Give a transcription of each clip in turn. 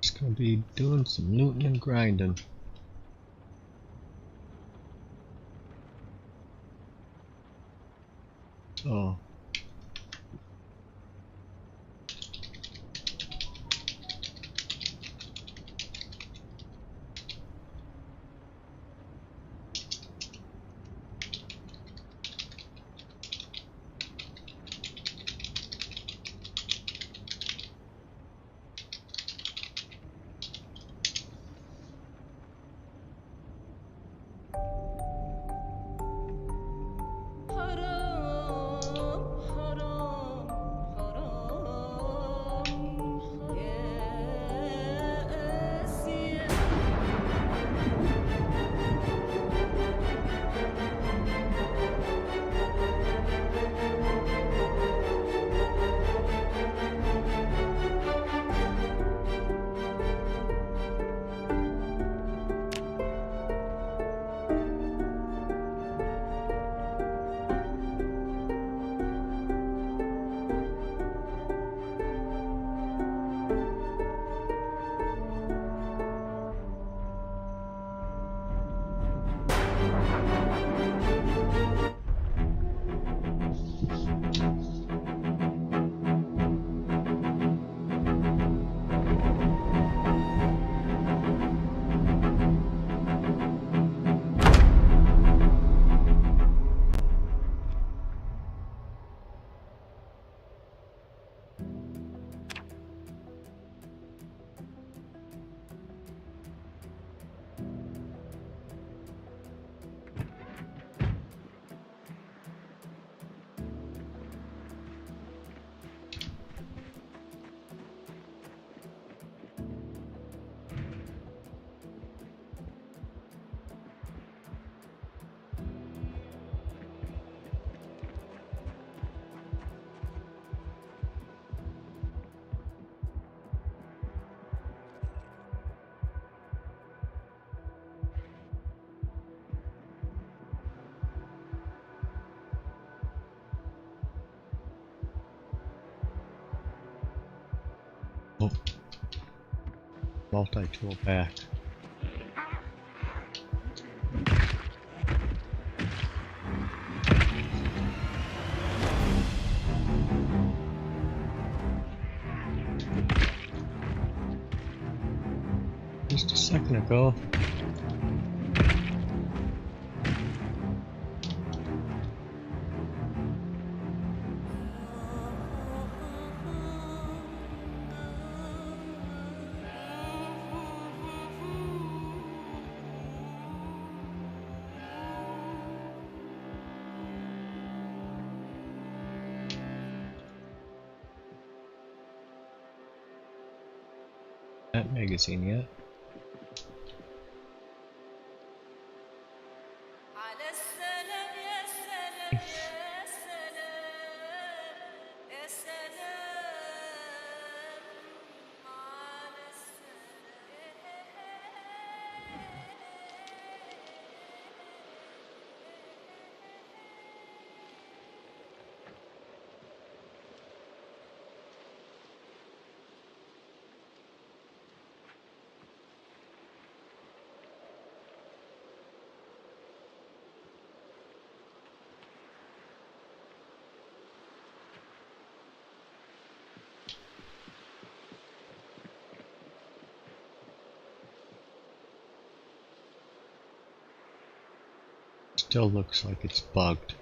Just gonna be doing some looting and grinding. Oh. Oh. Multi-tool back. Just a second ago. That magazine yet? Still looks like it's bugged.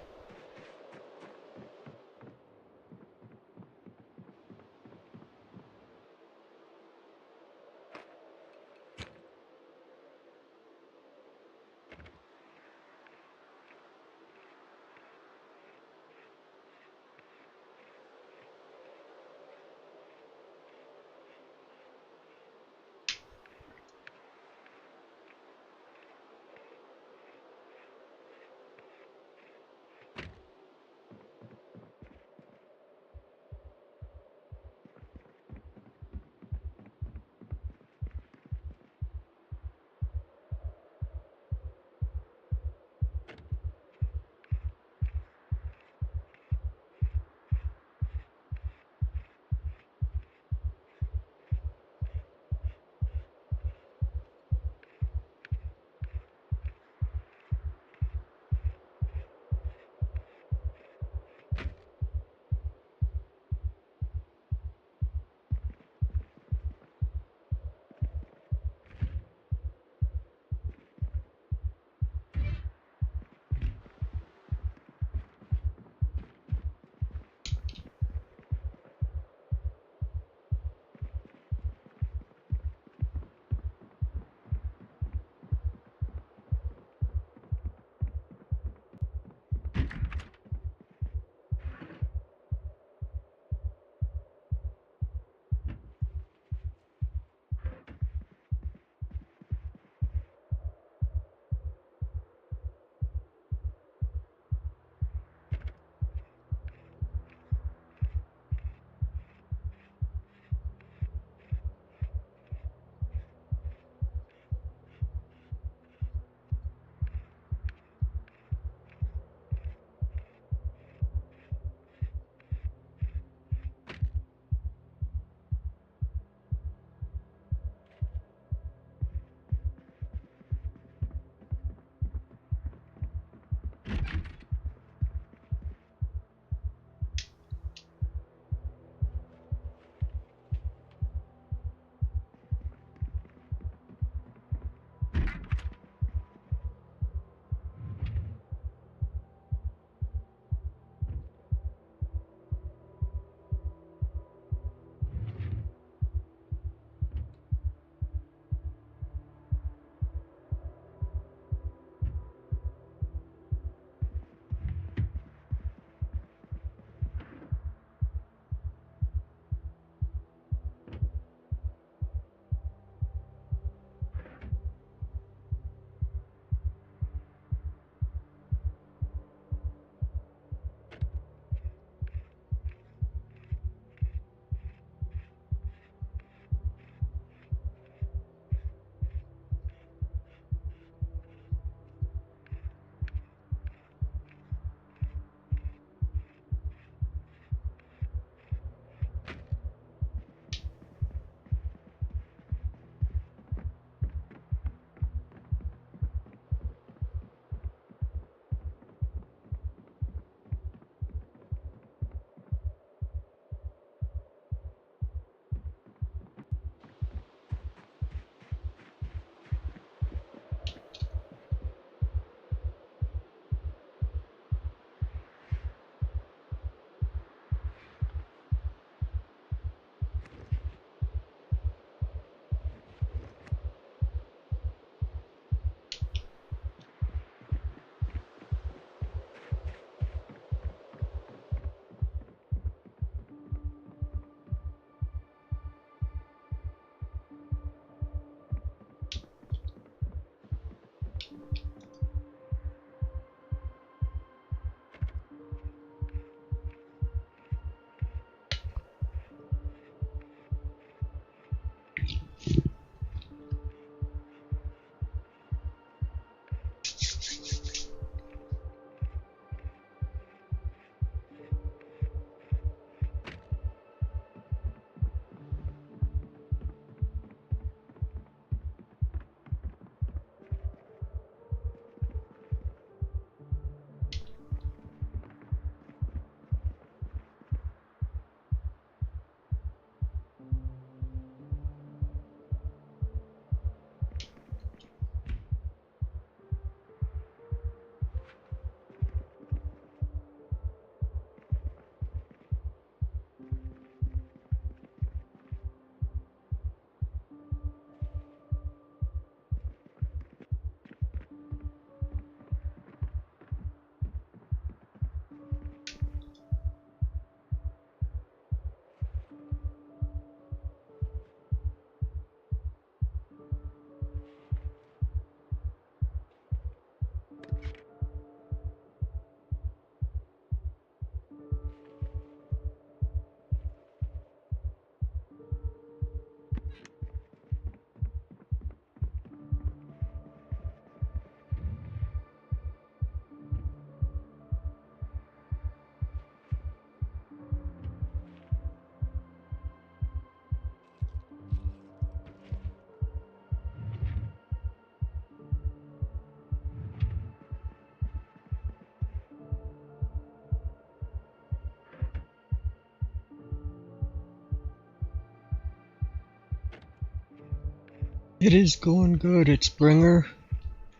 It is going good, it's Springer.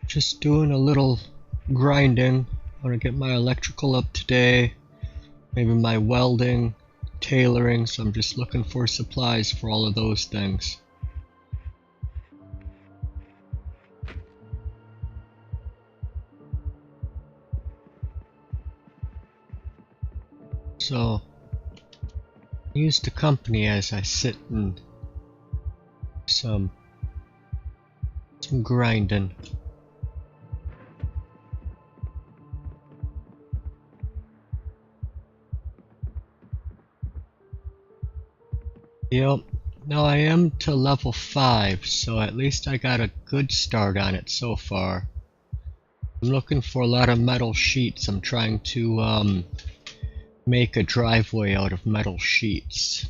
Just doing a little grinding. I want to get my electrical up today. Maybe my welding, tailoring, so I'm just looking for supplies for all of those things. So, use the company as I sit and some grinding. Yep, now I am to level 5, so at least I got a good start on it so far. I'm looking for a lot of metal sheets. I'm trying to make a driveway out of metal sheets.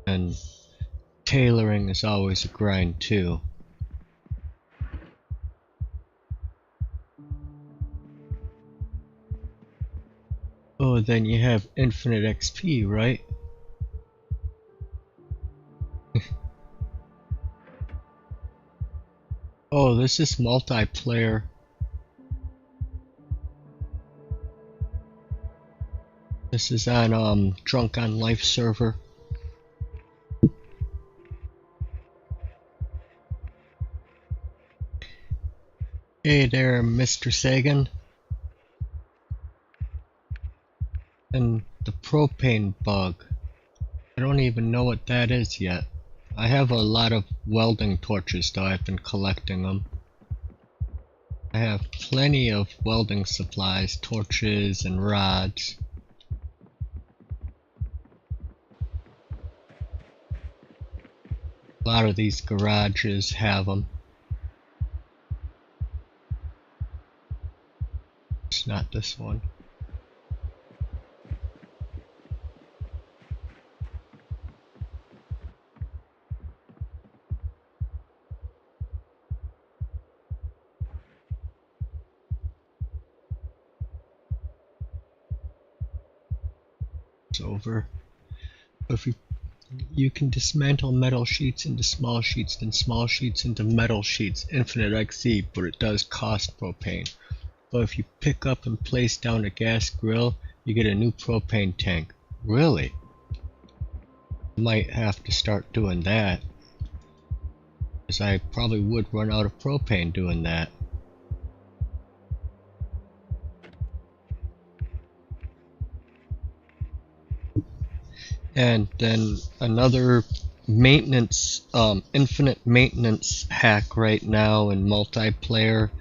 And tailoring is always a grind too. Oh, then you have infinite XP, right? Oh, this is multiplayer. This is on Drunk on Life server. Hey there, Mr. Sagan. And the propane bug. I don't even know what that is yet. I have a lot of welding torches though, I've been collecting them. I have plenty of welding supplies, torches and rods. A lot of these garages have them. It's not this one. It's over. If you can dismantle metal sheets into small sheets, then small sheets into metal sheets, infinite XP, but it does cost propane. But if you pick up and place down a gas grill, you get a new propane tank. Really? Might have to start doing that, because I probably would run out of propane doing that. And then another maintenance, infinite maintenance hack right now in multiplayer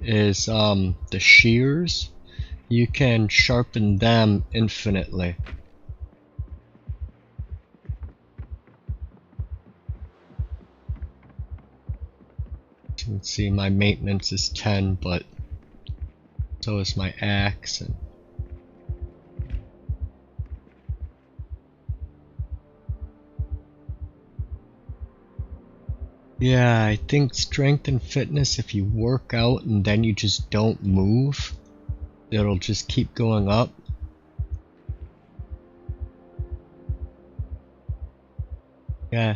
is the shears. You can sharpen them infinitely. You can see my maintenance is 10, but so is my axe. And yeah, I think strength and fitness, if you work out and then you just don't move, it'll just keep going up. Yeah.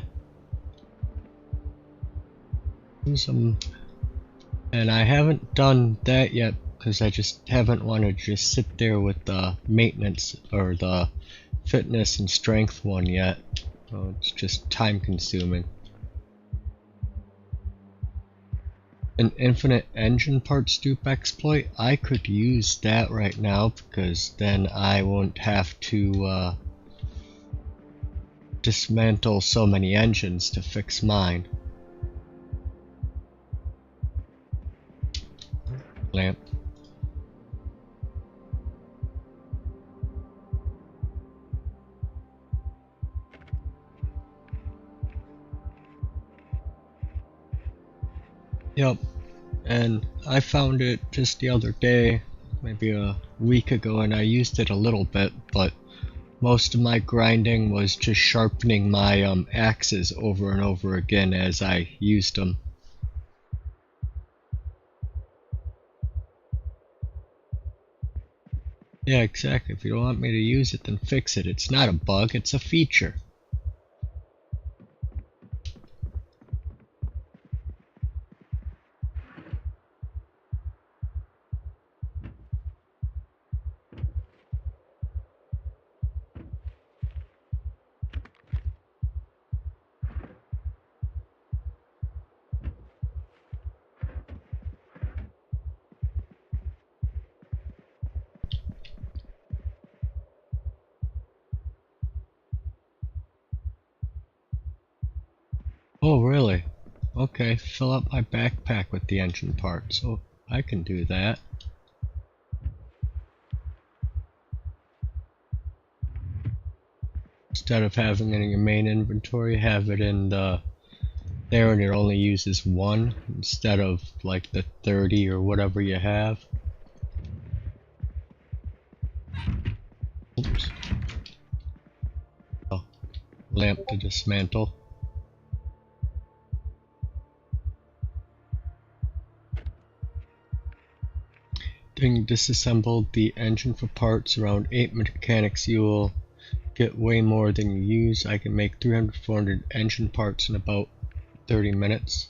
Do some, and I haven't done that yet because I just haven't wanted to just sit there with the maintenance or the fitness and strength one yet. So it's just time consuming. An infinite engine parts dupe exploit, I could use that right now because then I won't have to dismantle so many engines to fix mine. Lamp. Yep, and I found it just the other day, maybe a week ago, and I used it a little bit, but most of my grinding was just sharpening my axes over and over again as I used them. Yeah, exactly. If you don't want me to use it, then fix it. It's not a bug, it's a feature. Oh, really? Okay, fill up my backpack with the engine parts. So I can do that. Instead of having it in your main inventory, have it in the there, and it only uses one instead of like the 30 or whatever you have. Oops. Oh, lamp to dismantle. Then disassemble the engine for parts. Around 8 mechanics you will get way more than you use. I can make 300-400 engine parts in about 30 minutes.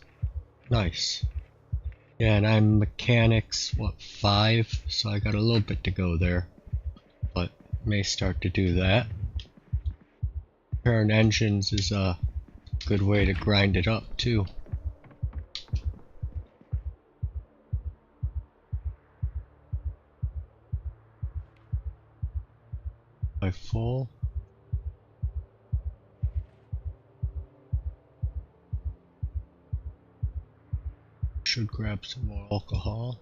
Nice. Yeah, and I'm mechanics, what, 5? So I got a little bit to go there. But may start to do that. Repairing engines is a good way to grind it up too. By full. Should grab some more alcohol.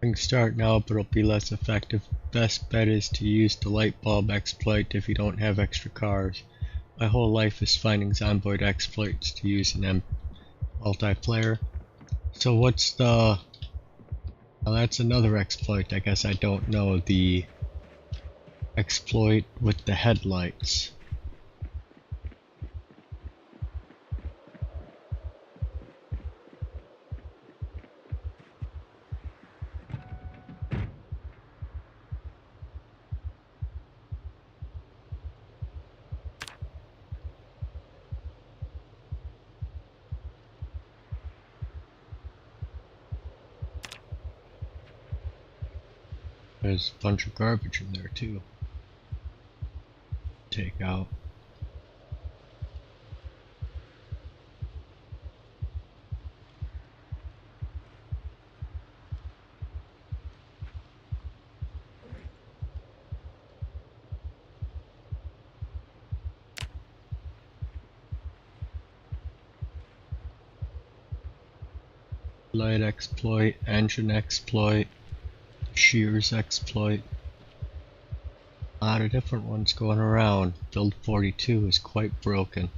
I can start now, but it'll be less effective. Best bet is to use the light bulb exploit if you don't have extra cars. My whole life is finding Zomboid exploits to use in multiplayer. So what's the... Well, that's another exploit, I guess I don't know. The exploit with the headlights. There's a bunch of garbage in there too. Take out. Light exploit, engine exploit, shears exploit. A lot of different ones going around. Build 42 is quite broken.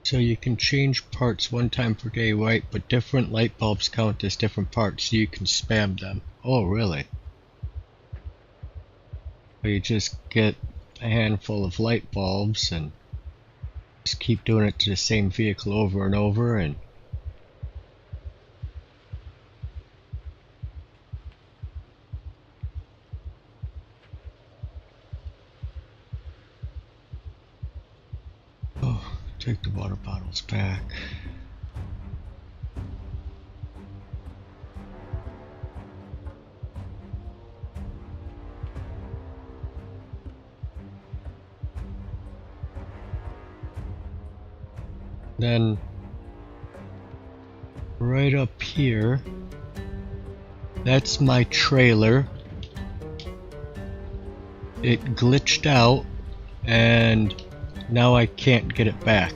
So you can change parts one time per day, right? But different light bulbs count as different parts, so you can spam them. Oh, really? So you just get a handful of light bulbs and just keep doing it to the same vehicle over and over, and oh, take the water bottles back. Then right up here, that's my trailer. It glitched out and now I can't get it back.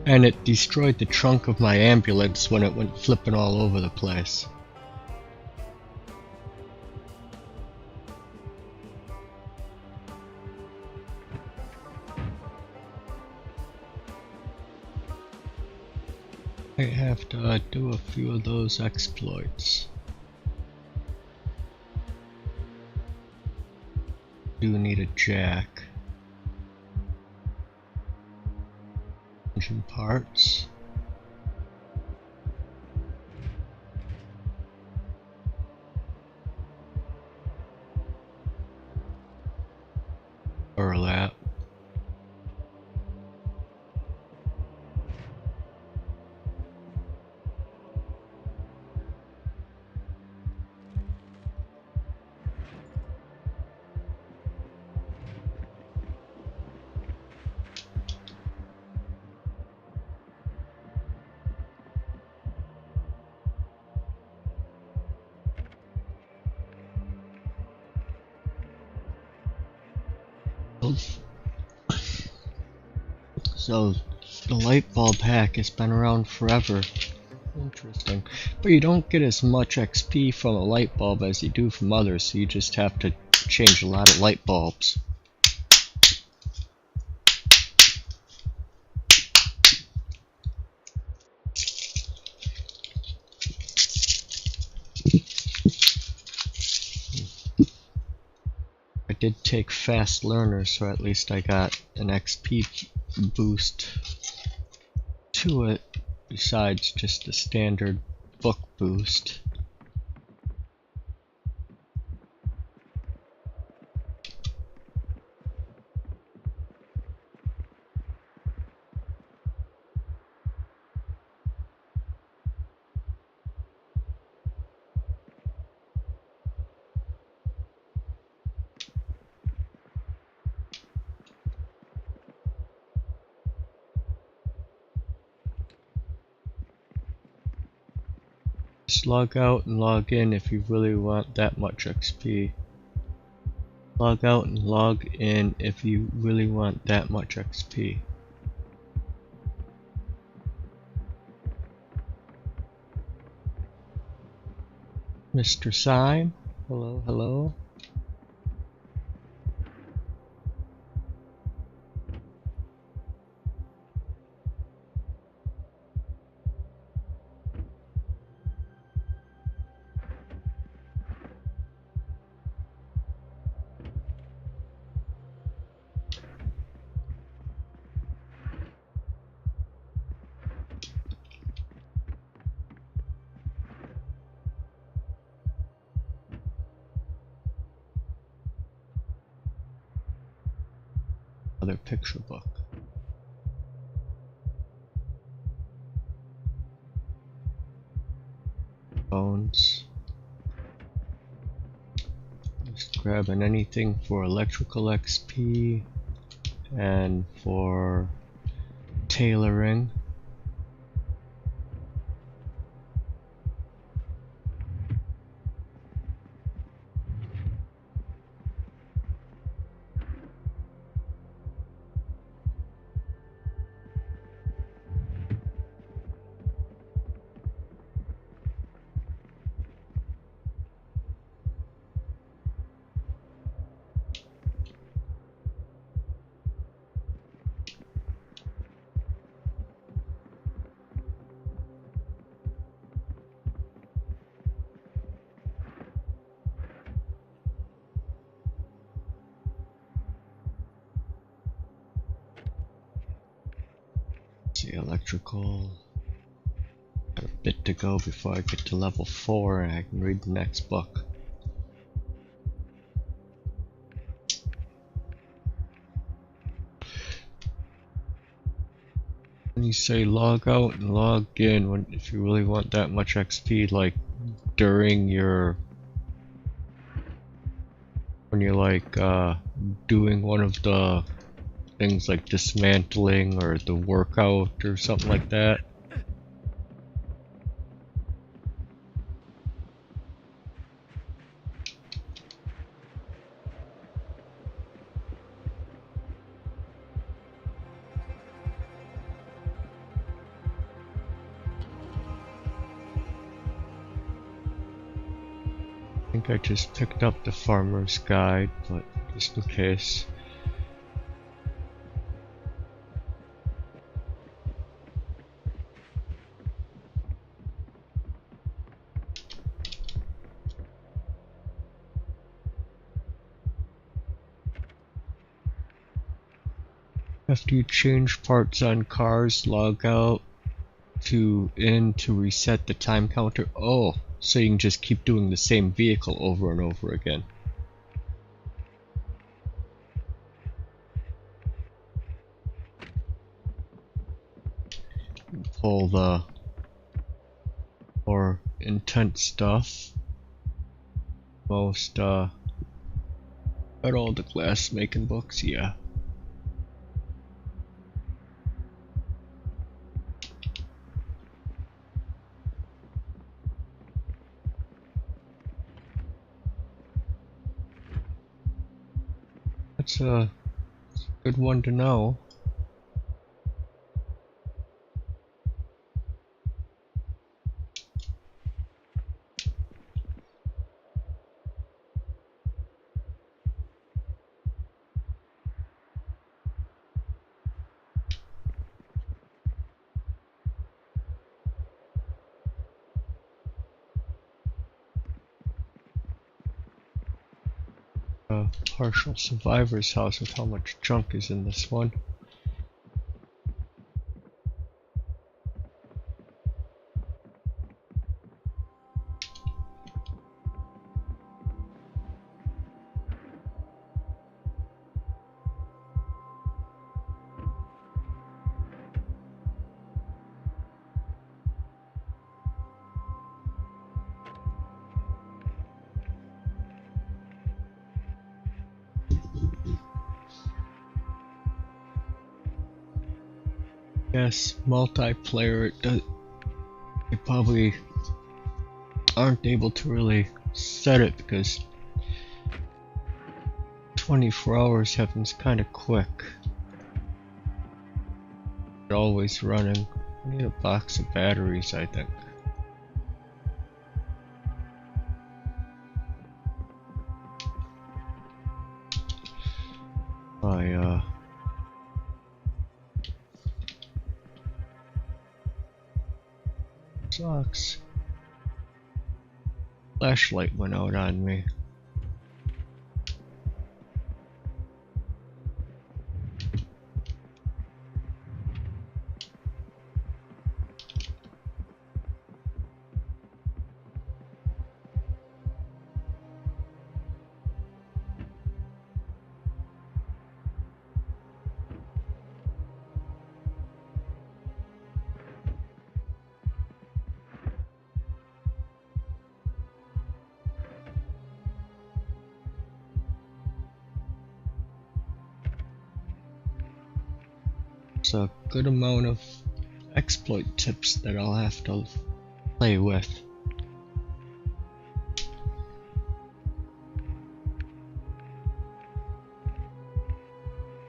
And it destroyed the trunk of my ambulance when it went flipping all over the place. I have to do a few of those exploits. Do need a jack. Engine parts. Burlap. So the light bulb hack has been around forever. Interesting. But you don't get as much XP from a light bulb as you do from others, so you just have to change a lot of light bulbs. I did take fast learner, so at least I got an XP boost to it, besides just the standard book boost. Just log out and log in if you really want that much XP. Log out and log in if you really want that much XP. Mr. Syme? Hello, hello. Another picture book. Phones. Just grabbing anything for electrical XP and for tailoring. See, electrical. Got a bit to go before I get to level 4 and I can read the next book. When you say log out and log in, if you really want that much XP, like during your, when you're like doing one of the things like dismantling or the workout or something like that. I think I just picked up the farmer's guide, but just in case. After you change parts on cars, log out to reset the time counter. Oh, so you can just keep doing the same vehicle over and over again. Pull the more intense stuff. Most at all the glass making books, yeah. Let's Good one to know. A partial survivor's house with how much junk is in this one. Yes, multiplayer, they probably aren't able to really set it because 24 hours happens kind of quick. They're always running. I need a box of batteries, I think. My sucks. Flashlight went out on me. There's a good amount of exploit tips that I'll have to play with.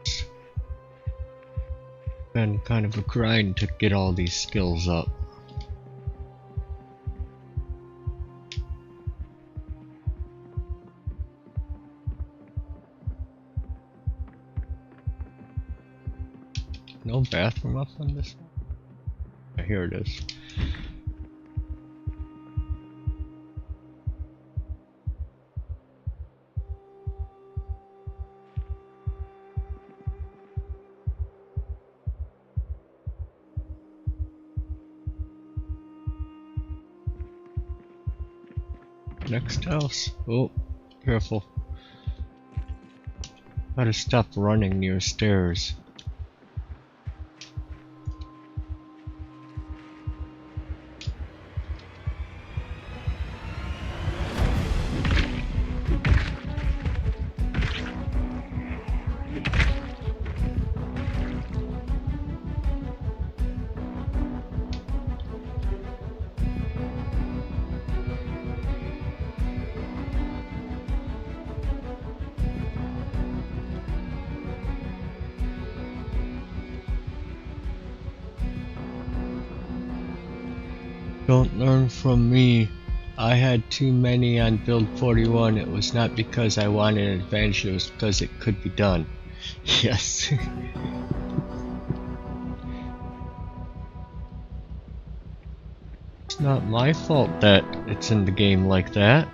It's been kind of a grind to get all these skills up. No bathroom up on this one? Here it is. Next house. Oh, careful. Gotta stop running near stairs. Don't learn from me. I had too many on build 41. It was not because I wanted an advantage, it was because it could be done. Yes. It's not my fault that it's in the game like that.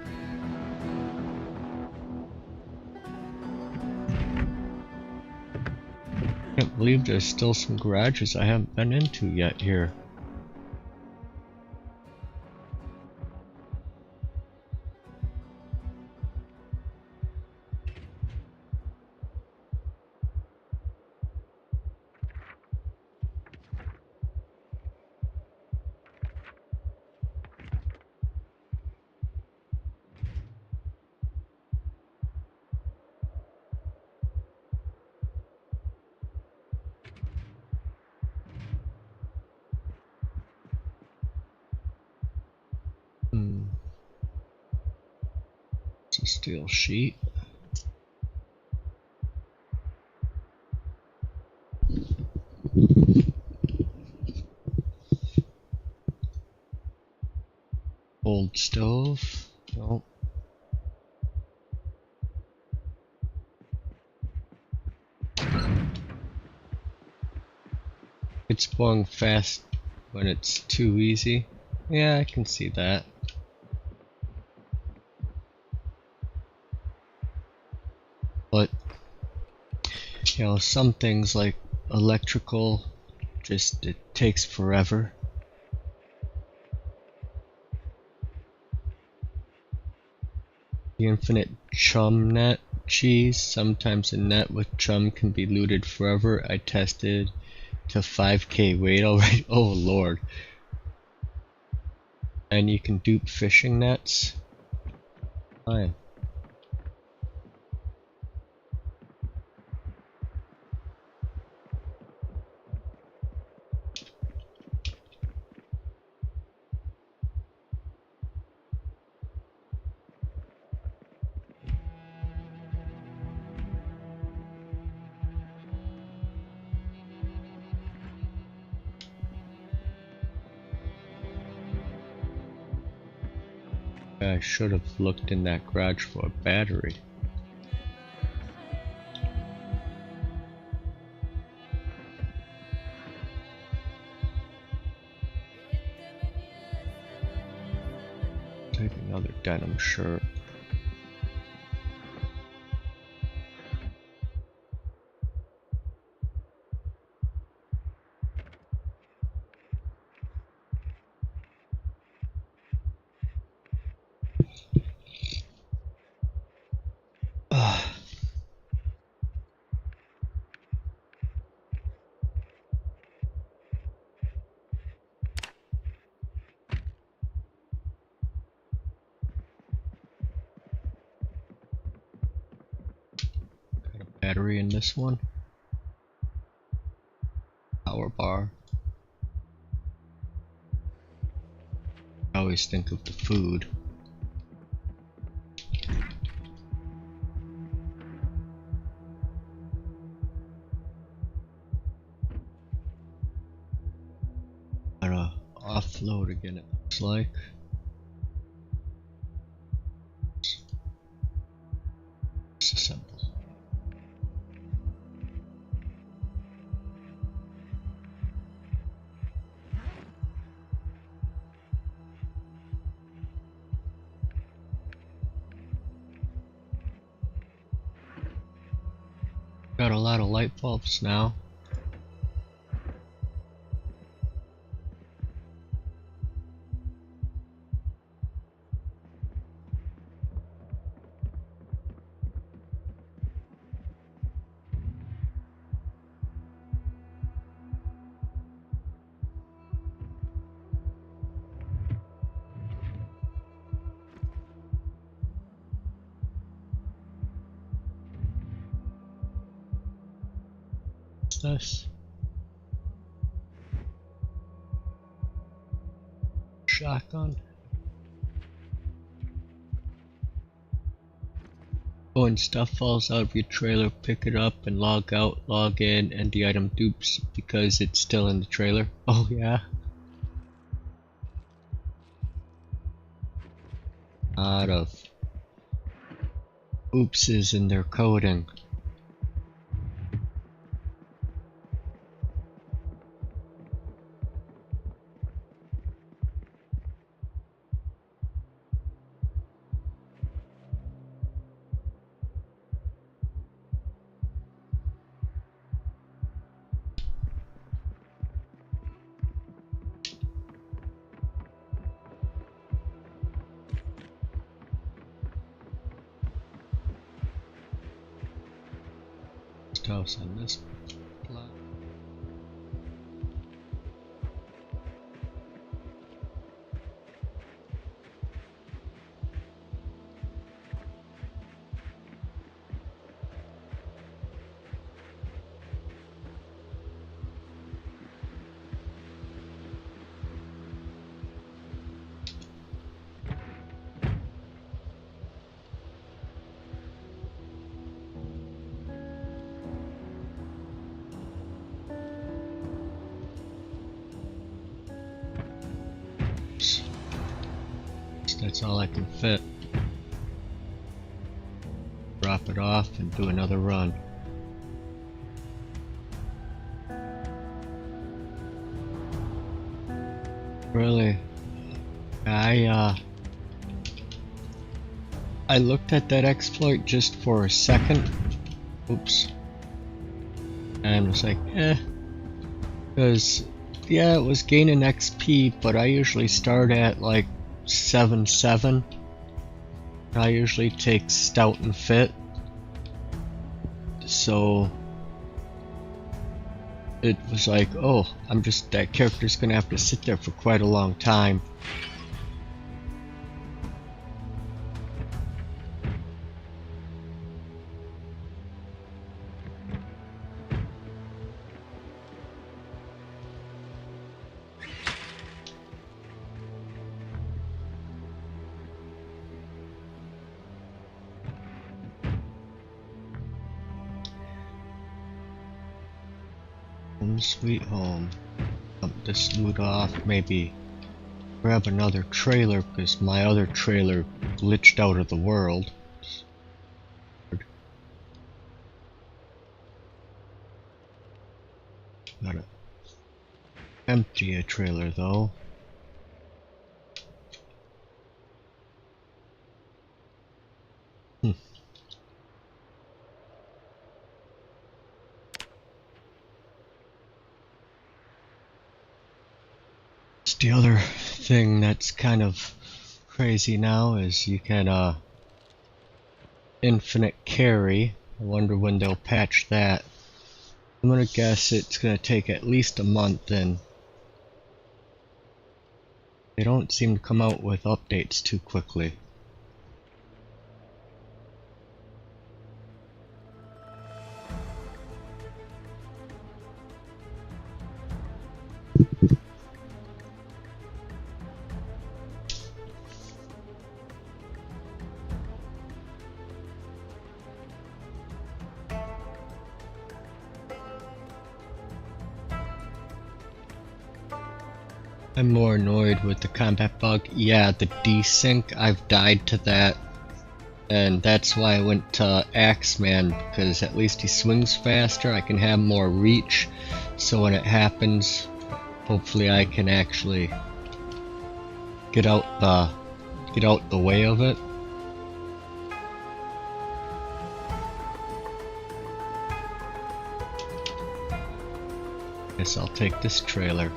I can't believe there's still some garages I haven't been into yet here. It's a steel sheet. Old stove. Nope. It's boiling fast when it's too easy. Yeah, I can see that. But, you know, some things like electrical, just it takes forever. The infinite chum net cheese, sometimes a net with chum can be looted forever. I tested to 5k weight already. Oh lord. And you can dupe fishing nets. Fine. I should have looked in that garage for a battery. Take another denim shirt. Got a battery in this one. Power bar. I always think of the food. Gotta offload again, it looks like. Disassemble. Got a lot of light bulbs now. What's this? Shotgun. Oh, when stuff falls out of your trailer, pick it up and log out, log in, and the item dupes because it's still in the trailer. Oh yeah. A lot of oopses in their coding. House on this plot. that's all I can fit. Drop it off and do another run. Really, I looked at that exploit just for a second. Oops. And was like, because yeah, it was gaining XP, but I usually start at like 7-7. I usually take stout and fit, so it was like, oh, that character's gonna have to sit there for quite a long time. Home sweet home. Dump this loot off, maybe grab another trailer because my other trailer glitched out of the world. Gotta empty a trailer though. The other thing that's kind of crazy now is you can infinite carry. I wonder when they'll patch that. I'm gonna guess it's gonna take at least a month, and they don't seem to come out with updates too quickly. I'm more annoyed with the combat bug. Yeah, the desync, I've died to that. And that's why I went to Axeman, because at least he swings faster, I can have more reach. So when it happens, hopefully I can actually get out the way of it. Guess I'll take this trailer.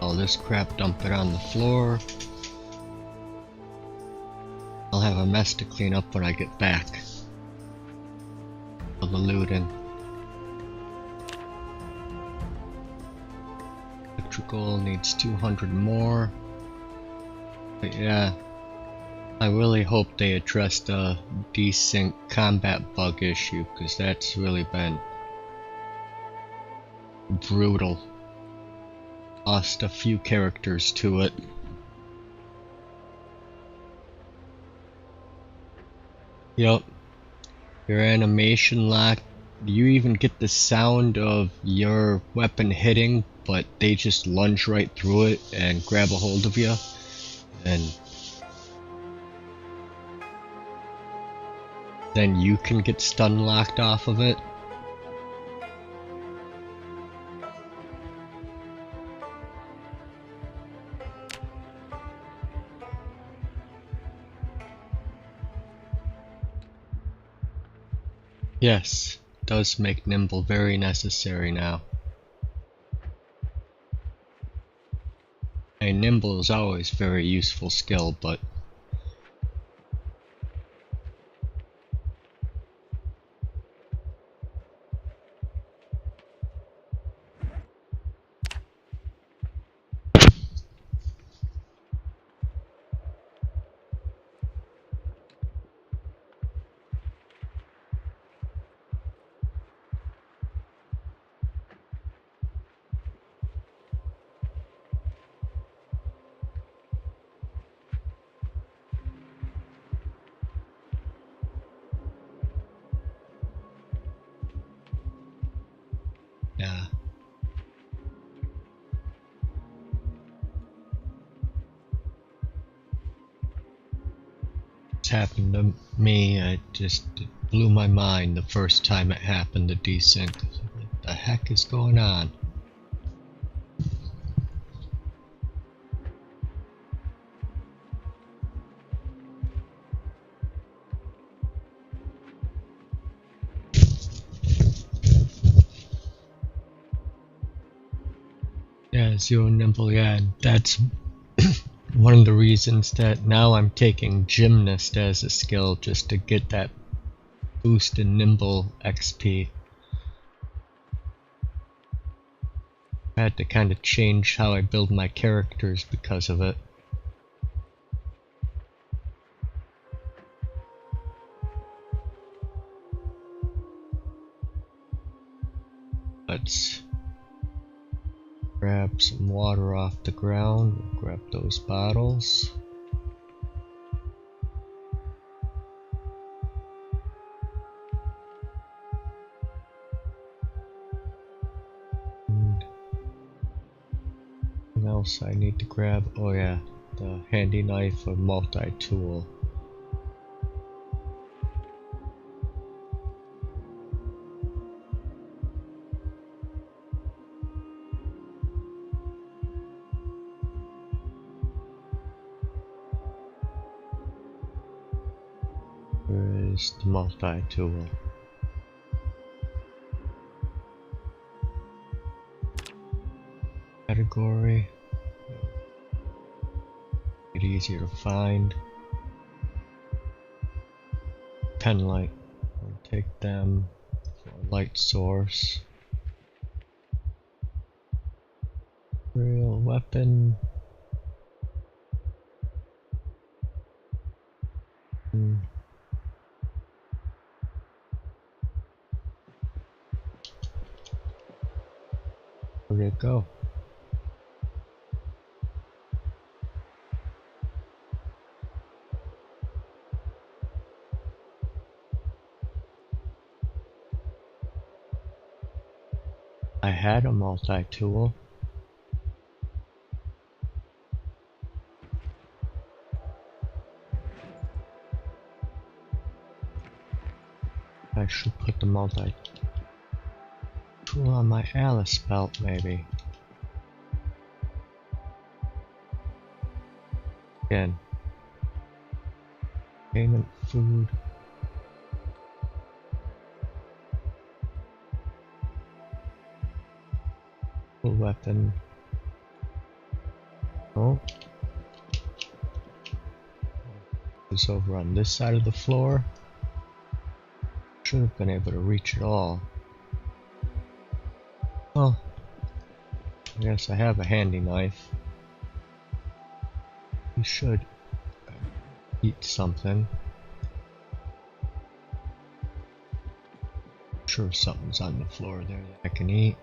All this crap, dump it on the floor. I'll have a mess to clean up when I get back. All the looting. Electrical needs 200 more. But yeah, I really hope they address the desync combat bug issue, because that's really been brutal. Lost a few characters to it. Yup. Your animation lock. You even get the sound of your weapon hitting, but they just lunge right through it and grab a hold of you. And then you can get stun locked off of it. Yes, does make nimble very necessary now. And nimble is always a very useful skill, but happened to me. It blew my mind the first time it happened to desync. What the heck is going on? Yeah, Zero Nimble, yeah, that's one of the reasons that now I'm taking Gymnast as a skill, just to get that boost in Nimble XP. I had to kind of change how I build my characters because of it. Let's grab some water off the ground. We'll grab those bottles. And what else I need to grab? Oh yeah, the handy knife or multi-tool. Where is the multi-tool? Category. Get easier to find. Pen light. I'll take them for a light source. Real weapon. Where'd it go? I had a multi-tool. I should put the multi-tool on my Alice belt, maybe. Again. Payment, food. Full weapon. Oh. It's over on this side of the floor. Should have been able to reach it all. Well, I guess I have a handy knife. We should eat something. I'm sure something's on the floor there that I can eat.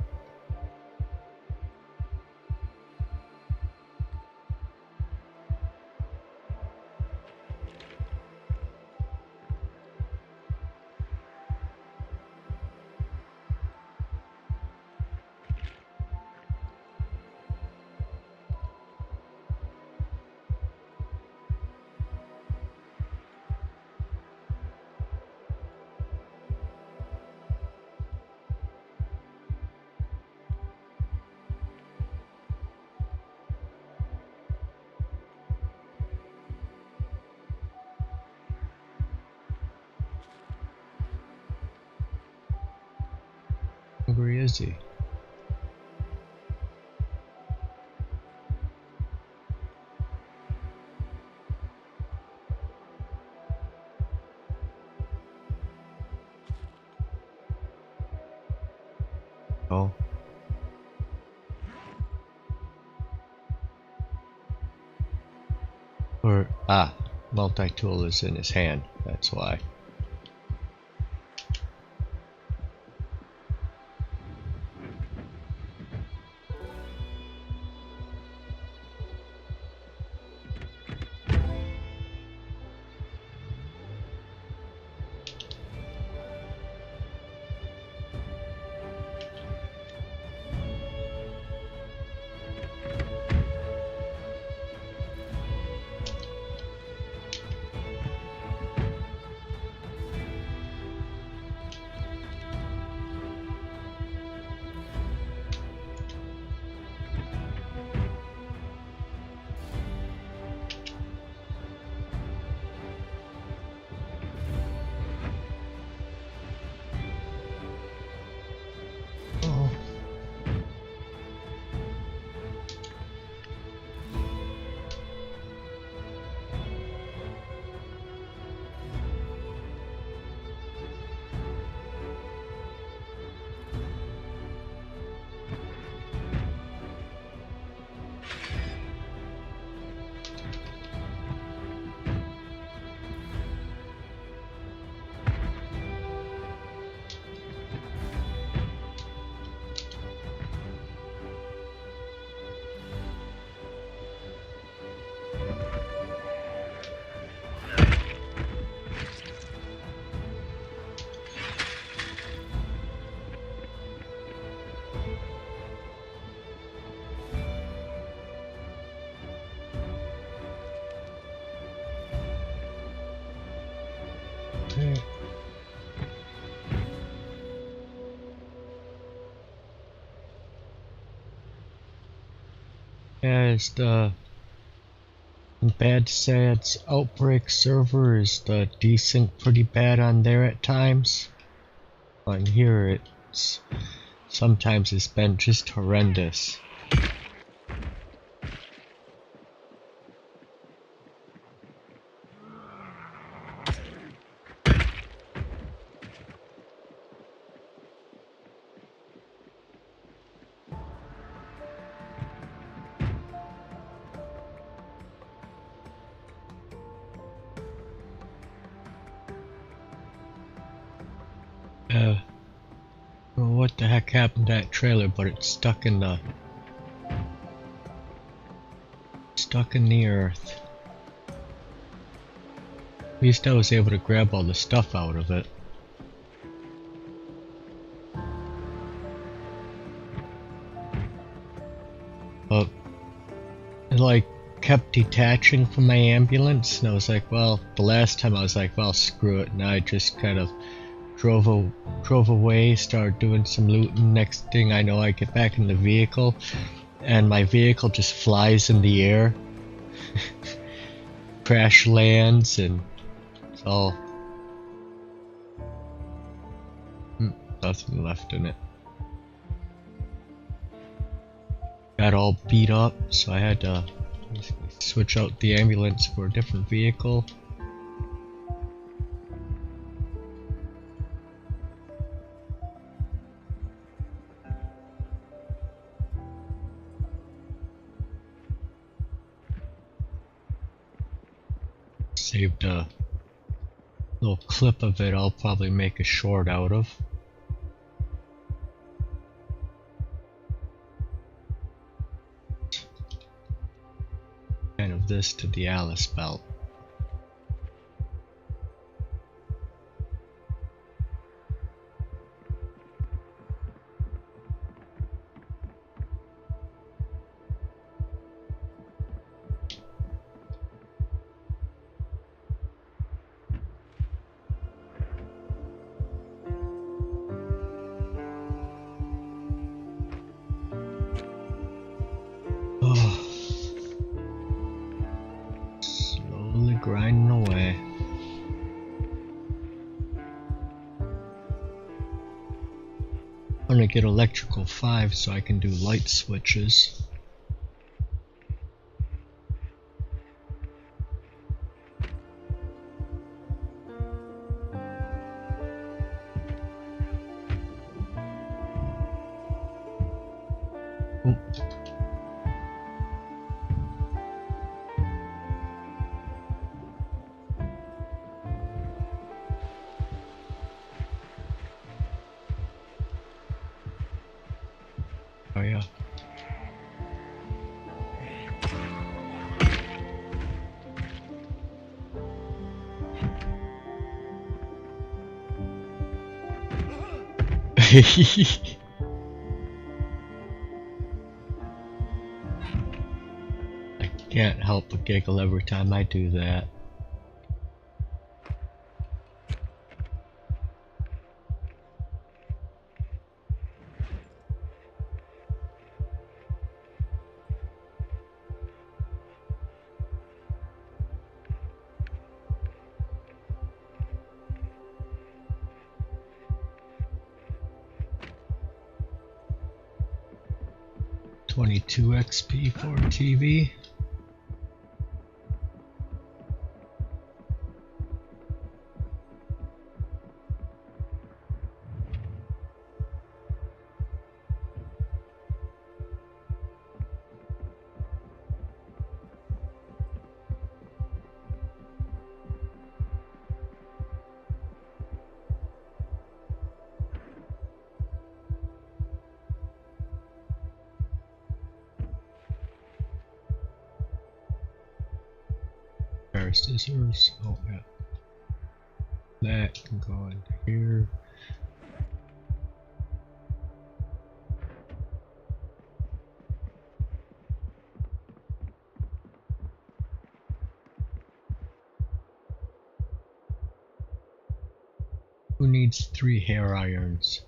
Hungry is he? Oh. Or, multi-tool is in his hand, that's why. As the Bad Sad's Outbreak server is the decent, pretty bad on there at times. On here, sometimes it's been just horrendous. Well, what the heck happened to that trailer? But it's stuck in the earth. At least I was able to grab all the stuff out of it. But it like kept detaching from my ambulance, and I was like, well, the last time I was like, well, screw it, and I just kind of drove away, started doing some looting. Next thing I know, I get back in the vehicle, and my vehicle just flies in the air, crash lands, and it's all nothing left in it. Got all beat up, so I had to basically switch out the ambulance for a different vehicle. Saved a little clip of it. I'll probably make a short out of. Kind of this to the Alice belt. Grinding away. I'm gonna get electrical 5 so I can do light switches. Oh yeah. I can't help but giggle every time I do that. $22 XP for TV. Pair of scissors. Oh yeah. That can go into here. Who needs 3 hair irons?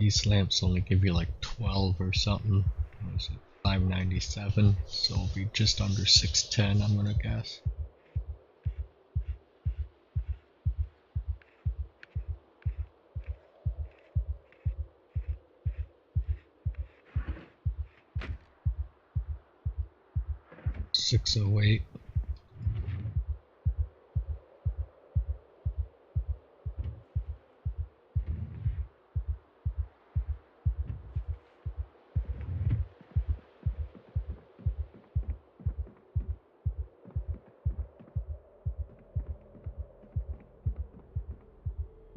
these lamps only give you like 12 or something. What was it, 597? So it'll be just under 610, I'm gonna guess. $608.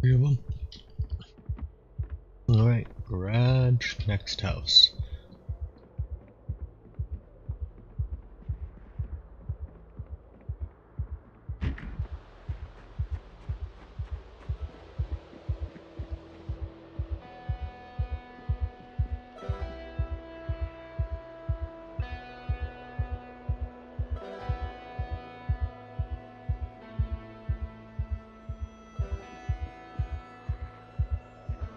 Three of them. Alright, garage, next house.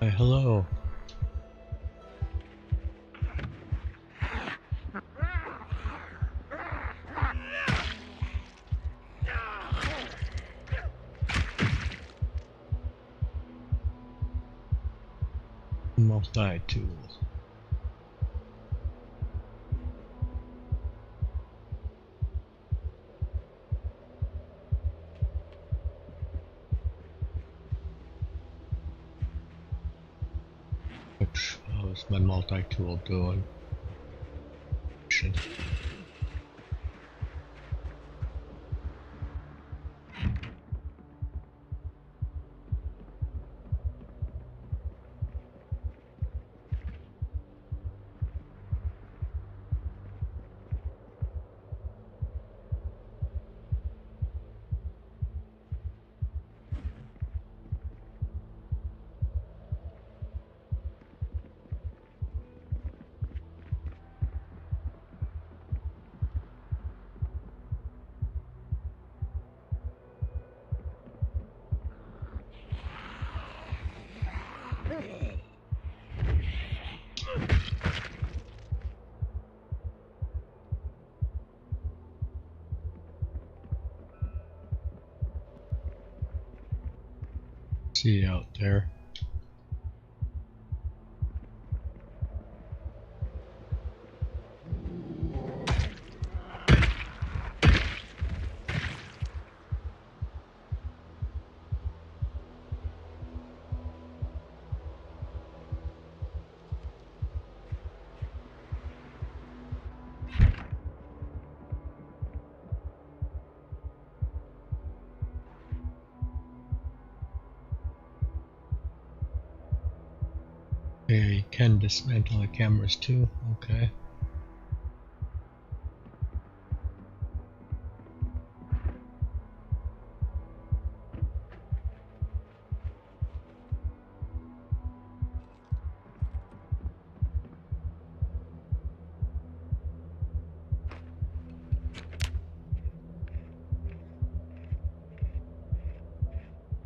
Hi, hello. Multi-tools. Which, how's my multi-tool doing? See you out there. Yeah, you can dismantle the cameras too, okay.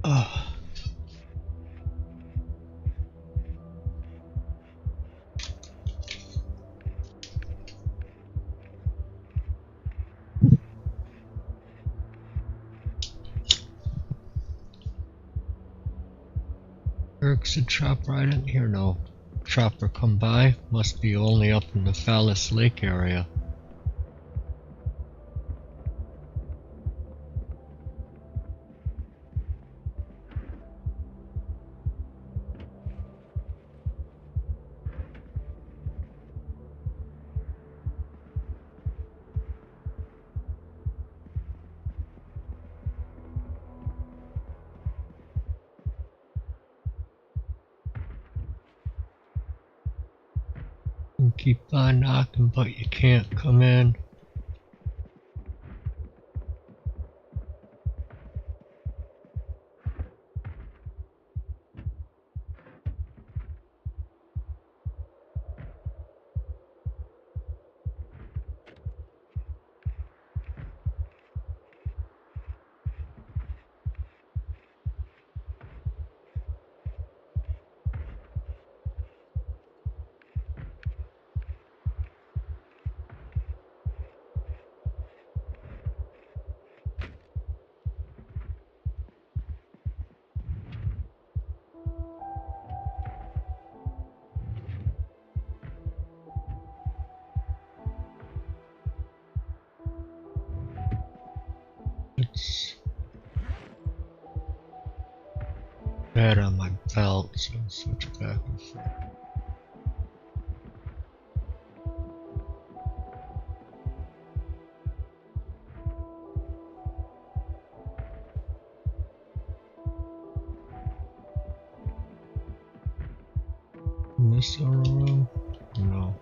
Oh. Eric's a chopper, I didn't hear no chopper come by. Must be only up in the Phallus Lake area. You keep on knocking, but you can't come in. It's bad on my belt, so I'll switch back and forth. Missile room? No.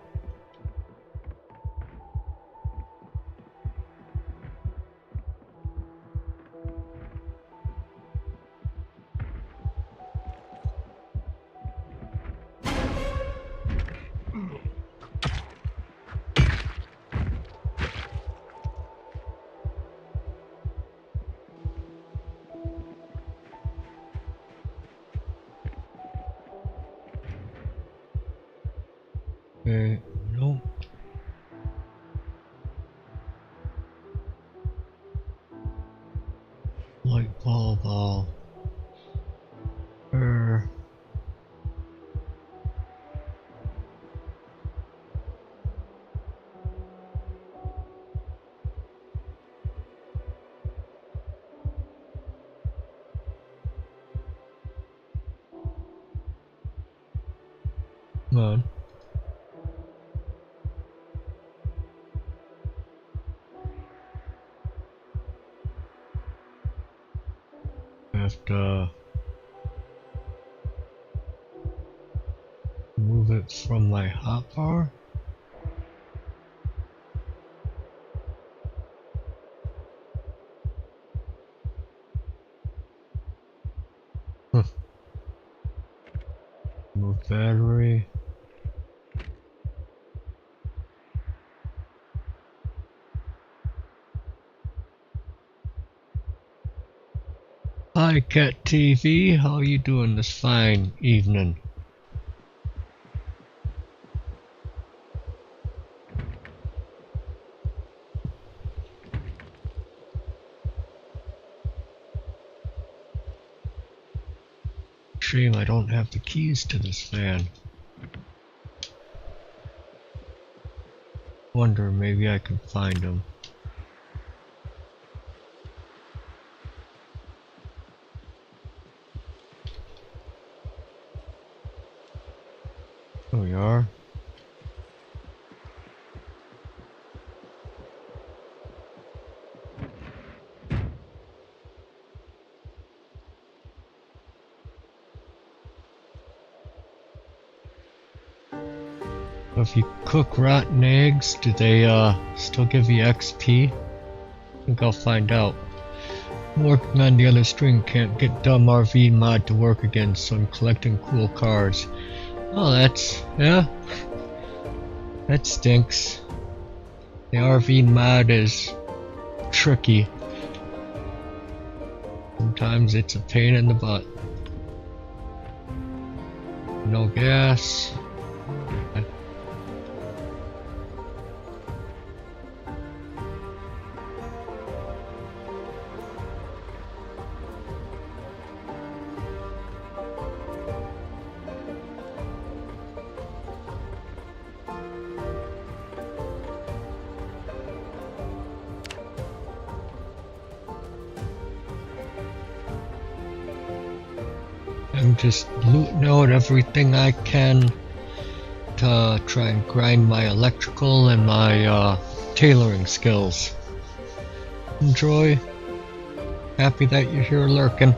Okay, no. Light bulb all. Come on. I have to move it from my hotbar. Move battery. Hi Cat TV, how you doing this fine evening? Shame I don't have the keys to this van. Wonder maybe I can find them. There we are. If you cook rotten eggs, do they still give you XP? I think I'll find out. I'm working on the other string, can't get dumb RV mod to work again, so I'm collecting cool cars. Oh, yeah. That stinks. The RV mod is tricky. Sometimes it's a pain in the butt. No gas. I'm just looting out everything I can to try and grind my electrical and my tailoring skills. Enjoy. Happy that you're here lurking.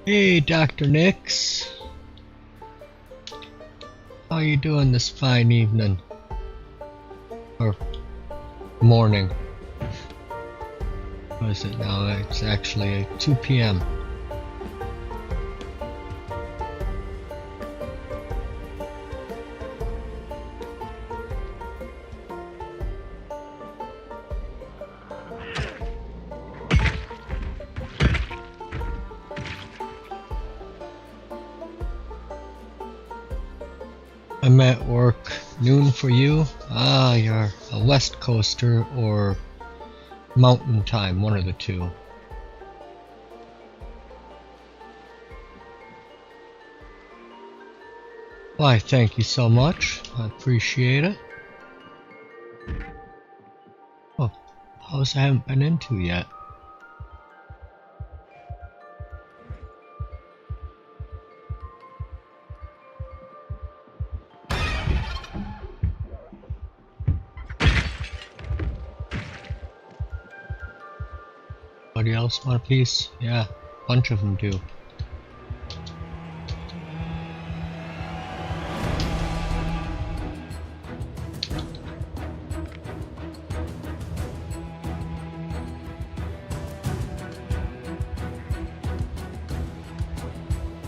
Hey, Dr. Nix. How you doing this fine evening? or morning. What is it now? It's actually 2 p.m. I'm at work. Noon for you? Ah, you're a West Coaster or Mountain Time, one of the two. Why, thank you so much. I appreciate it. Oh, house I haven't been into yet. Anybody else want a piece? Yeah, a bunch of them do.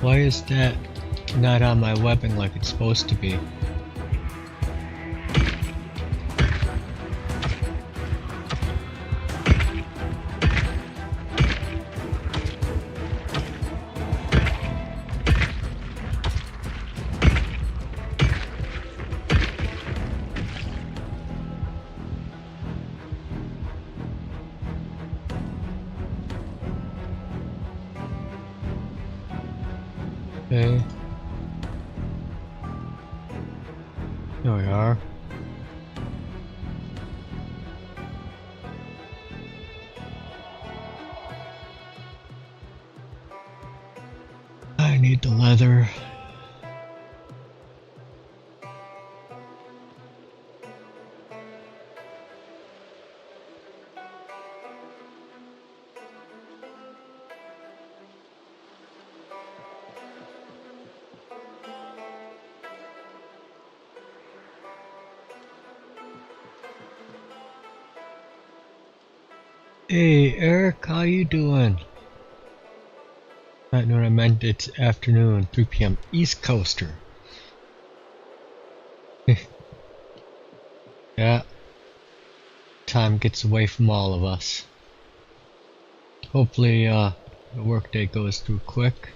Why is that not on my webbing like it's supposed to be? Okay. There we are. I need the leather. Hey Eric, how you doing? Not know what I meant, it's afternoon, 3 p.m. East Coaster. Yeah. Time gets away from all of us. Hopefully, the workday goes through quick.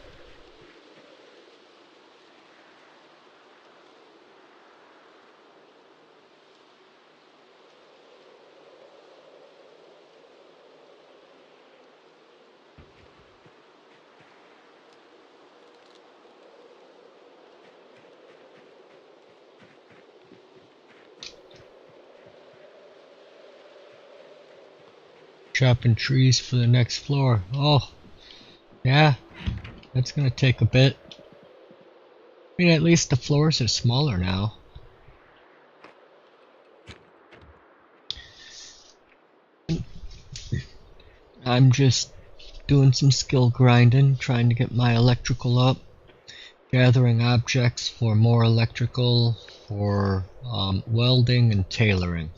Chopping trees for the next floor. Oh, yeah, that's gonna take a bit. I mean, at least the floors are smaller now. I'm just doing some skill grinding, trying to get my electrical up, gathering objects for more electrical, for welding and tailoring.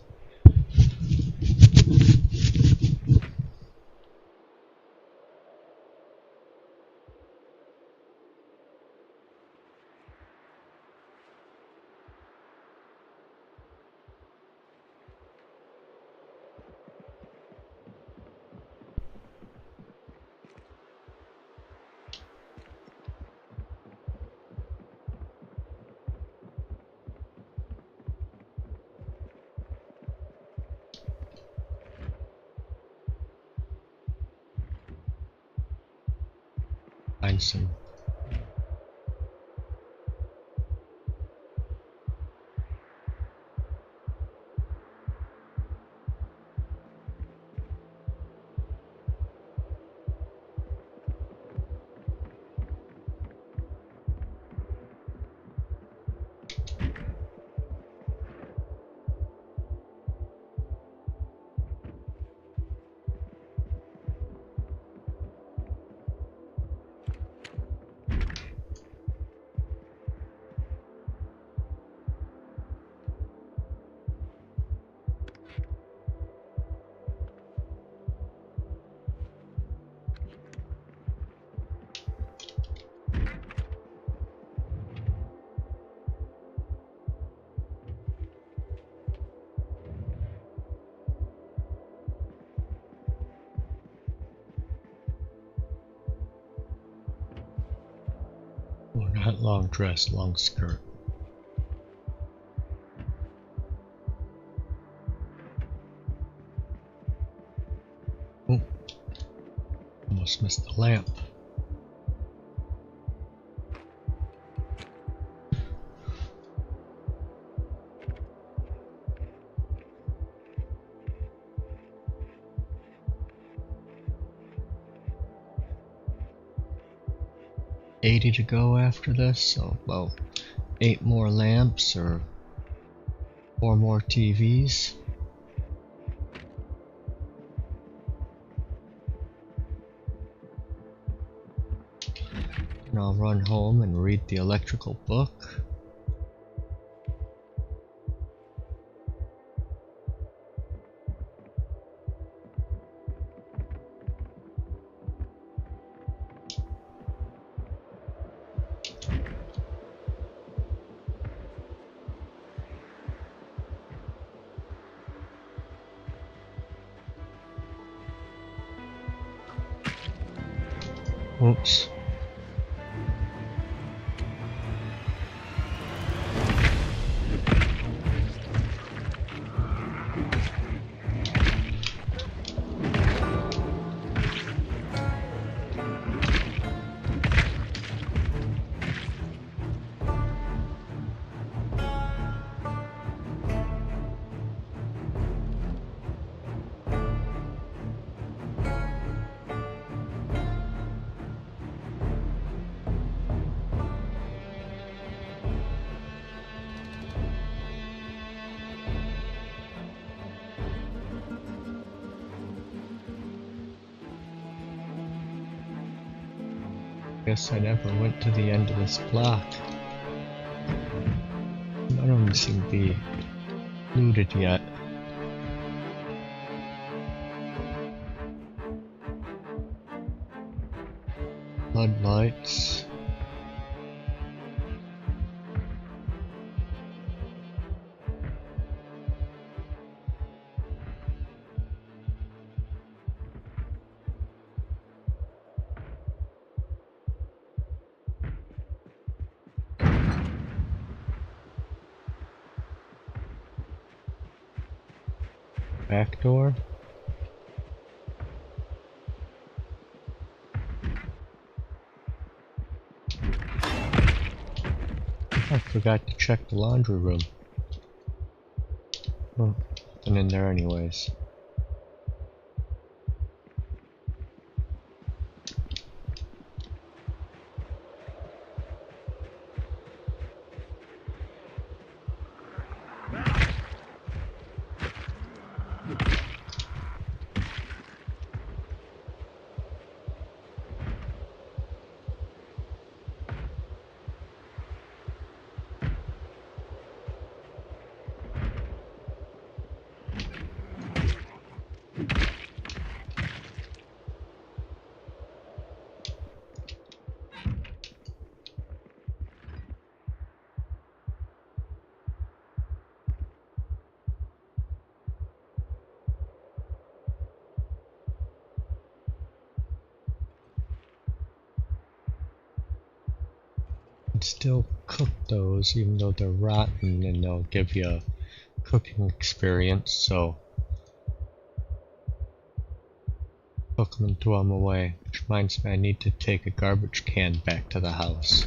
Find some. Not long dress, long skirt. Oh, almost missed the lamp. $80 to go after this, so about 8 more lamps or 4 more TVs. And I'll run home and read the electrical book. Oops. Guess I never went to the end of this block. None of them seem to be looted yet. Floodlights. Back door. I forgot to check the laundry room. Oh, nothing in there anyways. Still cook those even though they're rotten, and they'll give you a cooking experience, so cook them and throw them away. Which reminds me, I need to take a garbage can back to the house.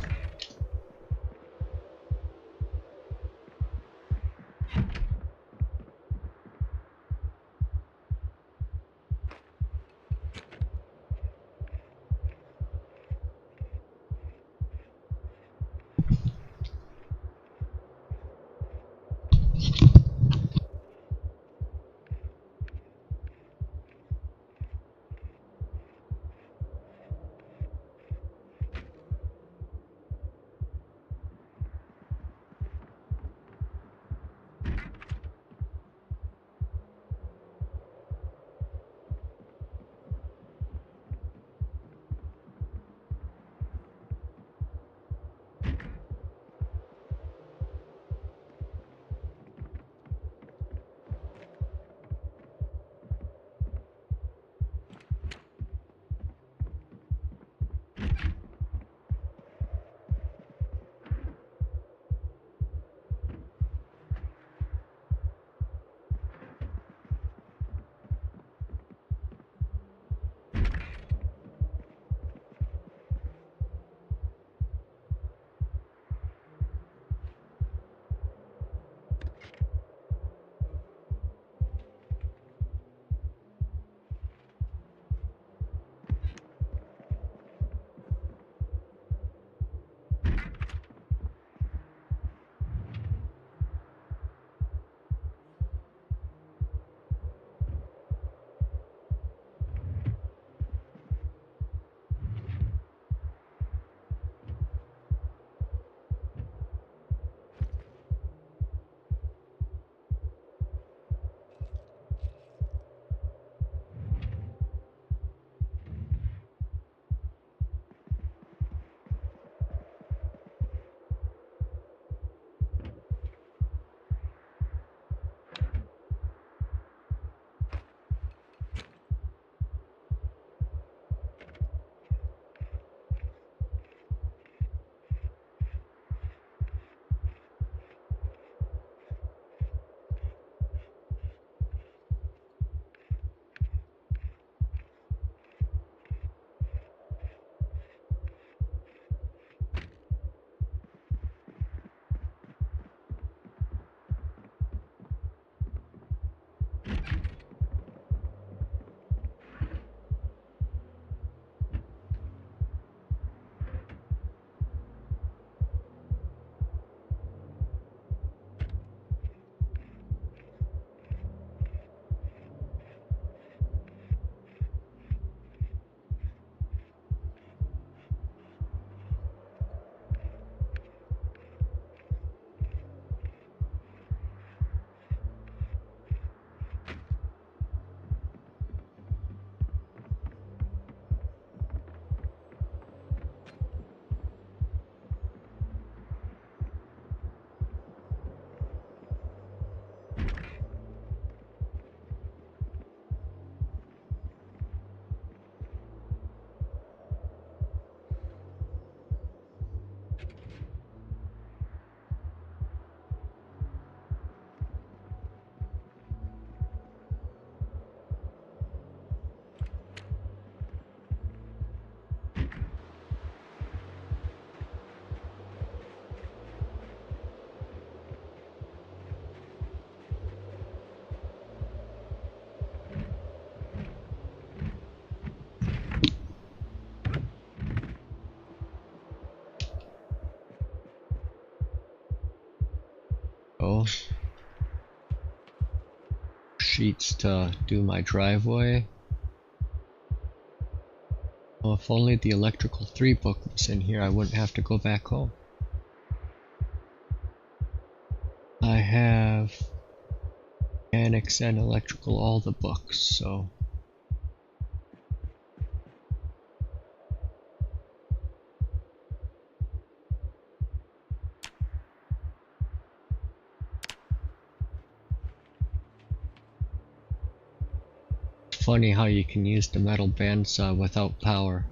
go. Sheets to do my driveway. Well, if only the Electrical 3 book was in here, I wouldn't have to go back home. I have mechanics and electrical, all the books, so it's funny how you can use the metal bandsaw without power.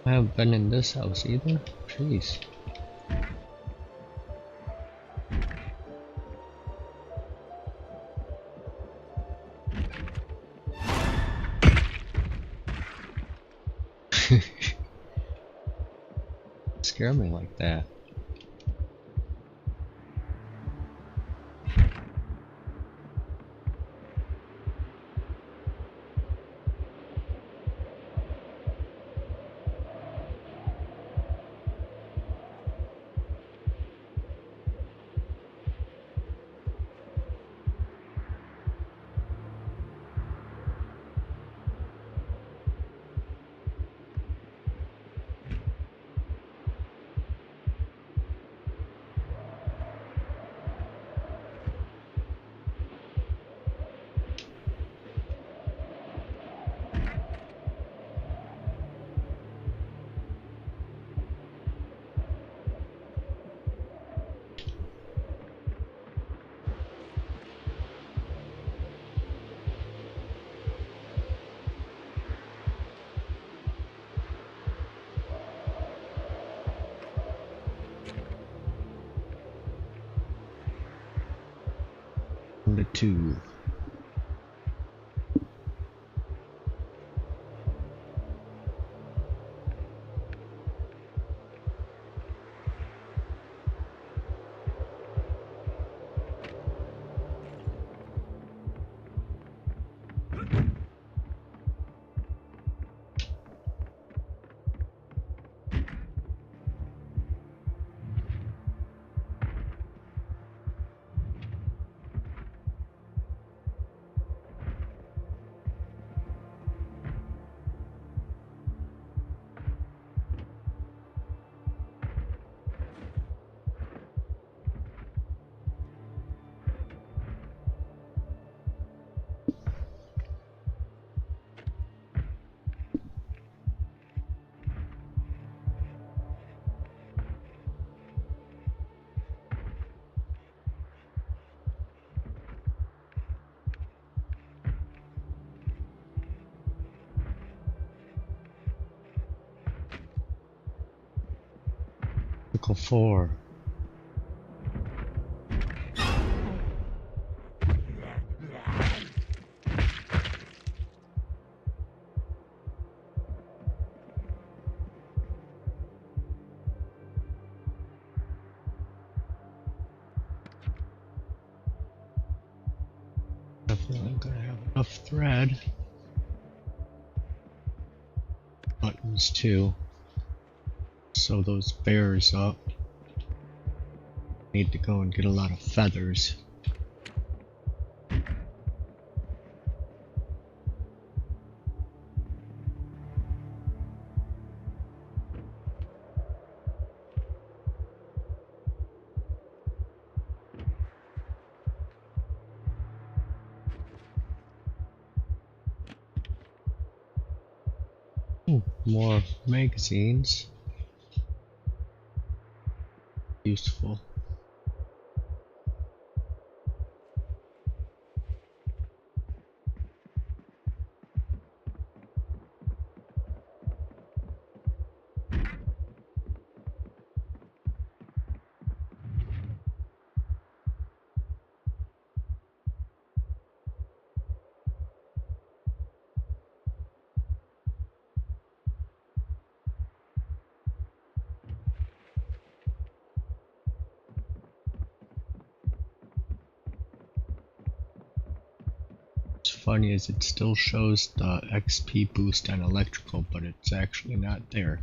I haven't been in this house either. Jeez. Scare me like that. The 2. Article 4. I feel I'm gonna have enough thread. Buttons too. Sew those bears up. Need to go and get a lot of feathers. More magazines. Useful. funny is it still shows the XP boost on electrical, but it's actually not there.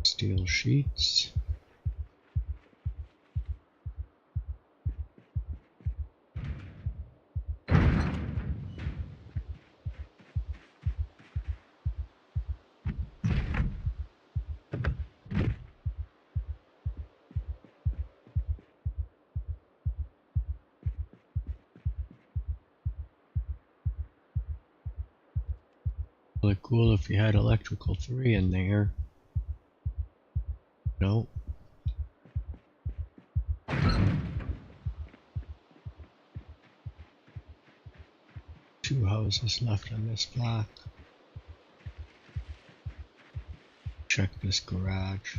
Steel sheets. Really cool if you had electrical 3 in there. Nope. Two houses left on this block. Check this garage.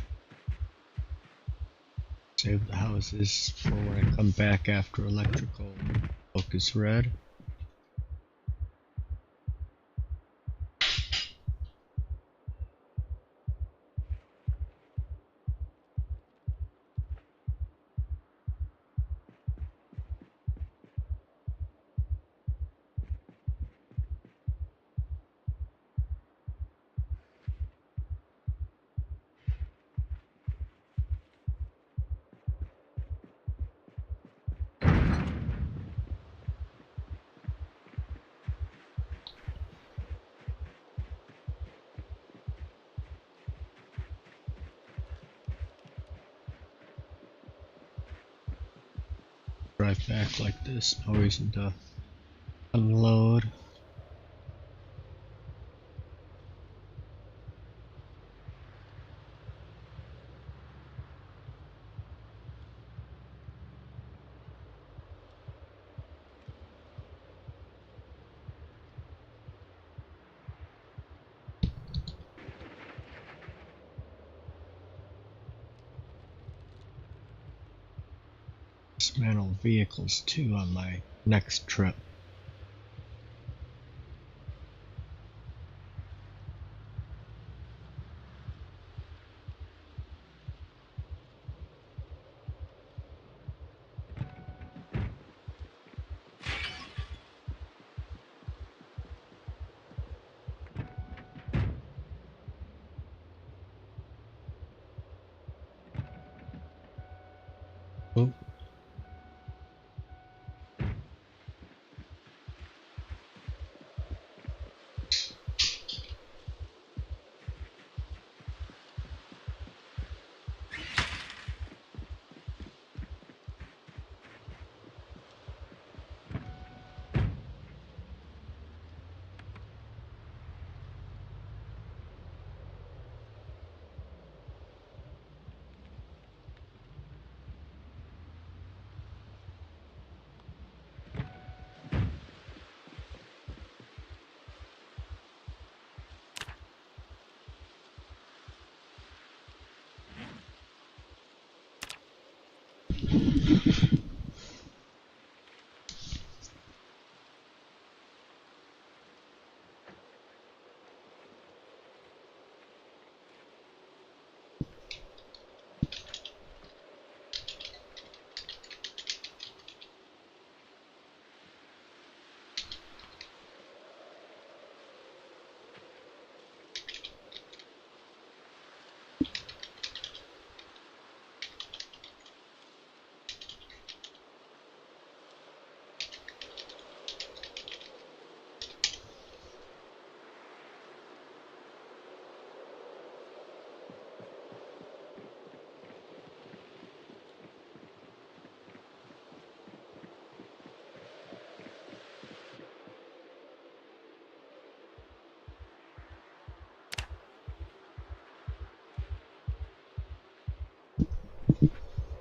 Save the houses for when I come back after electrical focus red. Drive back like this, no reason to unload. Dismantle vehicles too on my next trip. Oh.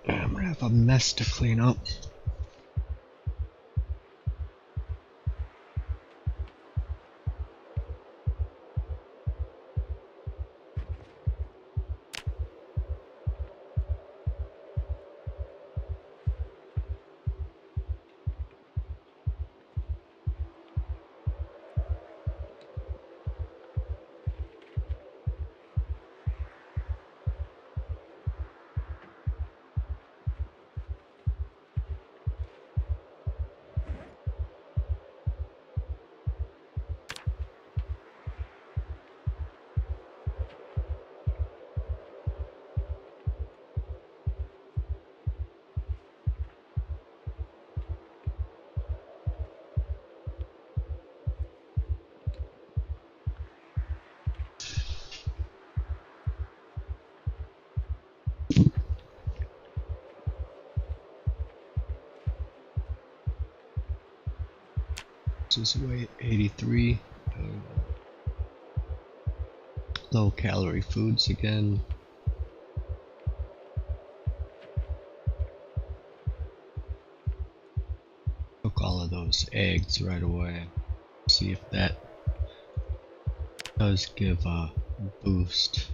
I'm gonna have a mess to clean up. This is weight 83. Low calorie foods again. Cook all of those eggs right away. See if that does give a boost.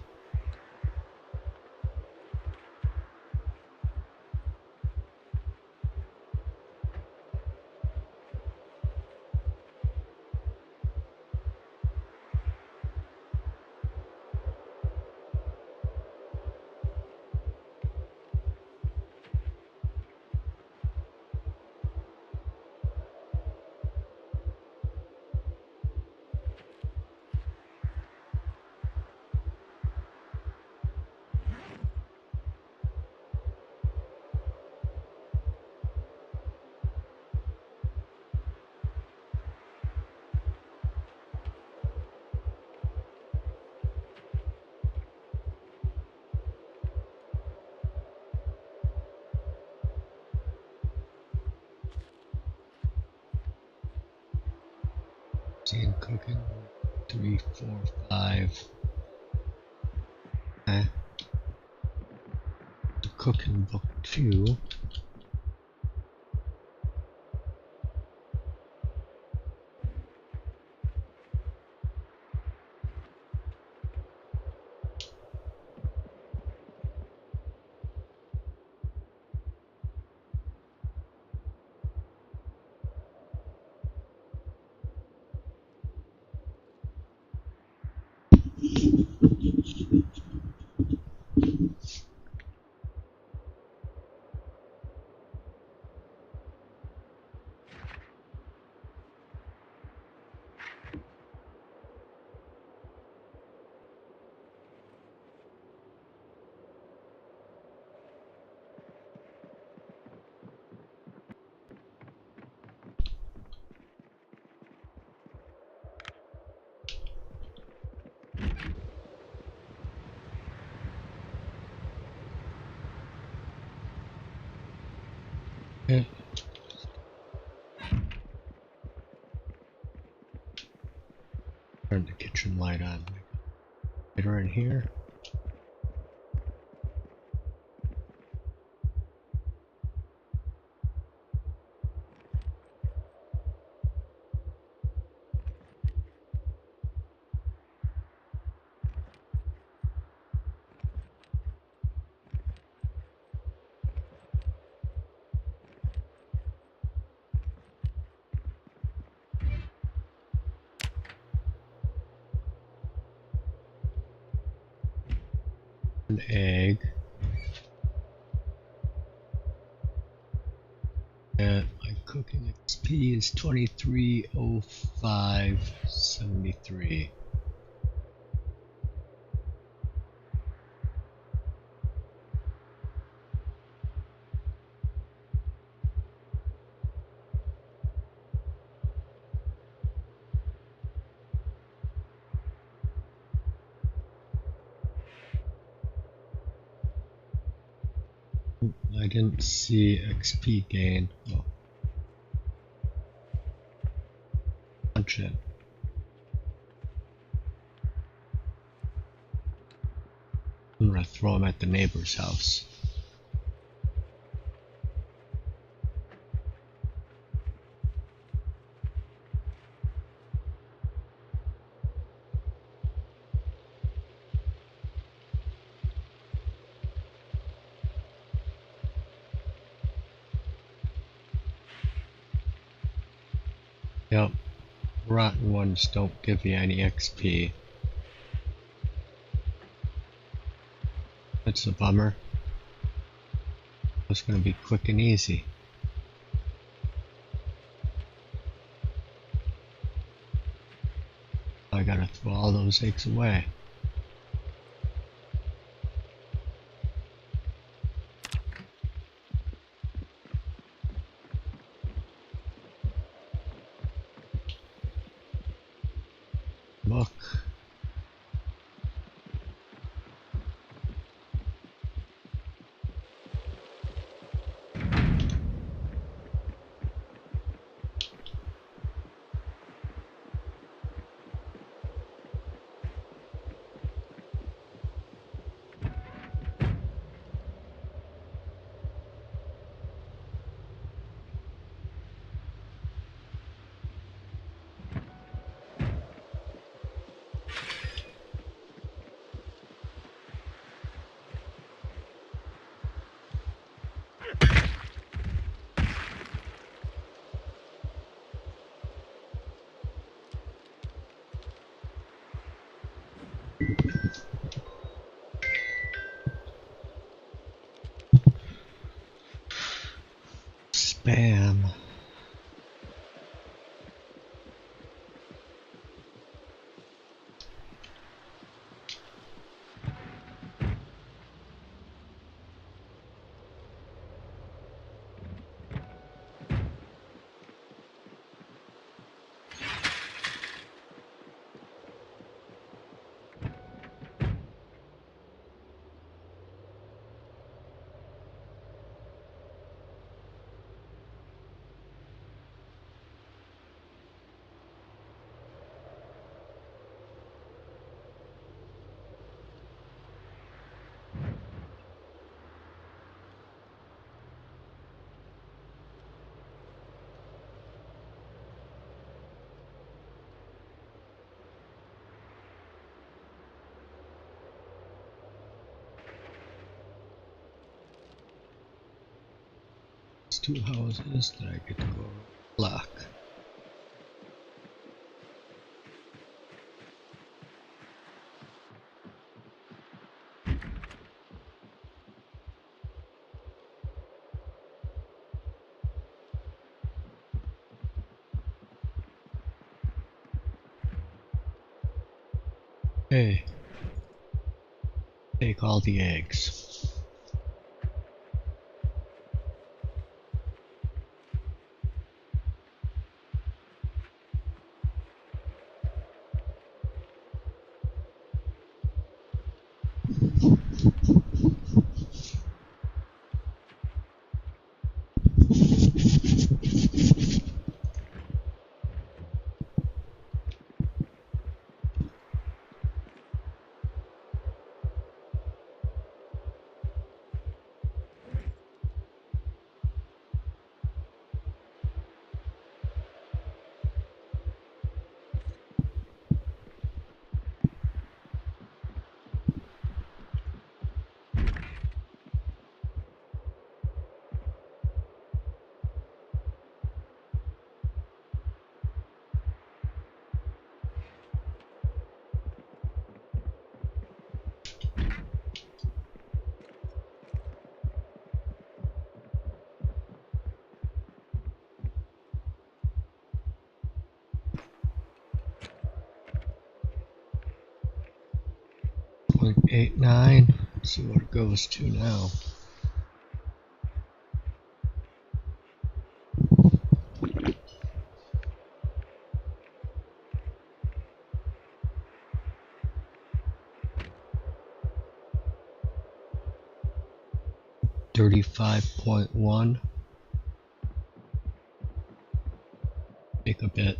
And cooking 3, 4, 5. The cooking book 2. Okay. Turn the kitchen light on. Get her in here. An egg. And my cooking XP is 230573. I didn't see XP gain. Oh. Punch it. I'm gonna throw him at the neighbor's house. Yep, rotten ones don't give you any XP. That's a bummer. It's gonna be quick and easy. I gotta throw all those eggs away. Look. Bam. It's 2 houses that I get to go block. Hey, take all the eggs. .89. Let's see what it goes to now. .1. Take a bit.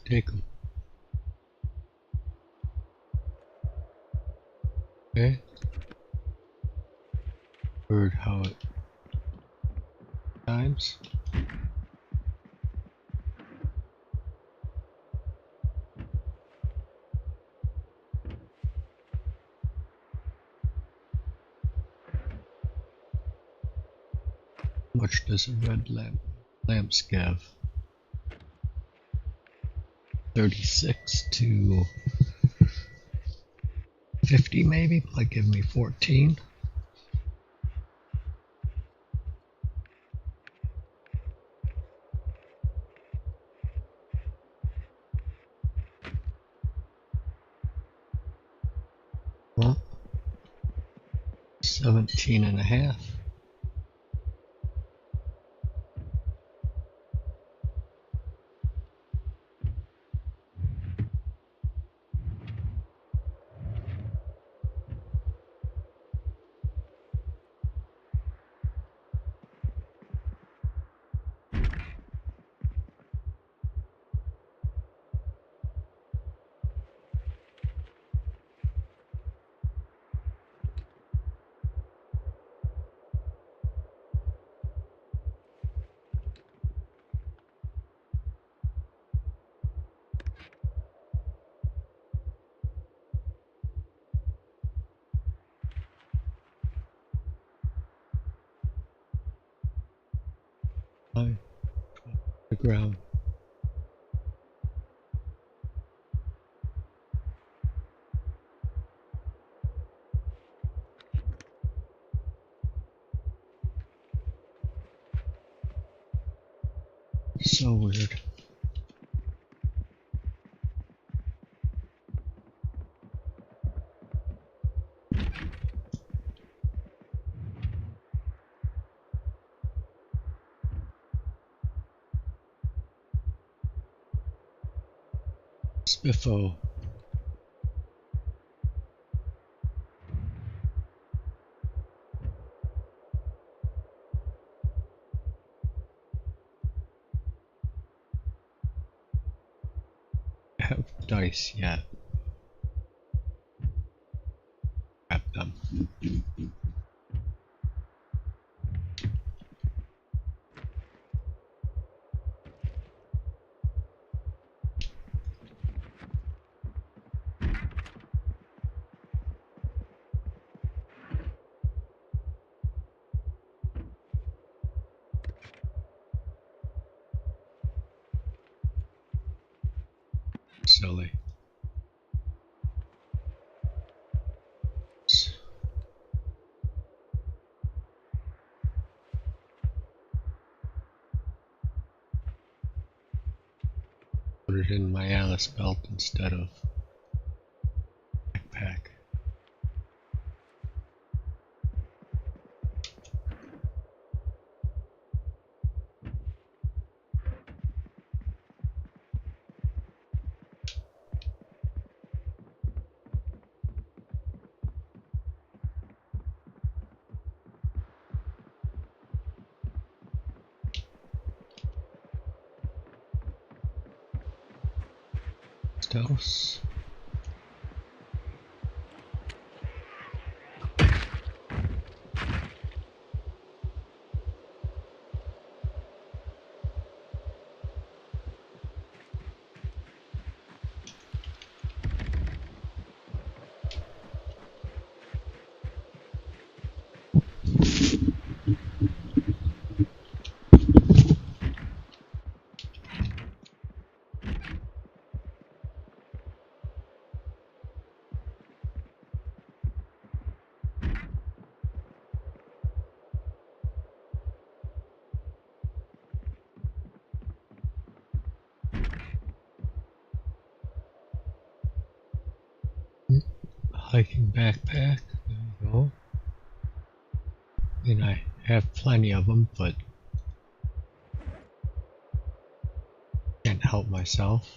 Take them. Okay. Heard how it times. How much does a red lamp scav? 36 to 50 maybe, might give me 14. Well, 17 and a half. behind the ground. So weird. Spiffo. Have dice yet. Grab them. Silly. Put it in my Alice belt instead of backpack. Stealth. Hiking backpack. There you go. And I have plenty of them, but can't help myself.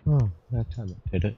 Oh, that time it did it.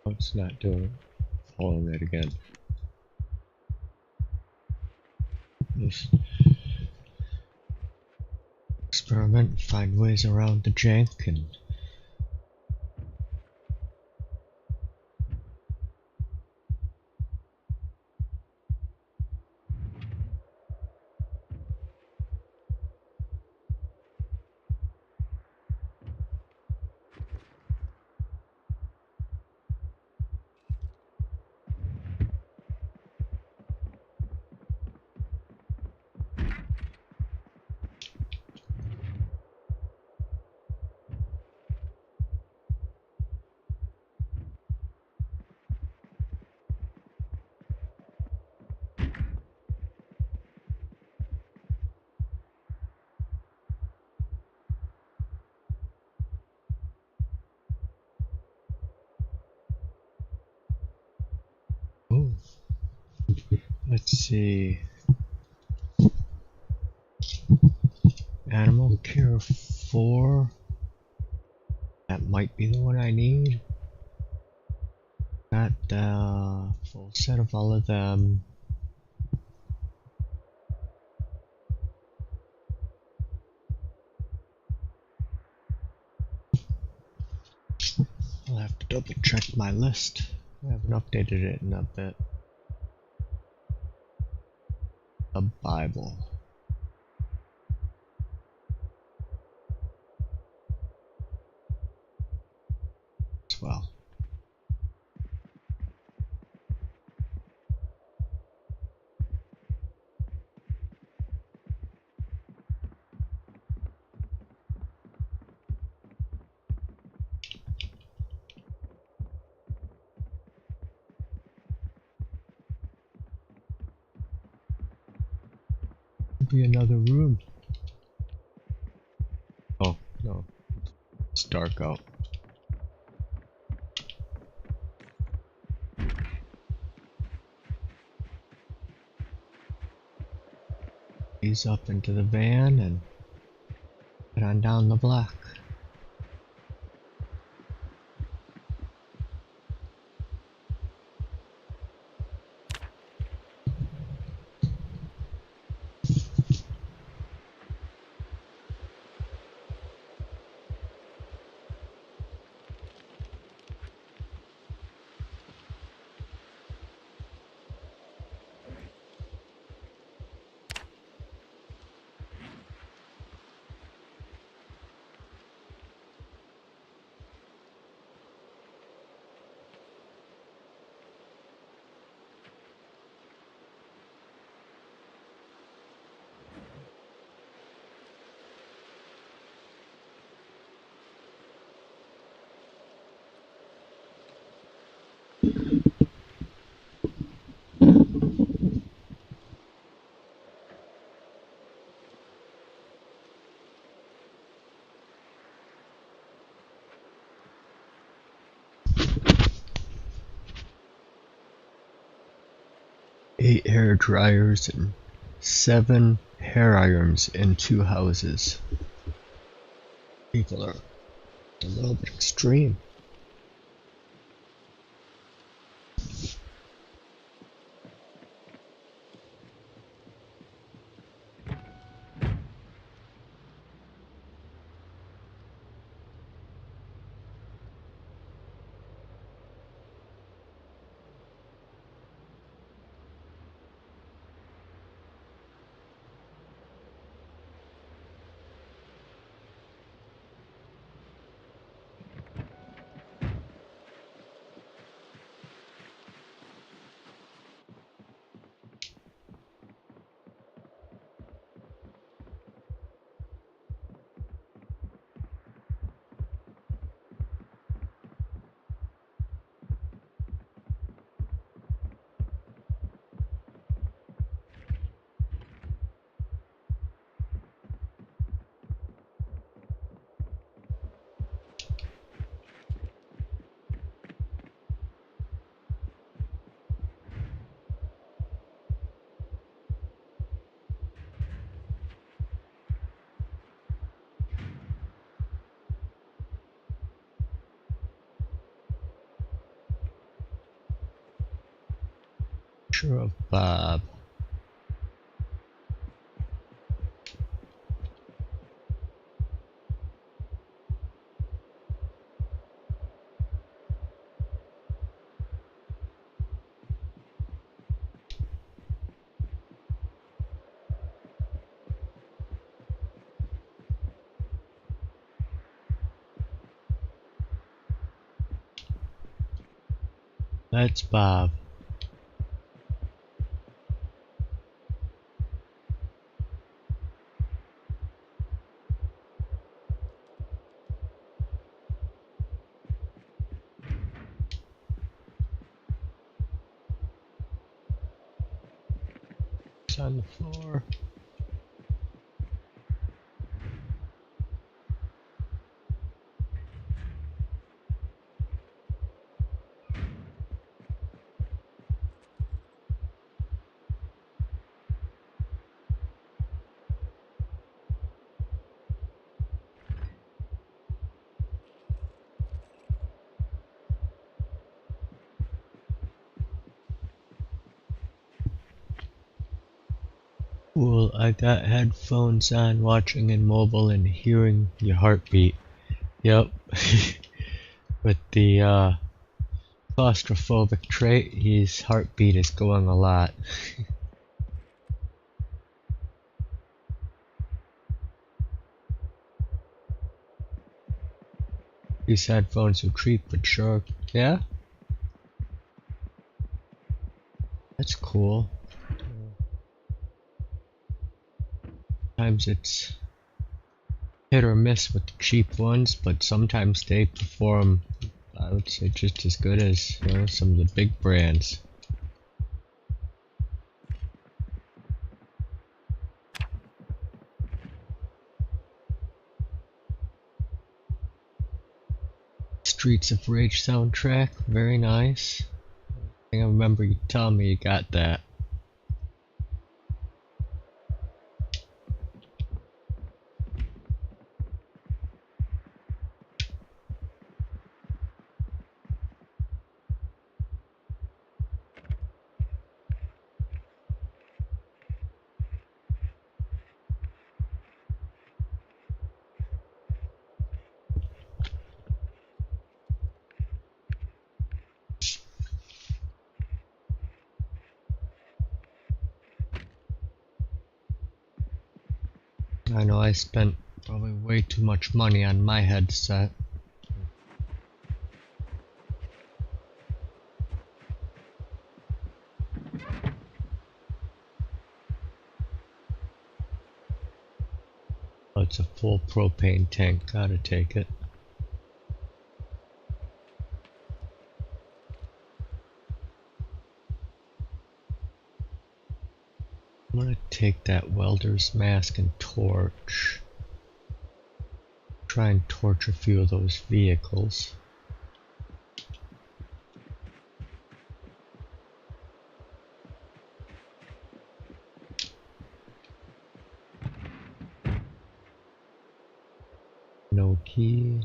Oh, it's not doing it. Following it again. This experiment, find ways around the jank, and oh, let's see. Animal Cure 4. That might be the one I need. Got the full set of all of them. I'll have to double check my list. I haven't updated it in a bit. A Bible. As well. Could be another room. Oh, no. It's dark out. Ease up into the van and head on down the block. Eight hair dryers and 7 hair irons in 2 houses. People are a little bit extreme. Picture of Bob. That's Bob. It's on the floor. Cool, I got headphones on, watching in mobile and hearing your heartbeat. Yep. With the claustrophobic trait, his heartbeat is going a lot. These headphones are cheap but sure. Yeah? That's cool. Sometimes it's hit or miss with the cheap ones, but sometimes they perform, I would say, just as good as, you know, some of the big brands. Streets of Rage soundtrack, very nice. I think I remember you telling me you got that. I know I spent probably way too much money on my headset. Oh, it's a full propane tank, gotta take it. I'm gonna take that welder's mask and torch. Try and torch a few of those vehicles. No key.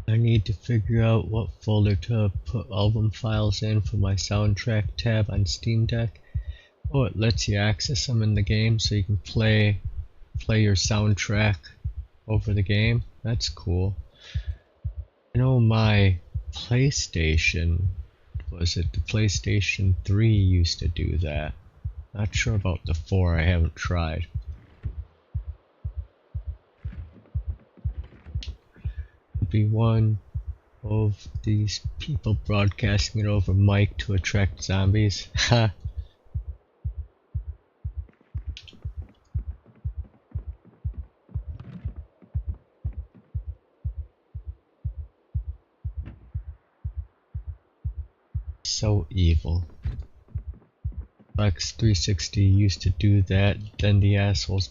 I need to figure out what folder to put album files in for my soundtrack tab on Steam Deck. Oh, it lets you access them in the game so you can play your soundtrack over the game. That's cool. I know my PlayStation, was it the PlayStation 3 used to do that. Not sure about the 4, I haven't tried. Be one of these people broadcasting it over mic to attract zombies. Ha. So evil. X360 used to do that, then the assholes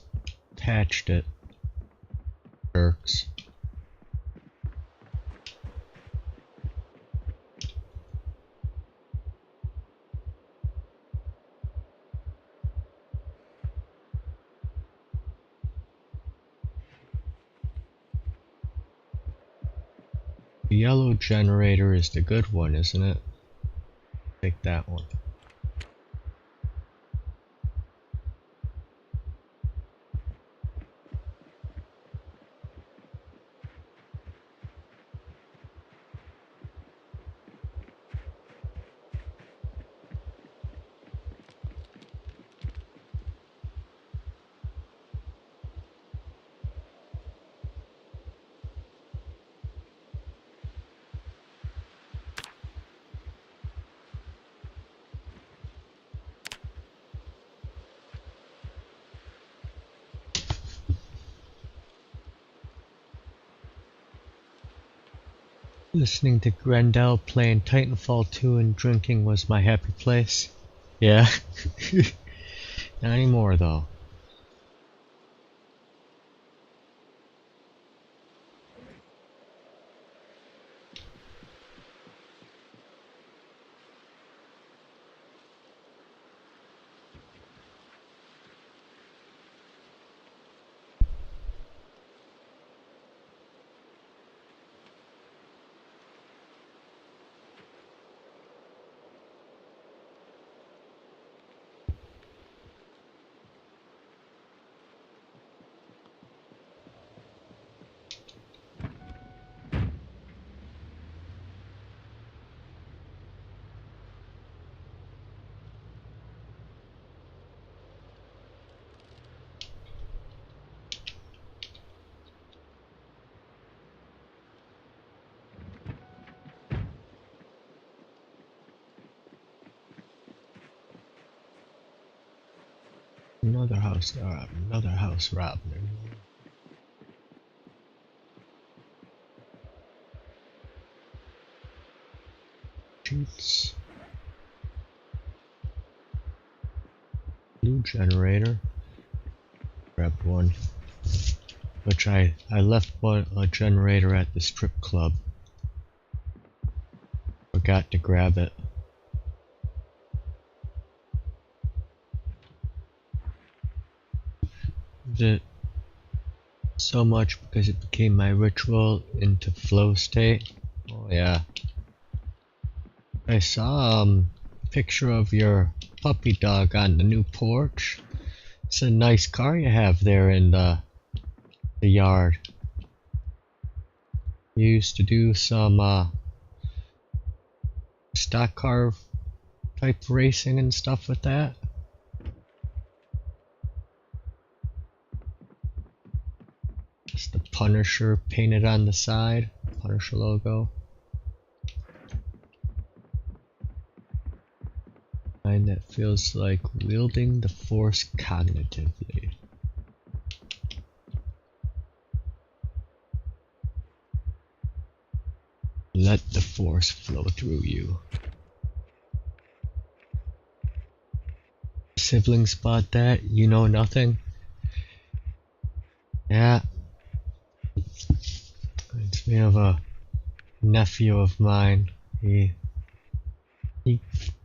patched it. Jerks. The yellow generator is the good one, isn't it? Take that one. Listening to Grendel playing Titanfall 2 and drinking was my happy place. Yeah. Not anymore though. Another house robbed. Sheets. Blue generator. Grabbed one. Which I left a generator at the strip club. Forgot to grab it. It so much because it became my ritual into flow state. Oh yeah. I saw a picture of your puppy dog on the new porch. It's a nice car you have there in the yard. You used to do some stock car type racing and stuff with that. It's the Punisher painted on the side, Punisher logo. And that feels like wielding the Force cognitively. Let the Force flow through you. Siblings bought that, you know nothing? Yeah. Reminds me of a nephew of mine. He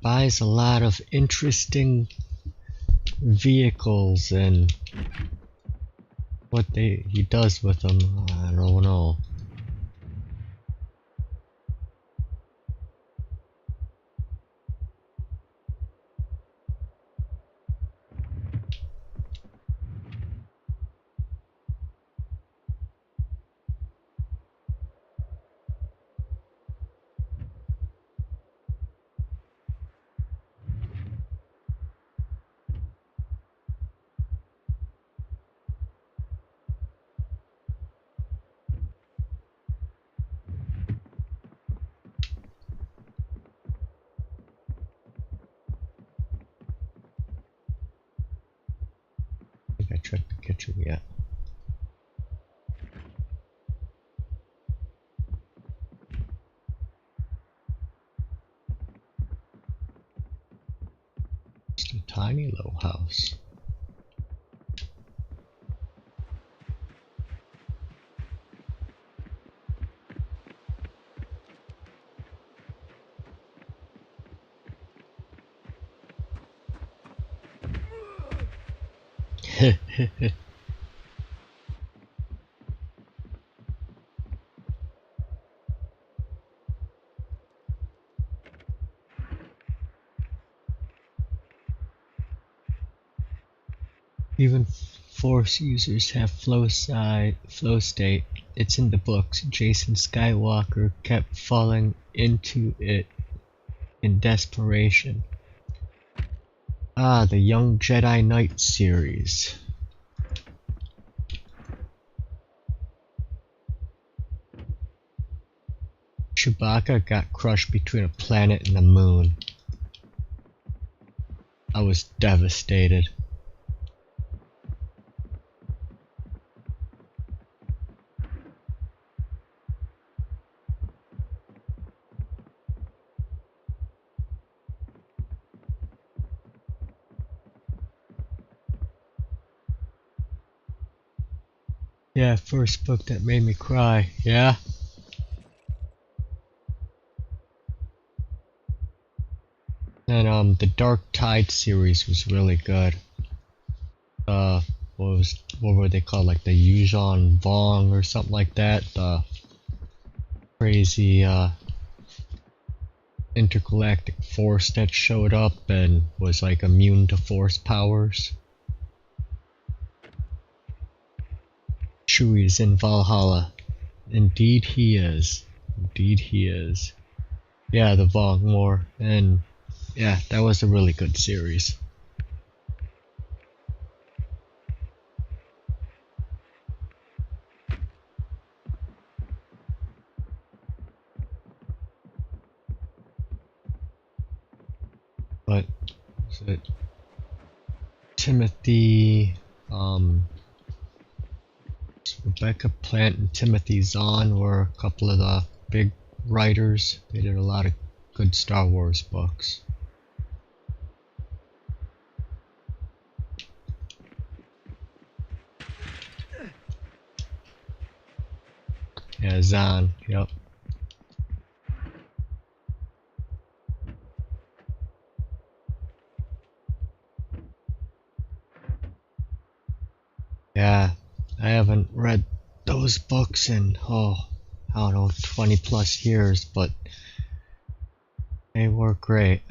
buys a lot of interesting vehicles, and what he does with them, I don't know. I checked the kitchen yet. Just a tiny little house. Even Force users have flow state. It's in the books. Jason Skywalker kept falling into it in desperation. Ah, the Young Jedi Knight series. Chewbacca got crushed between a planet and the moon. I was devastated. Yeah, first book that made me cry, yeah? And the Dark Tide series was really good. What were they called? Like the Yuuzhan Vong or something like that. The crazy intergalactic force that showed up and was like immune to force powers. Chewie's in Valhalla. Indeed he is. Indeed he is. Yeah, the Vong War. And yeah, that was a really good series. But was it Timothy Rebecca Plant and Timothy Zahn were a couple of the big writers. They did a lot of good Star Wars books. Yeah, Zahn, yep. Yeah, I haven't read those books in, I don't know, 20 plus years, but they were great.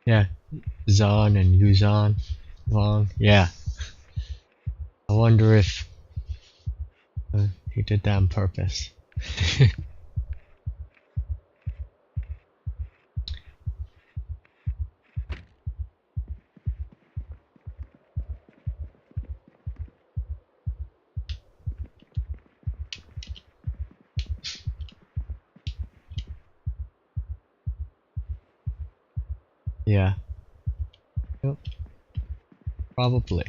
Yeah, Zahn and Yuuzhan Vong, yeah. I wonder if he did that on purpose. Yeah. Yep. Probably.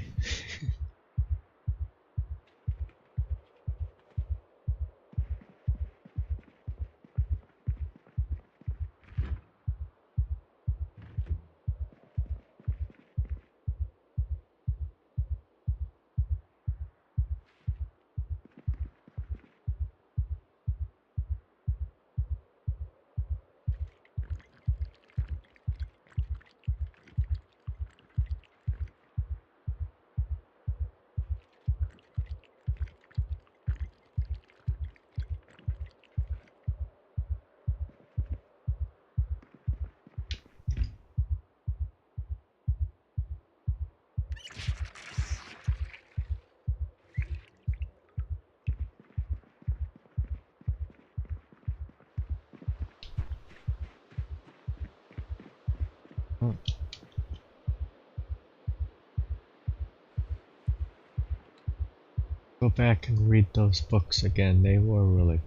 Go back and read those books again. They were really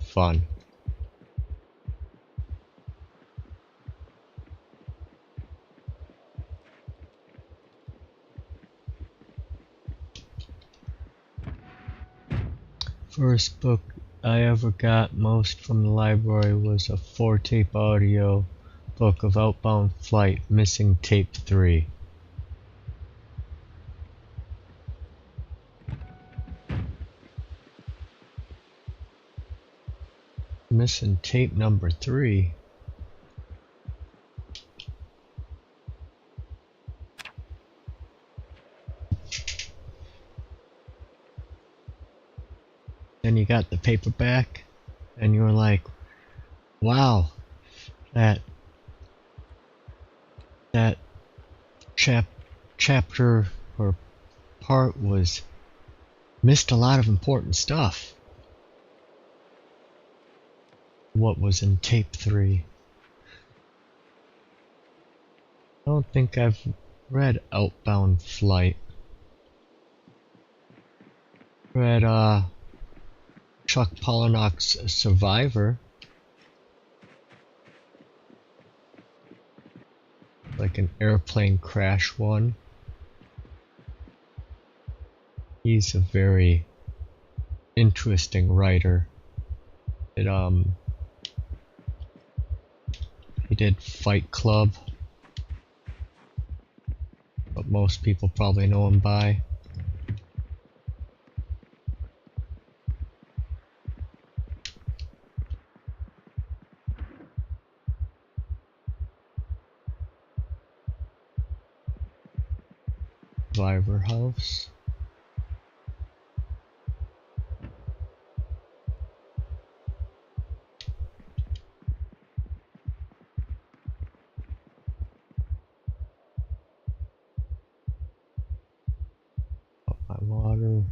fun. First book I ever got most from the library was a 4-tape audio book of Outbound Flight, missing tape 3. Missing tape number 3? got the paperback and you were like, wow, that chapter or part was missed a lot of important stuff. What was in tape 3? I don't think I've read Outbound Flight. Read Chuck Palahniuk's Survivor. Like an airplane crash one. He's a very interesting writer. He did Fight Club, but most people probably know him by. Survivor House. Up my water.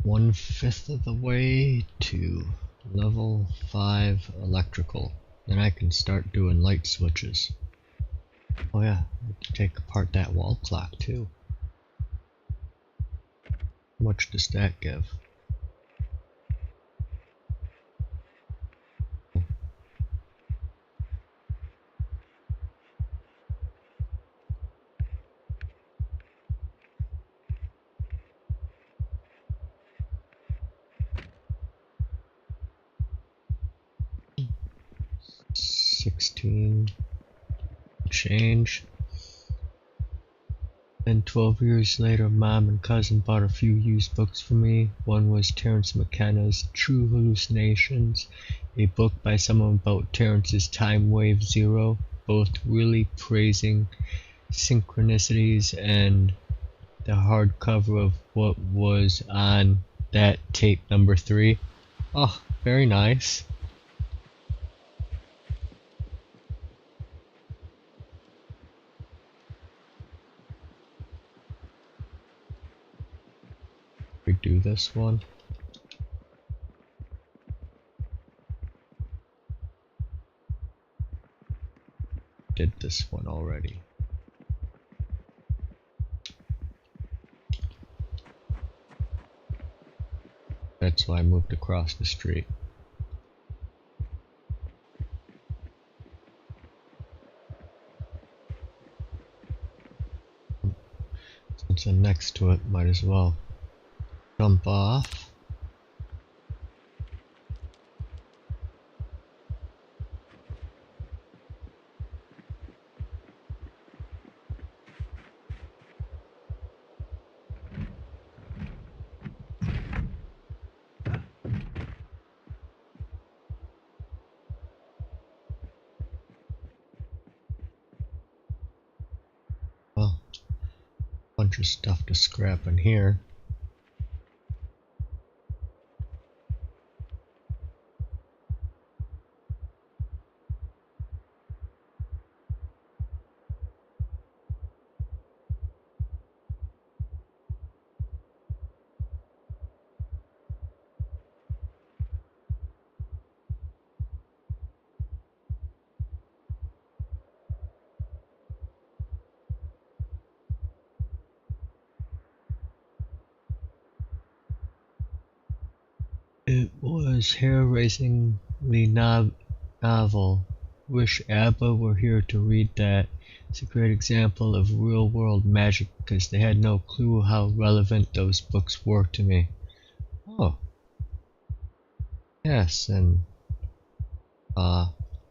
One-fifth of the way to level 5 electrical. Then I can start doing light switches. Oh yeah, I have to take apart that wall clock too. How much does that give? $16 change. Then 12 years later, Mom and cousin bought a few used books for me. One was Terence McKenna's True Hallucinations, a book by someone about Terence's Time Wave Zero, both really praising synchronicities, and the hardcover of what was on that tape number 3. Oh, very nice. Redo this one. Did this one already. That's why I moved across the street. Since I'm next to it, might as well jump off. Well, bunch of stuff to scrap in here. It was hair-raisingly novel. Wish Abba were here to read that. It's a great example of real-world magic because they had no clue how relevant those books were to me. Oh. Yes, and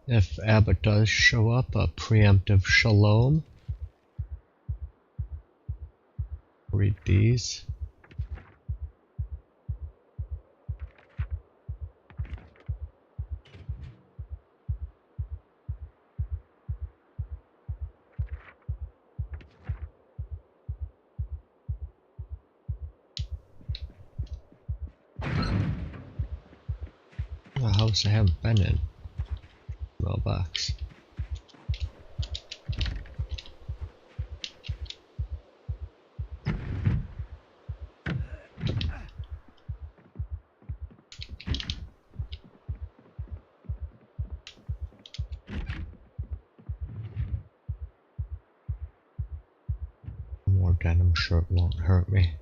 if Abba does show up, a preemptive shalom. Read these. A house I haven't been in. Mailbox. More denim shirt won't hurt me.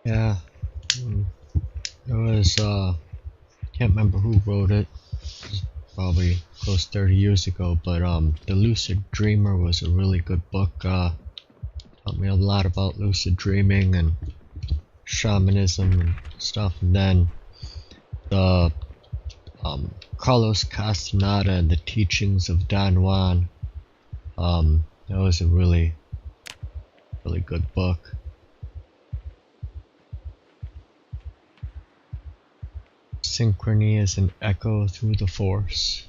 Yeah, it was, can't remember who wrote it. It was probably close 30 years ago, but The Lucid Dreamer was a really good book. Taught me a lot about lucid dreaming and shamanism and stuff. And then the Carlos Castaneda and the Teachings of Don Juan. That was a really good book. Synchrony is an echo through the force.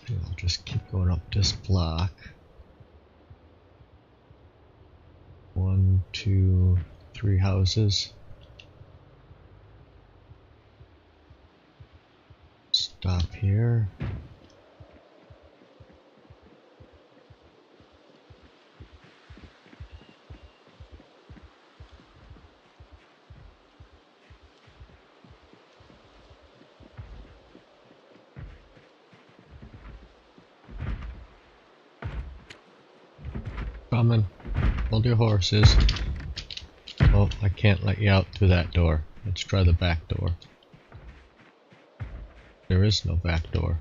I'll just keep going up this block. 1, 2, 3 houses. Stop here. Coming. Hold your horses. Oh, I can't let you out through that door. Let's try the back door. There is no back door.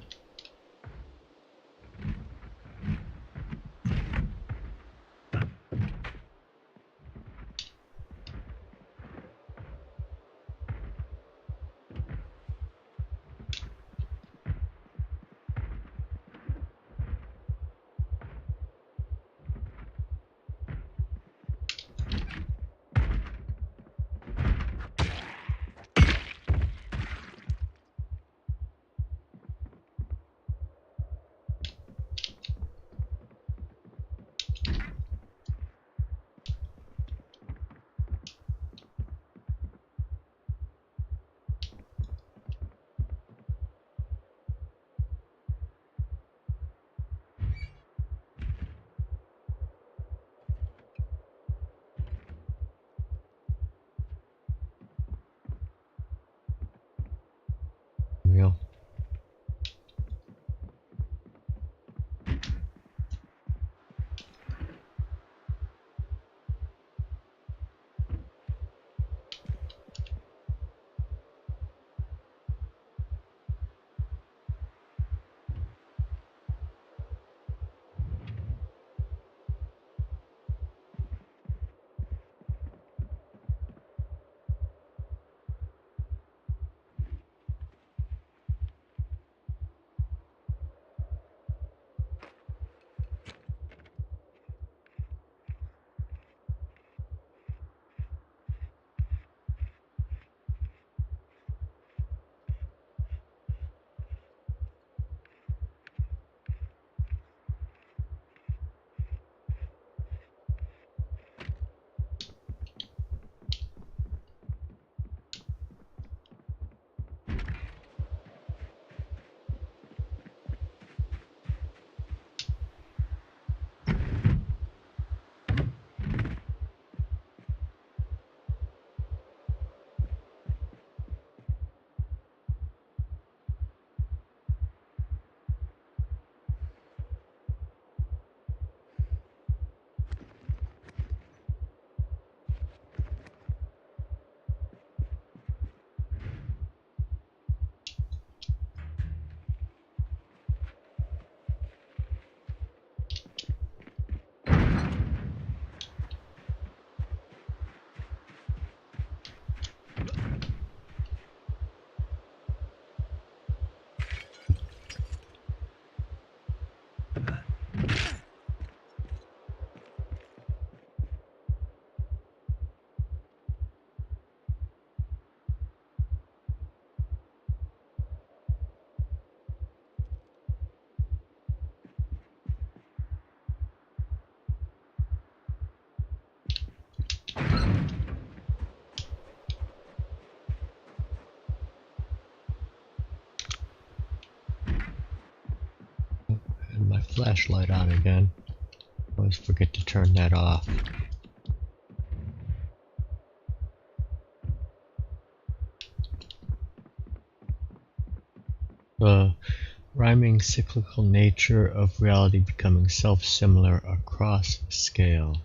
flashlight on again. Always forget to turn that off. The rhyming cyclical nature of reality becoming self-similar across scale.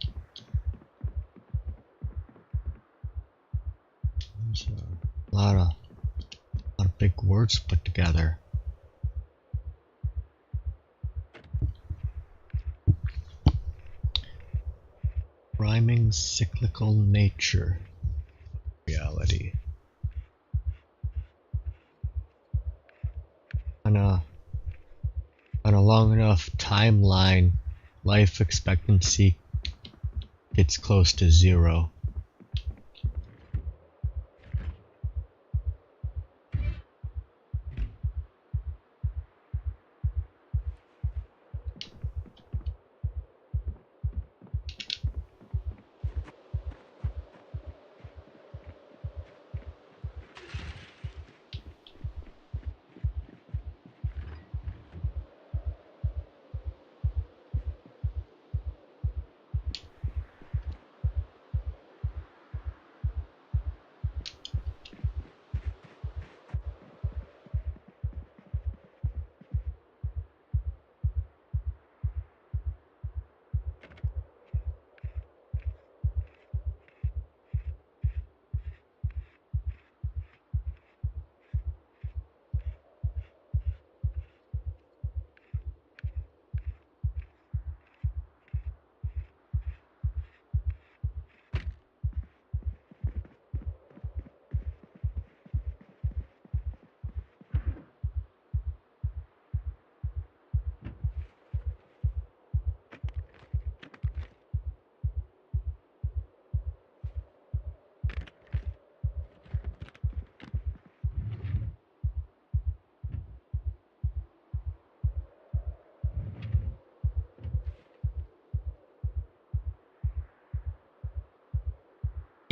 There's a lot of big words put together. Rhyming cyclical nature reality. On a long enough timeline, life expectancy gets close to 0.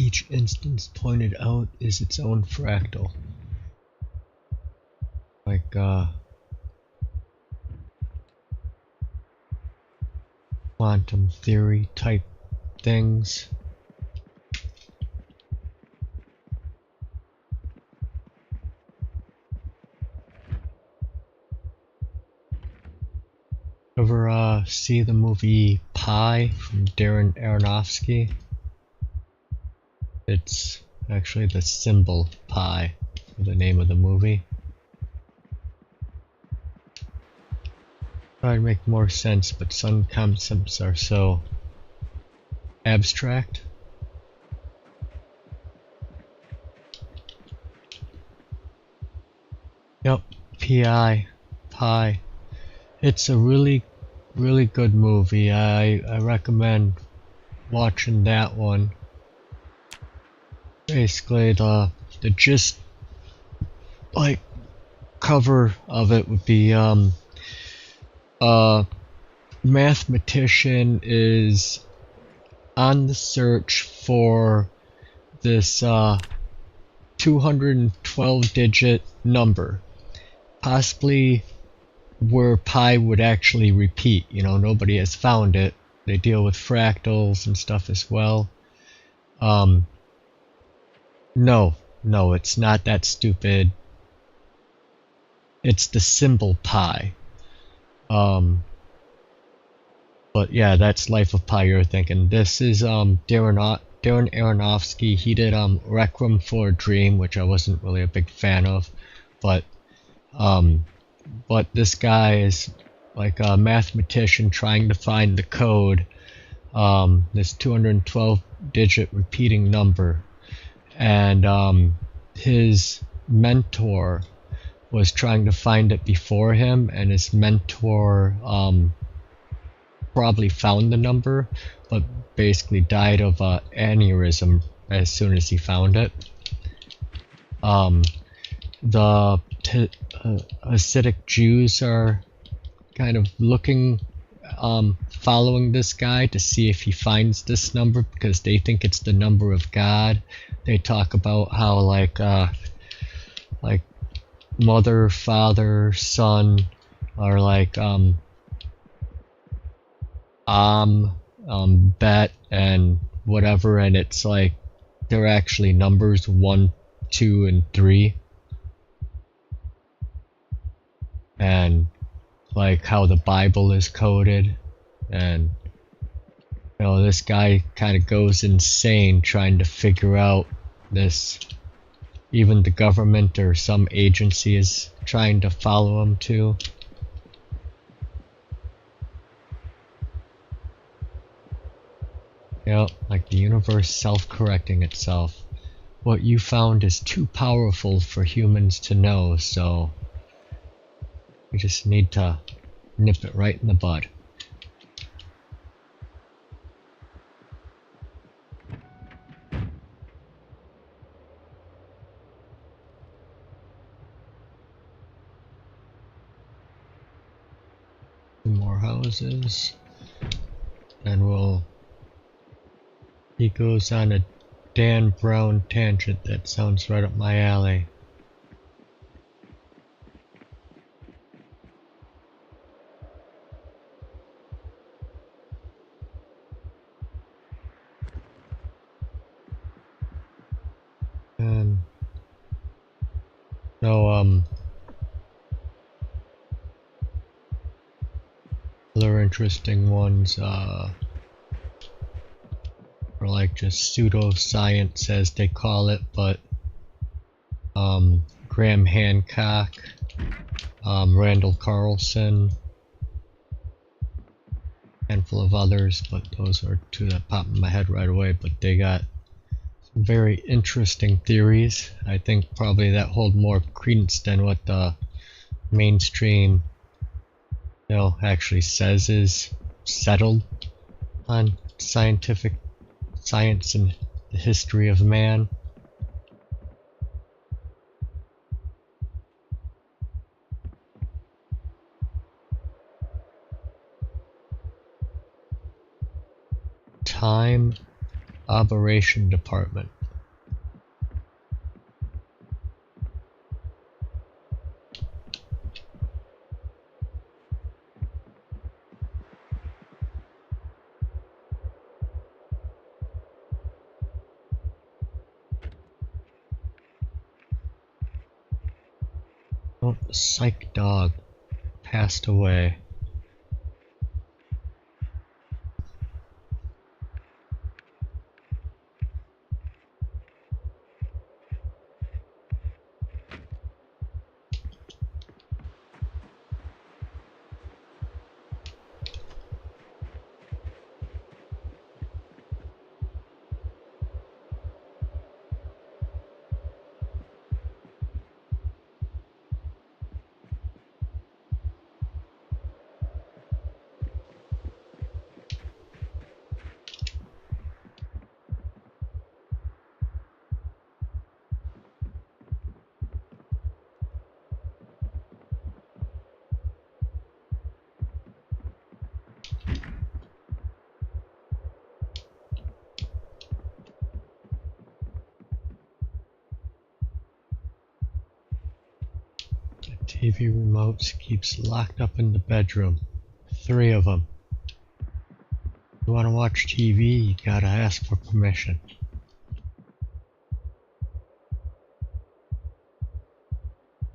Each instance pointed out is its own fractal. Like, quantum theory type things. Ever see the movie Pi from Darren Aronofsky? It's actually the symbol pi for the name of the movie. Probably make more sense, but some concepts are so abstract. Yep, Pi. It's a really good movie. I recommend watching that one. Basically, the gist, like, cover of it would be, a mathematician is on the search for this, 212-digit number, possibly where pi would actually repeat. You know, nobody has found it. They deal with fractals and stuff as well. No, it's not that stupid. It's the symbol pi. But yeah, that's Life of Pi you're thinking. This is Darren Aronofsky. He did Requiem for a Dream, which I wasn't really a big fan of, but this guy is like a mathematician trying to find the code, this 212-digit repeating number. And his mentor was trying to find it before him, and his mentor probably found the number, but basically died of aneurysm as soon as he found it. The Hasidic Jews are kind of looking, following this guy to see if he finds this number, because they think it's the number of God. They talk about how like mother, father, son are like bet and whatever, and it's like they're actually numbers 1, 2, and 3, and like how the Bible is coded, and you know, this guy kind of goes insane trying to figure out this. Even the government or some agency is trying to follow him too. Yep, like the universe self-correcting itself. What you found is too powerful for humans to know, so we just need to nip it right in the bud. Two more houses, and he goes on a Dan Brown tangent that sounds right up my alley. And no, other interesting ones, are like just pseudoscience as they call it, but Graham Hancock, Randall Carlson, handful of others, but those are two that pop in my head right away. But they got some very interesting theories, I think probably that hold more credence than what the mainstream, you know, actually says is settled on science and the history of man. Time Operation Department. Oh, the psych dog passed away. TV remotes keeps locked up in the bedroom. 3 of them. You want to watch TV, you gotta ask for permission.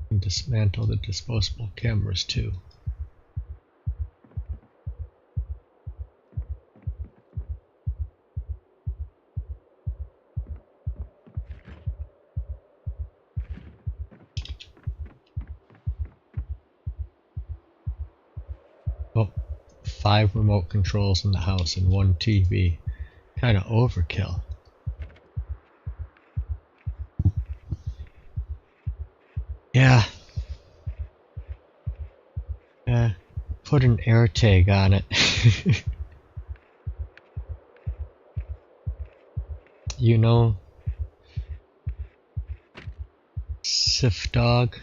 And dismantle the disposable cameras too. Oh, 5 remote controls in the house and 1 TV. Kinda overkill. Yeah. Put an air tag on it. You know, Sif Dog.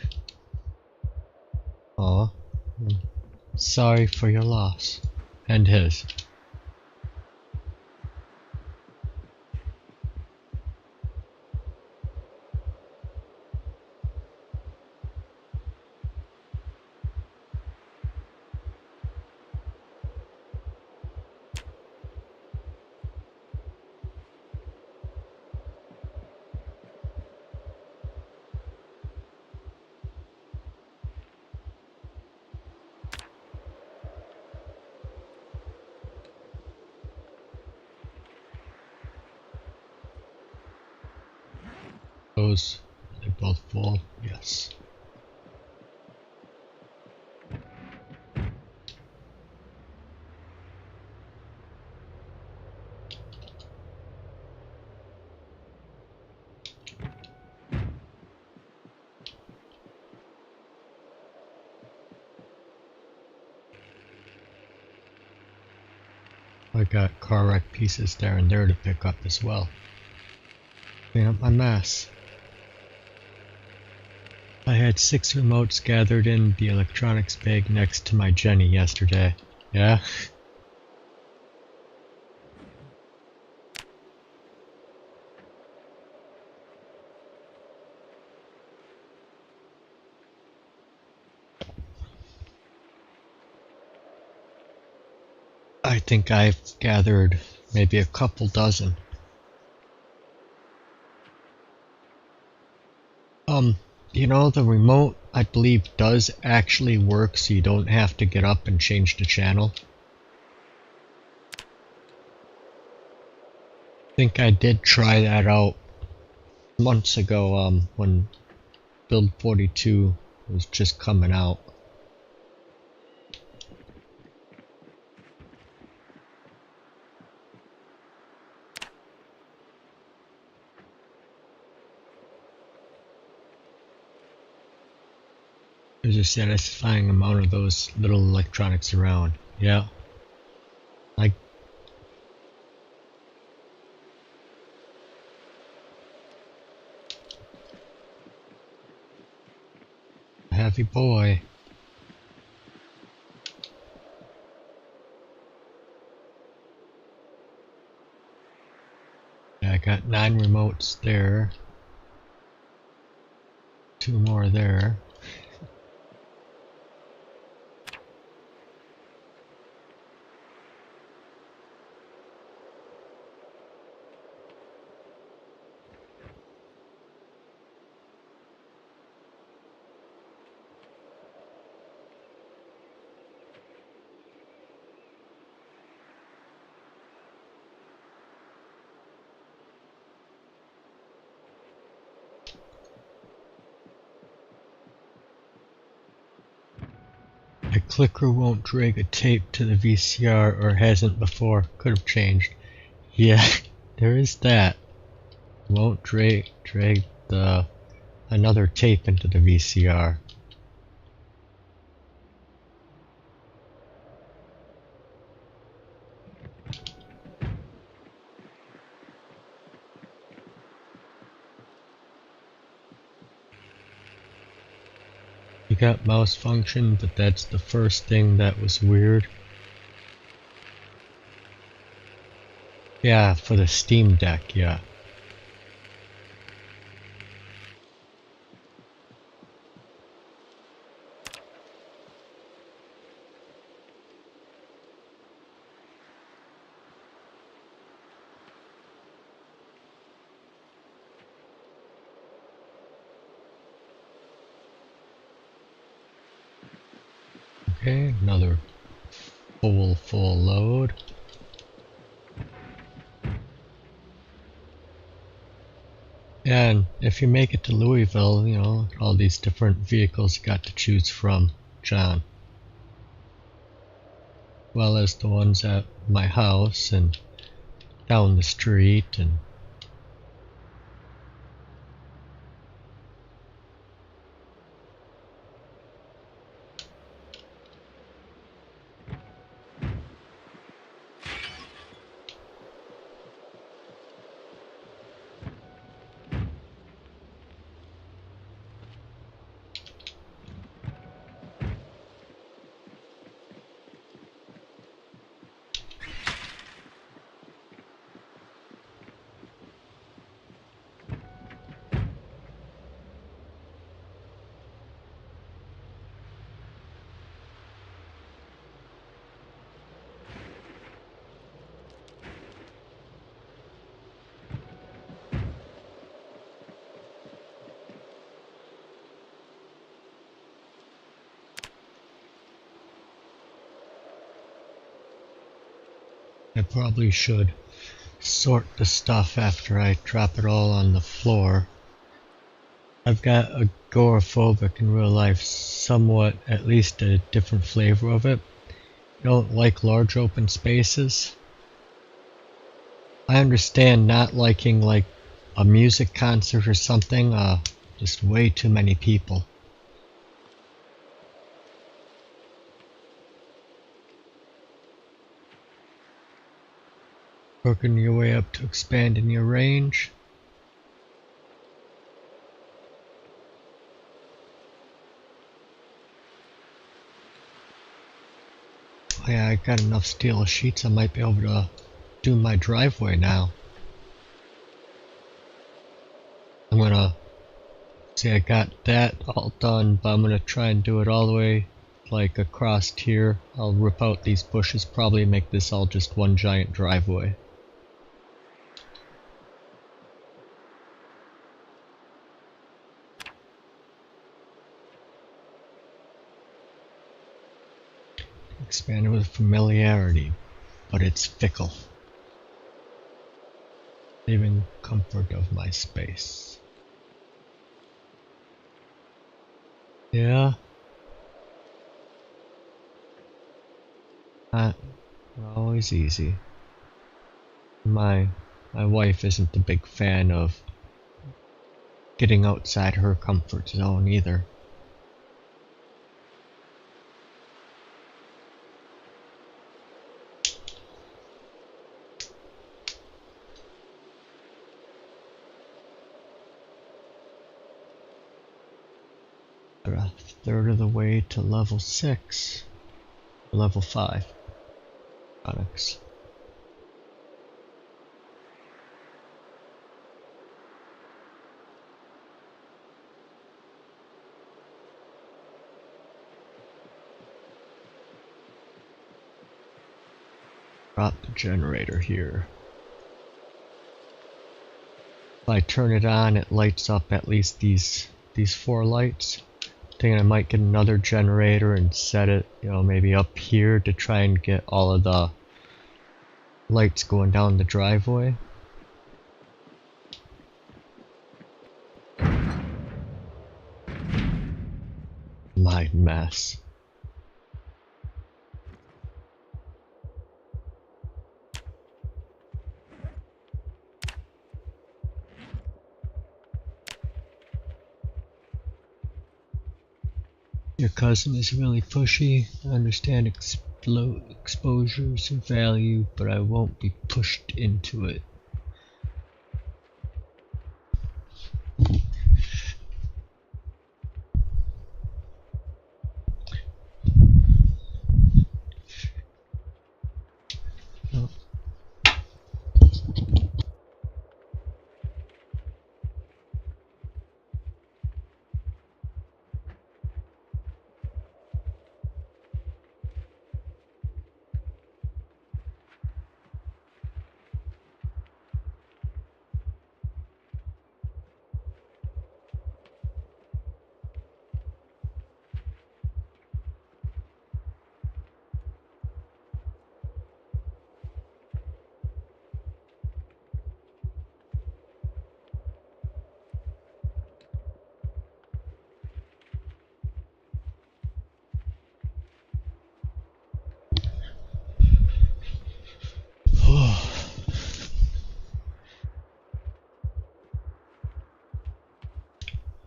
Aw. Sorry for your loss. And his. Those, are they both full? Yes. I got car wreck pieces there and there to pick up as well. Clean up my mess. I had 6 remotes gathered in the electronics bag next to my Jenny yesterday. Yeah? I think I've gathered maybe a couple dozen. You know, the remote, I believe, does actually work so you don't have to get up and change the channel. I think I did try that out months ago, when Build 42 was just coming out. There's a satisfying amount of those little electronics around. Yeah. Like, a heavy boy. Yeah, I got 9 remotes there. 2 more there. The clicker won't drag a tape to the VCR, or hasn't before. Could have changed. Yeah, there is that. Won't drag the another tape into the VCR. You got mouse function, but that's the first thing that was weird. Yeah, for the Steam Deck, yeah. Okay, another full load. And if you make it to Louisville, you know, all these different vehicles you got to choose from, John. Well as the ones at my house and down the street and I probably should sort the stuff after I drop it all on the floor. I've got agoraphobic in real life, somewhat, at least a different flavor of it. I don't like large open spaces. I understand not liking like a music concert or something, just way too many people. Working your way up to expanding your range. Oh yeah, I got enough steel sheets, I might be able to do my driveway now. I'm gonna see, I got that all done, but I'm gonna try and do it all the way like across here. I'll rip out these bushes, probably make this all just one giant driveway. Expanded with familiarity, but it's fickle. Leaving comfort of my space. Yeah. Not always easy. My wife isn't a big fan of getting outside her comfort zone either. We're a third of the way to level 6. Level 5. Onyx. Drop the generator here. If I turn it on, it lights up at least these 4 lights. Thinking I might get another generator and set it, maybe up here to try and get all of the lights going down the driveway. My mess. Your cousin is really pushy. I understand exposure's value, but I won't be pushed into it.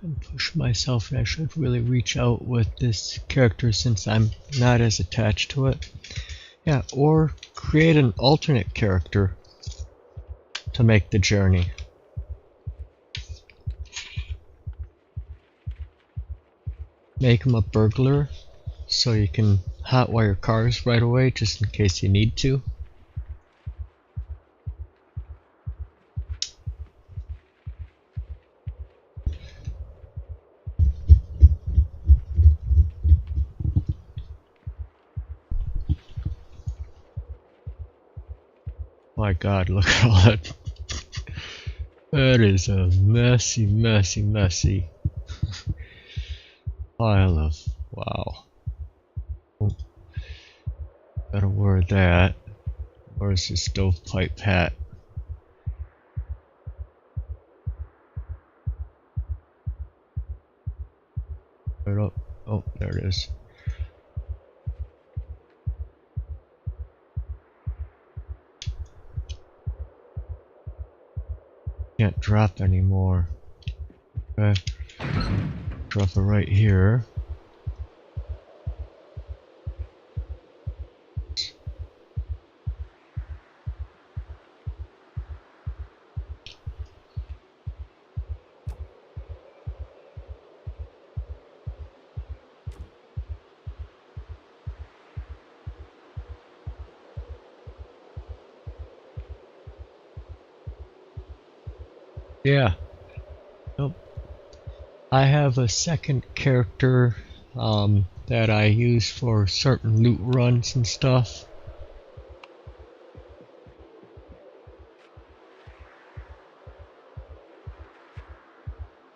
And push myself, and I should really reach out with this character since I'm not as attached to it. Yeah, or create an alternate character to make the journey. Make him a burglar so you can hotwire cars right away just in case you need to. My god, look at all that. That is a messy, messy, messy pile of, wow. Oh, gotta wear that. Where's his stovepipe hat? Right up. Oh, there it is. Can't drop anymore. Okay. Drop it right here. Yeah. Nope. I have a second character that I use for certain loot runs and stuff.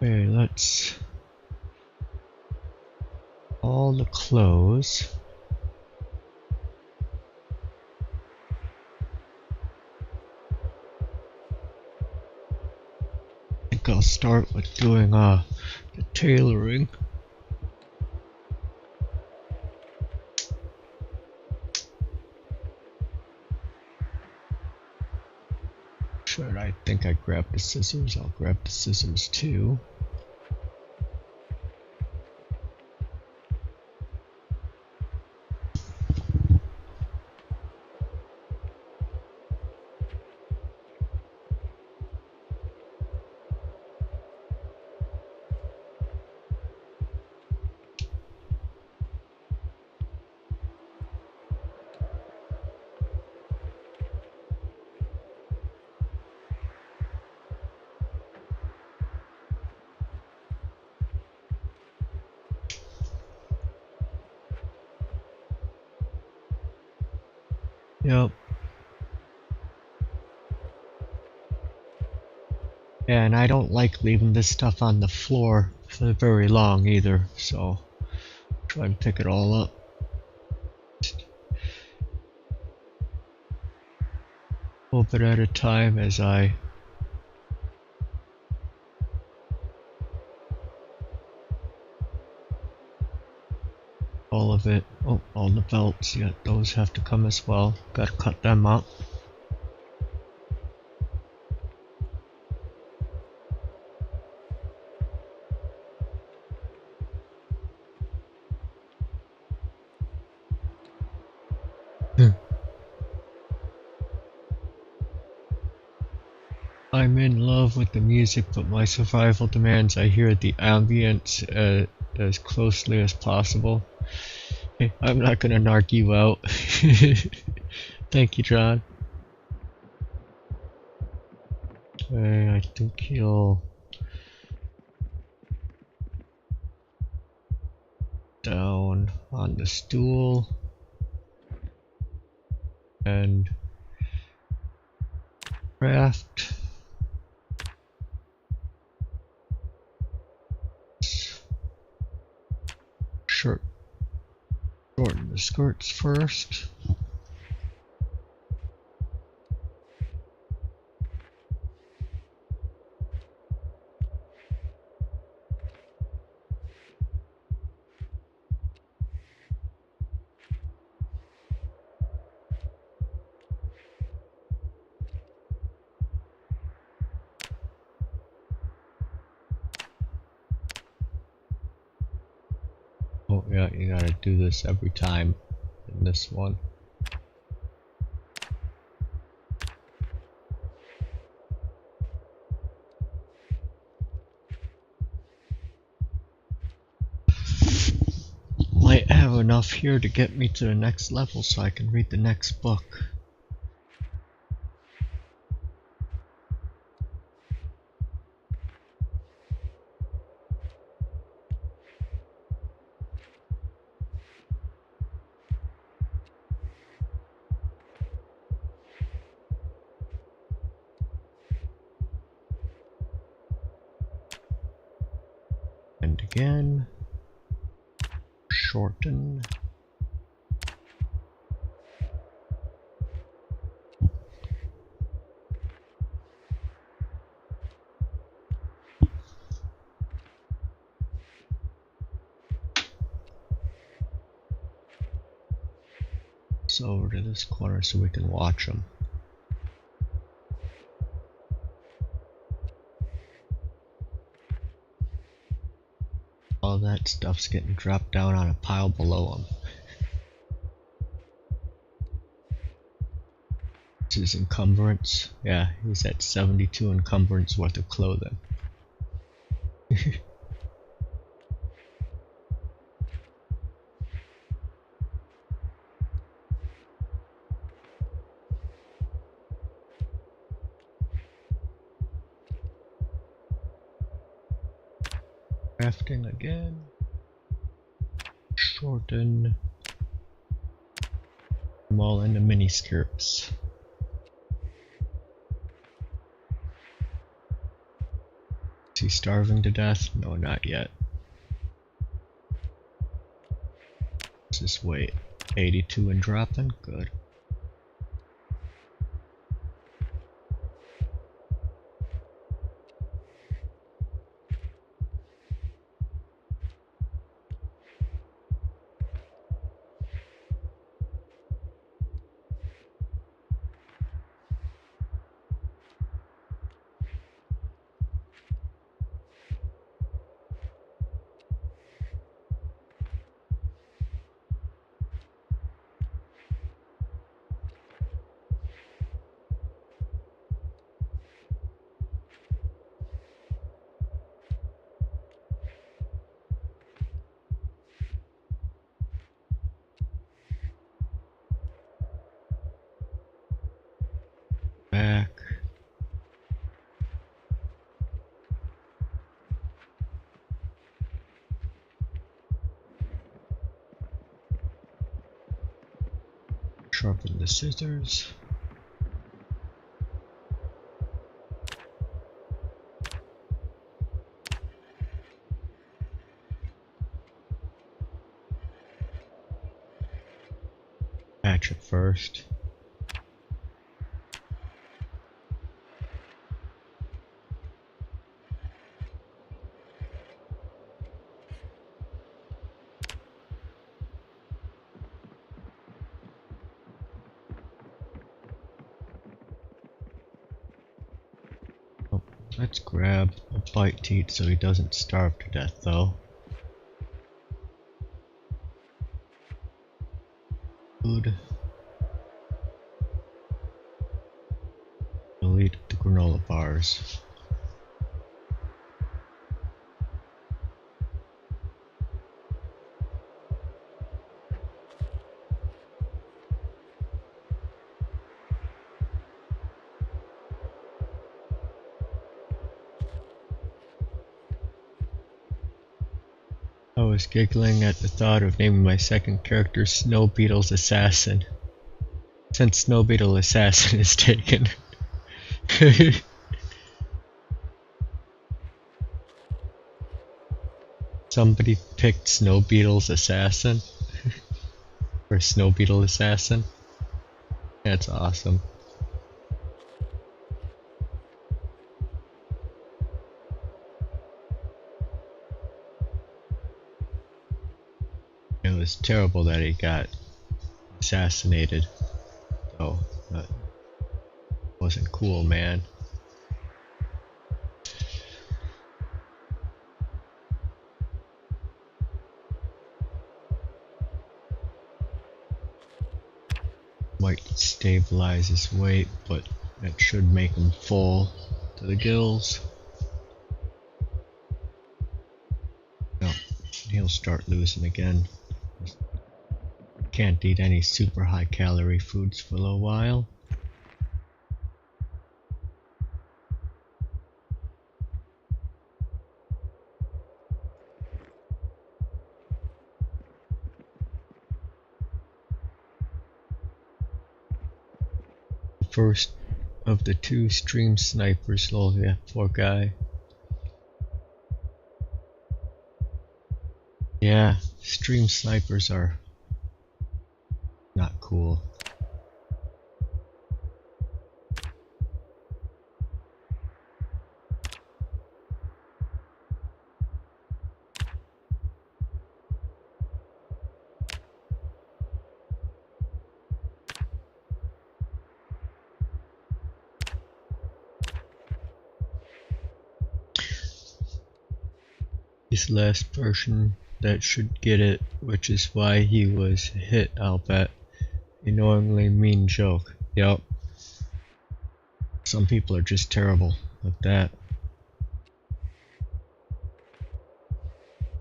Okay, let's all the clothes. I think I'll start with doing the tailoring. Should I think I grabbed the scissors? I'll grab the scissors too. Yep. Yeah, and I don't like leaving this stuff on the floor for very long either, so try and pick it all up. A little bit at a time as I all of it. Oh, all the belts, yeah, those have to come as well. Gotta cut them up. I'm in love with the music, but my survival demands I hear the ambience as closely as possible. Hey, I'm not gonna narc you out. Thank you, John. I think he'll down on the stool and craft. Shirt. Shorten the skirts first. Oh yeah, you gotta do this every time in this one. Might have enough here to get me to the next level so I can read the next book. And again, shorten. this over to this corner so we can watch them. All that stuff's getting dropped down on a pile below them. This is encumbrance. Yeah, he's at 72 encumbrance worth of clothing. Crafting again. Shorten them all into mini skirts. Is he starving to death? No, not yet. What's his weight? 82 and dropping? Good. Back. Sharpen the scissors. Hatchet first. Oh, let's grab a bite to eat so he doesn't starve to death though. Food. We'll eat the granola bars. I was giggling at the thought of naming my second character Snow Beetle's Assassin, since Snow Beetle Assassin is taken. Somebody picked Snow Beetle's Assassin, or Snow Beetle Assassin. That's awesome. It was terrible that he got assassinated, though. That wasn't cool, man. Might stabilize his weight, but that should make him full to the gills. No, he'll start losing again. Can't eat any super high calorie foods for a little while. First of the two stream snipers, lol, yeah, poor guy. Yeah, stream snipers are not cool. He's the last person that should get it, which is why he was hit, I'll bet. Annoyingly mean joke. Yup. Some people are just terrible like that.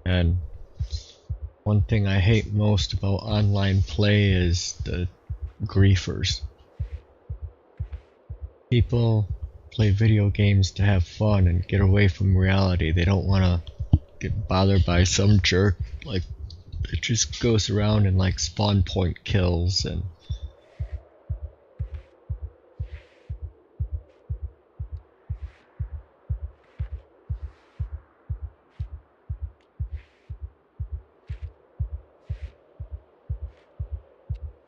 And one thing I hate most about online play is the griefers. People play video games to have fun and get away from reality. They don't want to get bothered by some jerk like it just goes around and like spawn point kills and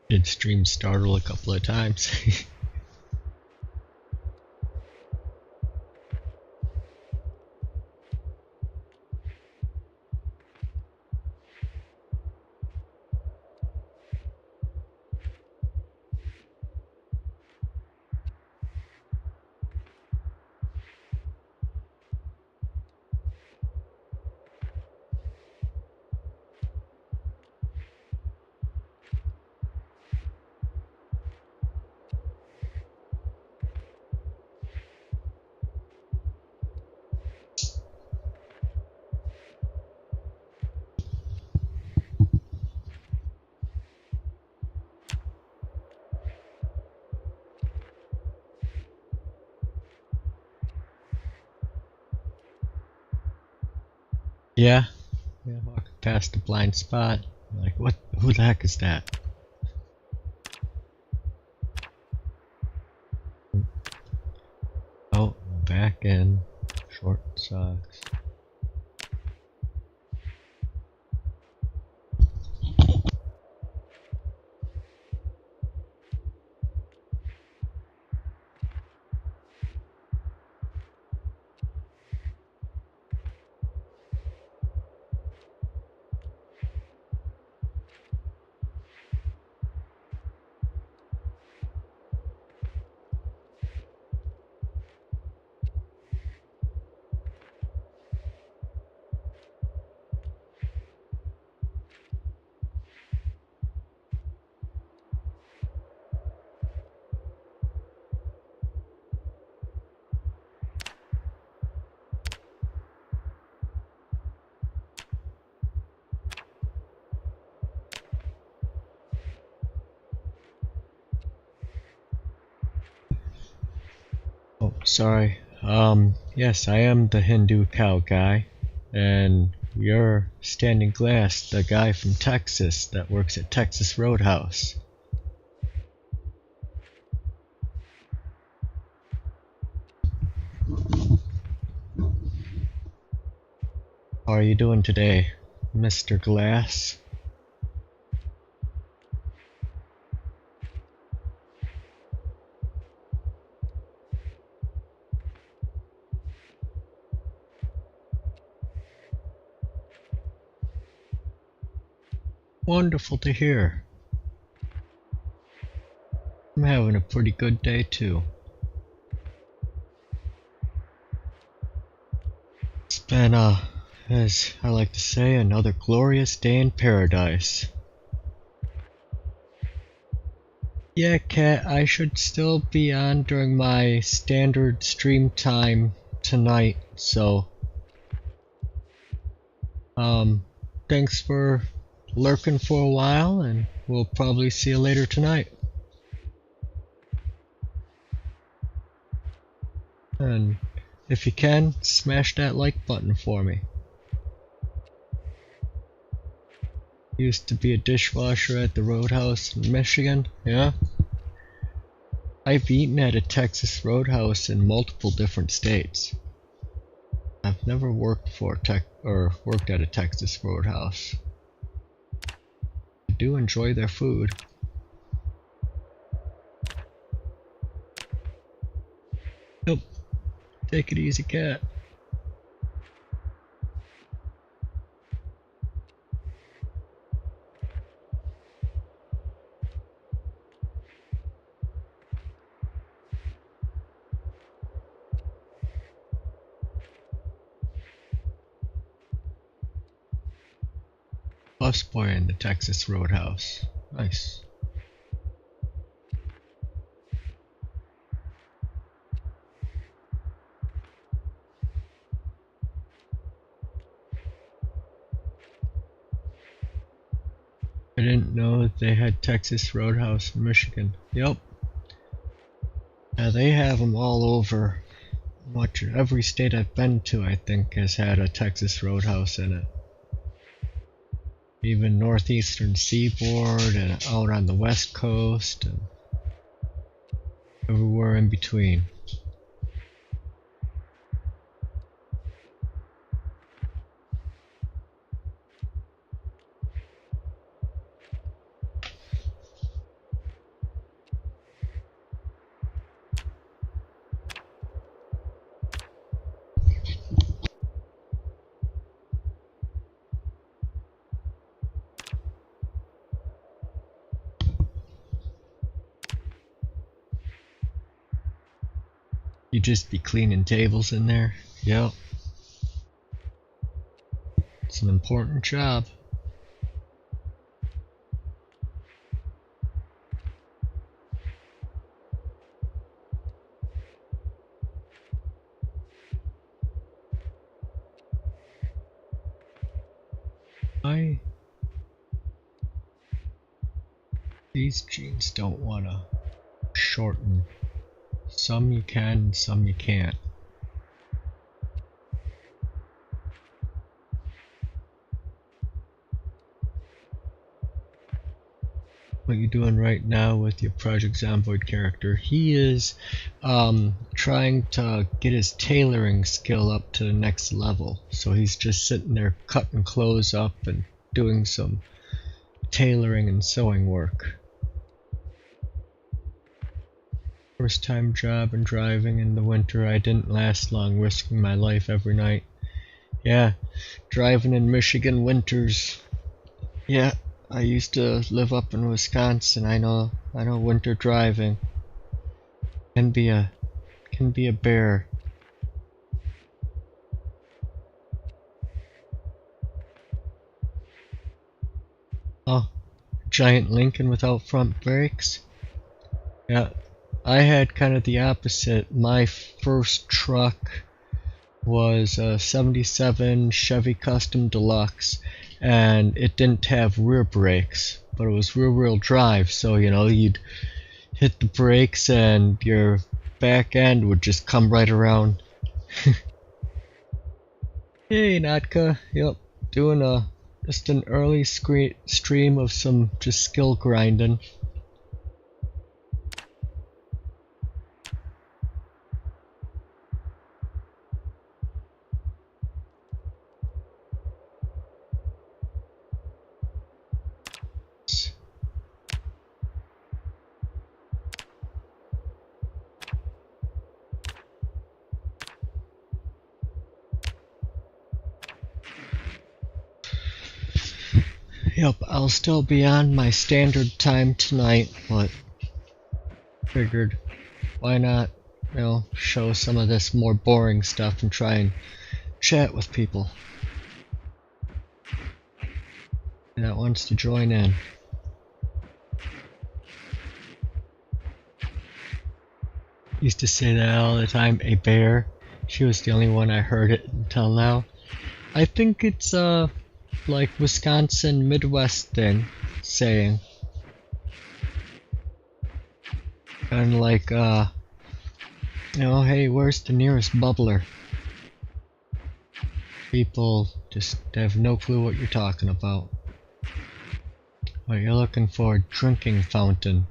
did stream startle a couple of times. Yeah, walking past the blind spot. Like, what? Who the heck is that? Oh, back in. Short socks. Oh, sorry. Yes, I am the Hindu cow guy, and you're Standing Glass, the guy from Texas that works at Texas Roadhouse. How are you doing today, Mr. Glass? Wonderful to hear. I'm having a pretty good day too. It's been, as I like to say, another glorious day in paradise. Yeah, Kat, I should still be on during my standard stream time tonight, so thanks for lurking for a while, and we'll probably see you later tonight. And if you can, smash that like button for me. Used to be a dishwasher at the Roadhouse in Michigan, yeah? I've eaten at a Texas Roadhouse in multiple different states. I've never worked worked at a Texas Roadhouse. I do enjoy their food. Nope. Take it easy, Cat. busboy in the Texas Roadhouse. Nice. I didn't know that they had Texas Roadhouse in Michigan. Yep. Yeah, they have them all over. Every state I've been to, I think, has had a Texas Roadhouse in it. Even northeastern seaboard and out on the west coast and everywhere in between. You just be cleaning tables in there? Yep. It's an important job. These jeans don't want to shorten. Some you can, some you can't. What you doing right now with your Project Zomboid character? He is trying to get his tailoring skill up to the next level. So he's just sitting there cutting clothes up and doing some tailoring and sewing work. First time job and driving in the winter. I didn't last long, risking my life every night. Yeah, driving in Michigan winters. Yeah, I used to live up in Wisconsin. I know winter driving can be a bear. Oh, giant Lincoln without front brakes? Yeah, I had kind of the opposite. My first truck was a 77 Chevy Custom Deluxe, and it didn't have rear brakes, but it was rear wheel drive, so you know, you'd hit the brakes and your back end would just come right around. Hey Natka, yep, doing just an early stream of some just skill grinding. Yep, I'll still be on my standard time tonight, but figured why not, you know, show some of this more boring stuff and try and chat with people that wants to join in. Used to say that all the time, a bear. She was the only one I heard it until now. I think it's like Wisconsin Midwest thing saying. Kinda like you know, hey, where's the nearest bubbler? People just have no clue what you're talking about. What you're looking for, a drinking fountain.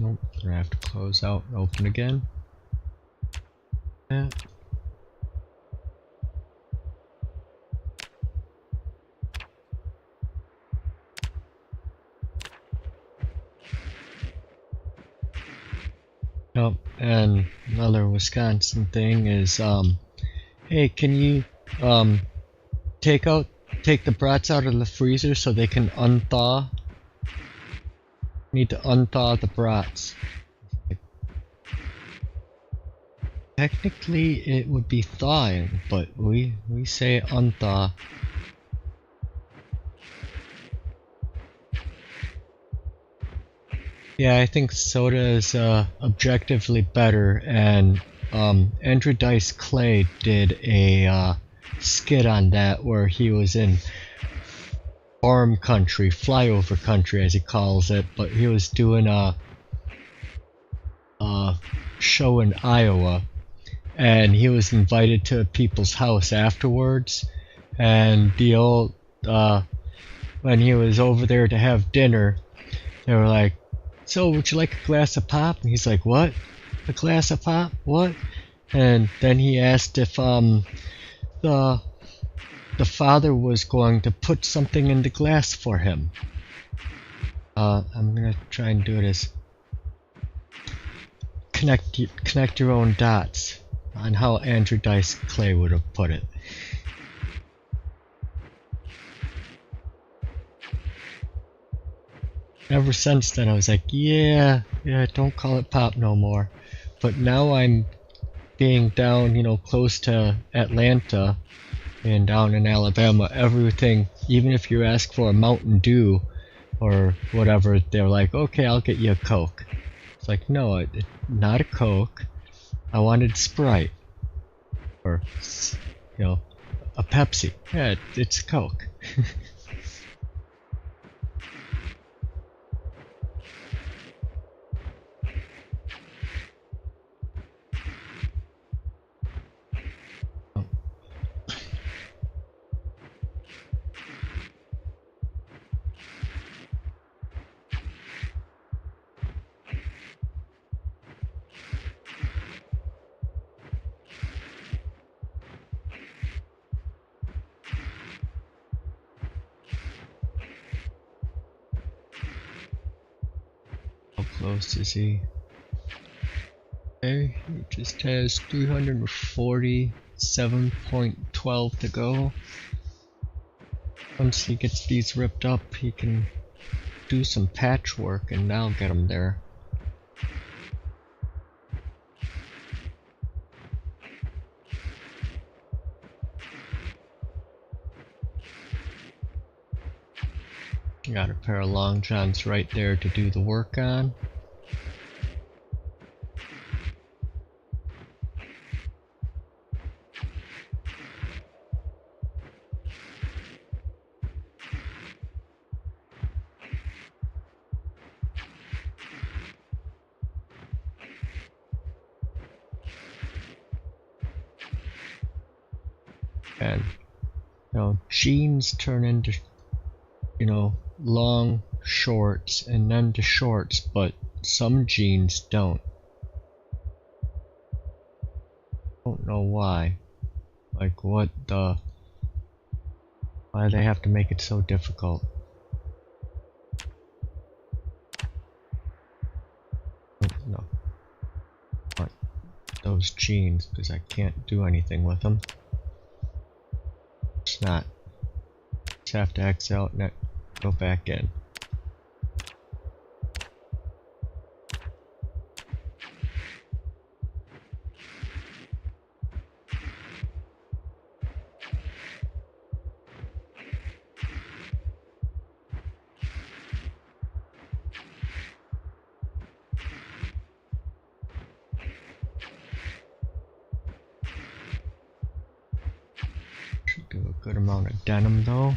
Nope, gonna have to close out and open again. Yeah. Yep, and another Wisconsin thing is, hey, can you, um, take the brats out of the freezer so they can unthaw? Need to unthaw the brats. Technically, it would be thawing, but we say unthaw. Yeah, I think soda is objectively better, and Andrew Dice Clay did a skit on that where he was in farm country, flyover country as he calls it, but he was doing a show in Iowa, and he was invited to people's house afterwards, and the old when he was over there to have dinner, they were like, "So, would you like a glass of pop?" And he's like, "What? A glass of pop? What?" And then he asked if the father was going to put something in the glass for him. I'm gonna try and do it as connect your own dots on how Andrew Dice Clay would have put it. Ever since then, I was like, yeah, don't call it pop no more. But now I'm being down, close to Atlanta and down in Alabama, everything, even if you ask for a Mountain Dew or whatever, they're like, okay, I'll get you a Coke. It's like, no, not a Coke. I wanted Sprite. Or, a Pepsi. Yeah, it's Coke. How close is he? Okay, he just has 347.12 to go. Once he gets these ripped up, he can do some patchwork and now get him there. Got a pair of long johns right there to do the work on. And jeans turn into long shorts and then to shorts, but some jeans don't. Don't know why. Like why they have to make it so difficult. No. Want those jeans because I can't do anything with them. It's not. Just have to X out and go back in. Should do a good amount of denim though.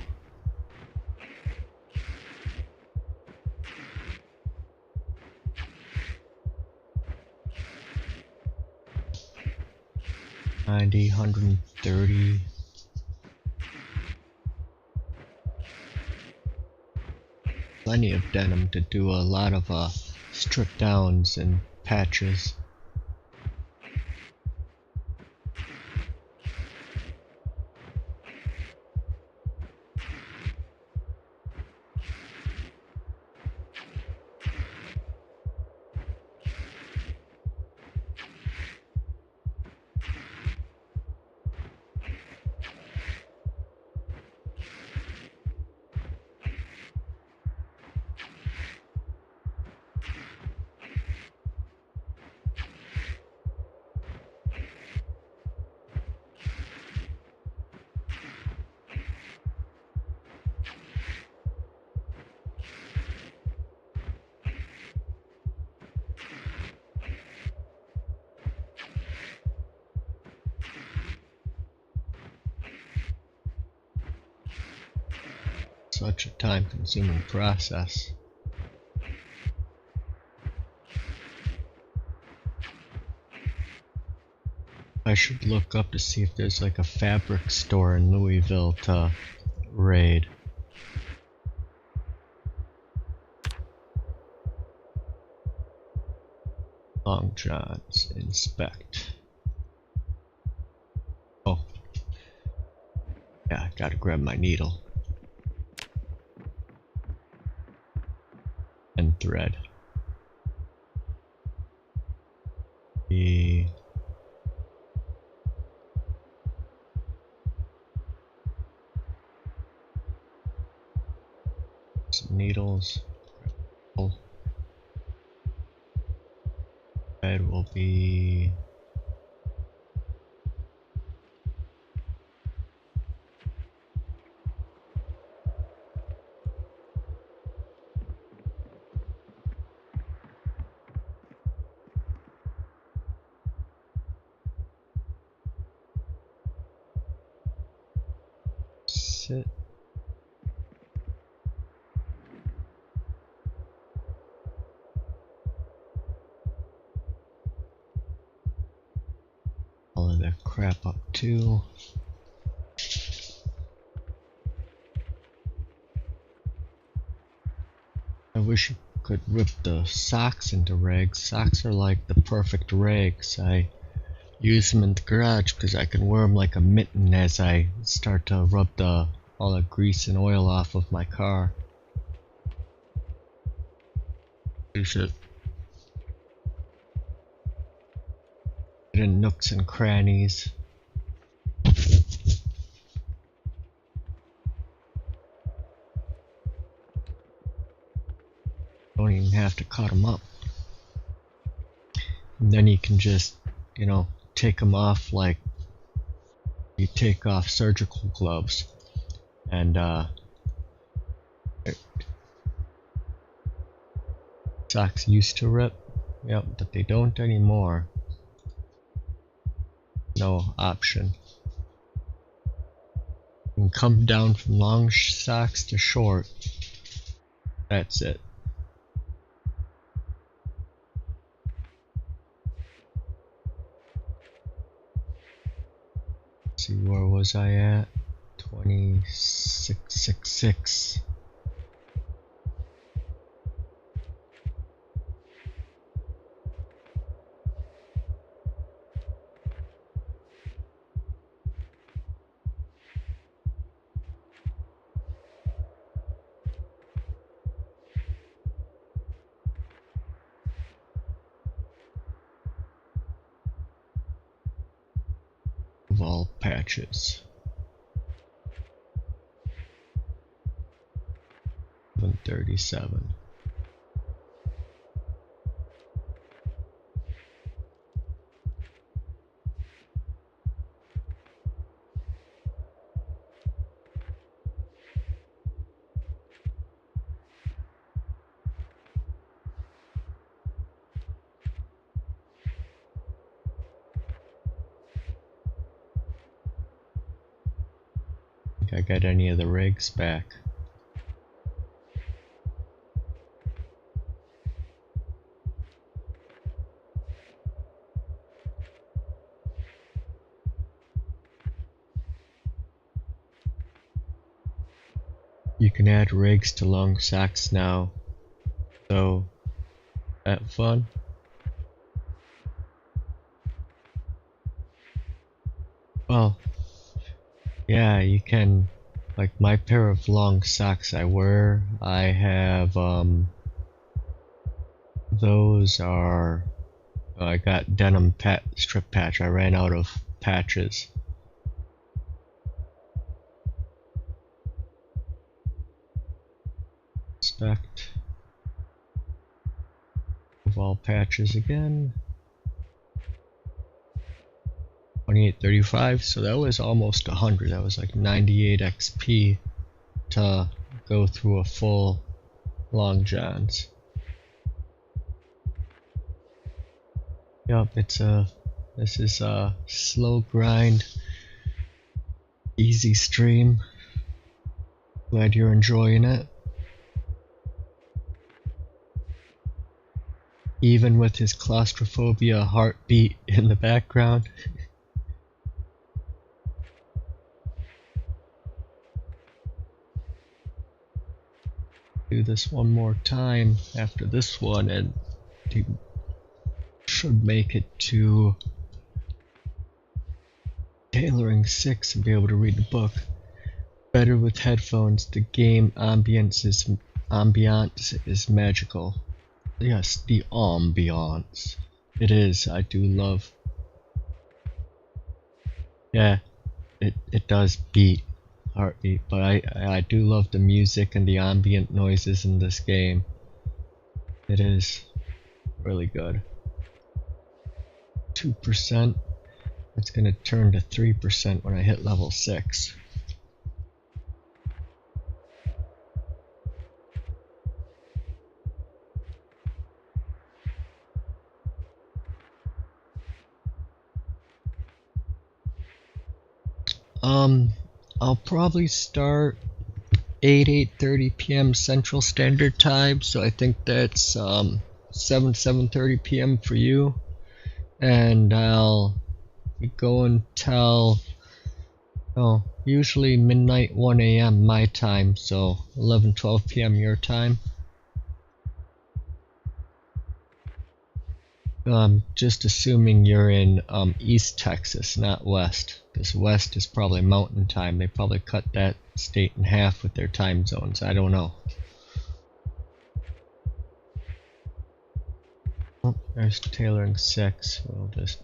$90, $130. Plenty of denim to do a lot of strip downs and patches. such a time-consuming process. I should look up to see if there's like a fabric store in Louisville to raid. Long Johns, inspect. Oh. Yeah, I gotta grab my needle. And thread. Some needles. Thread will be sit. All of that crap up too. I wish you could rip the socks into rags. Socks are like the perfect rags. I use them in the garage because I can wear them like a mitten as I start to rub all the grease and oil off of my car. You should get in nooks and crannies. Don't even have to cut them up. And then you can just, you know, take them off like you take off surgical gloves. And socks used to rip, yep, but they don't anymore. No option. You can come down from long socks to short. That's it. Let's see, where was I at? 2666. Of all patches. 137. I got any of the rigs back. You can add rigs to long socks now, so that fun. Well, yeah, you can. Like my pair of long socks I wear, I have those are I got denim strip patch. I ran out of patches. Inspect. Of all patches again. 2835, so that was almost 100. That was like 98 XP to go through a full long johns. Yup, this is a slow grind, easy stream. Glad you're enjoying it. Even with his claustrophobia heartbeat in the background. Do this one more time after this one and he should make it to tailoring 6 and be able to read the book. Better with headphones, the game ambience is magical. Yes, the ambiance. It is, I do love. Yeah, it does beat heartbeat, but I do love the music and the ambient noises in this game. It is really good. 2%. That's gonna turn to 3% when I hit level 6. I'll probably start 8:30 p.m. Central Standard Time, so I think that's 7:30 p.m. for you, and I'll be going till usually midnight 1 a.m. my time, so 11:12 p.m. your time. Just assuming you're in East Texas, not West, because West is probably mountain time. They probably cut that state in half with their time zones. I don't know. Oh, there's tailoring 6. We'll just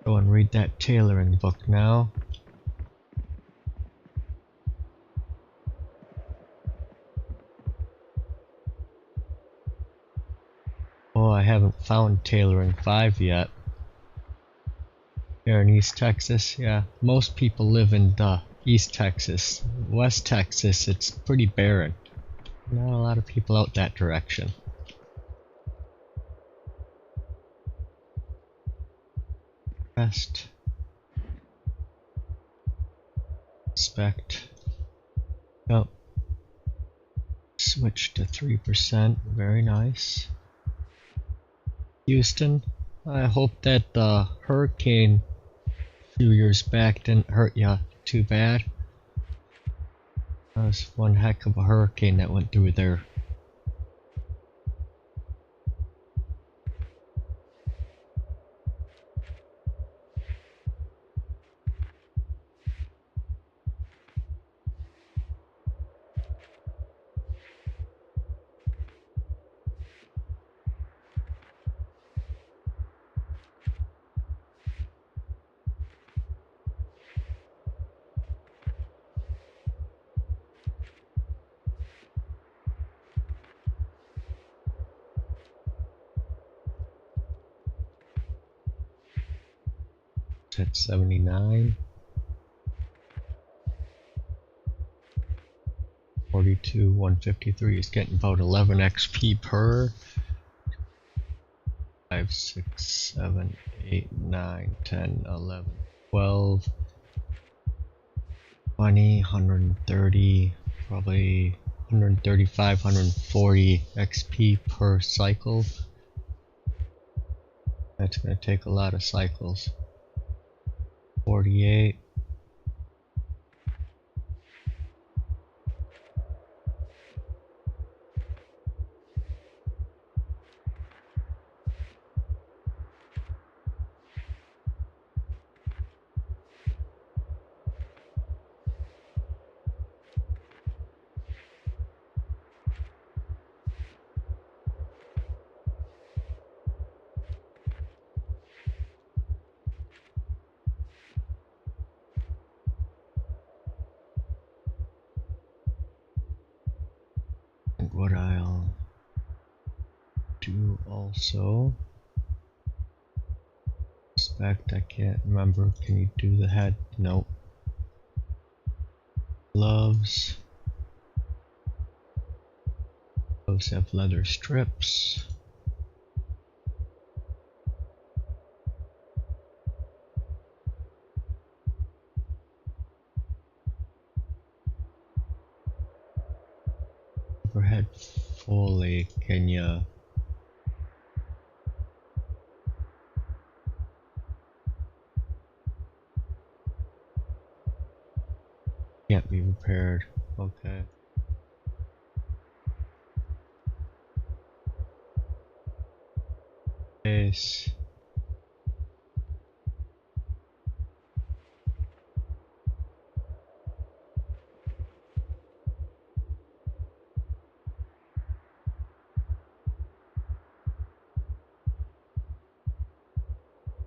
go and read that tailoring book now. Oh, I haven't found tailoring 5 yet. Here in East Texas, yeah. Most people live in East Texas. West Texas, it's pretty barren. Not a lot of people out that direction. Rest. Inspect. Oh. Switch to 3%. Very nice. Houston, I hope that the hurricane a few years back didn't hurt ya too bad. That was one heck of a hurricane that went through there. At 79. 42, 153 is getting about 11 XP per. 5, 6, 7, 8, 9, 10, 11, 12, 20, 130, probably 135, 140 XP per cycle. That's going to take a lot of cycles. 48. And what I'll do also, inspect, I can't remember, can you do the head? Nope. Gloves. Gloves have leather strips. overhead fully. Can you? Can't be repaired. Okay. Base.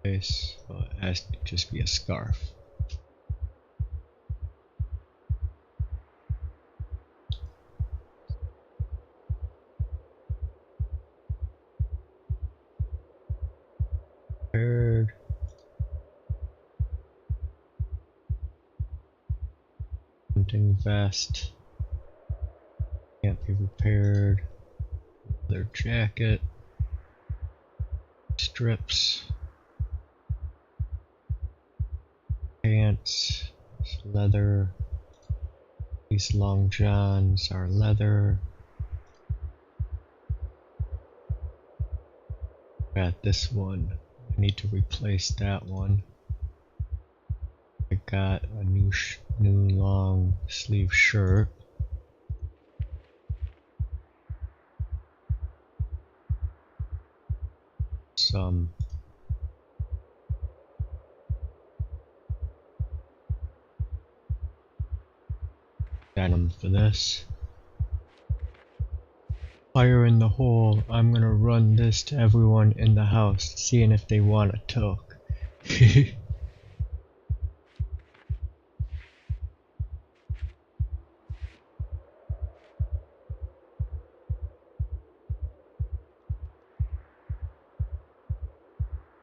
Base. Oh, it has to just be a scarf. Repaired. Hunting vest. Can't be repaired. Leather jacket. Strips. Pants. Leather. These long johns are leather. Got this one. I need to replace that one. I got a new long sleeve shirt. Some denim for this. Fire in the hole. I'm gonna run this to everyone in the house, seeing if they want to talk.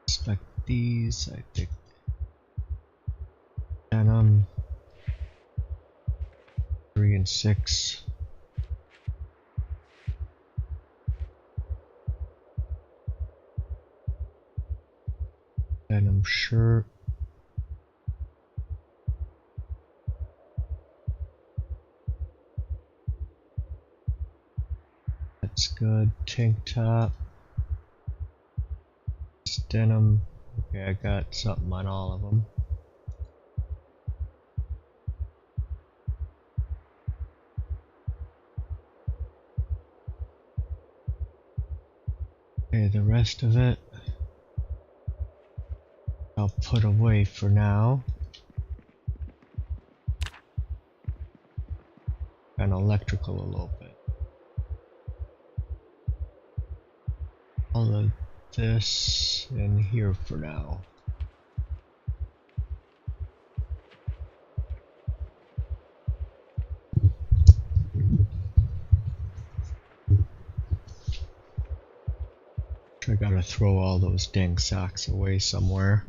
Expect these, I think. Denim 3 and 6. Denim shirt. That's good. Tank top. It's denim. Okay, I got something on all of them. Okay, the rest of it I'll put away for now. And electrical a little bit. All of this in here for now. I gotta throw all those dang socks away somewhere.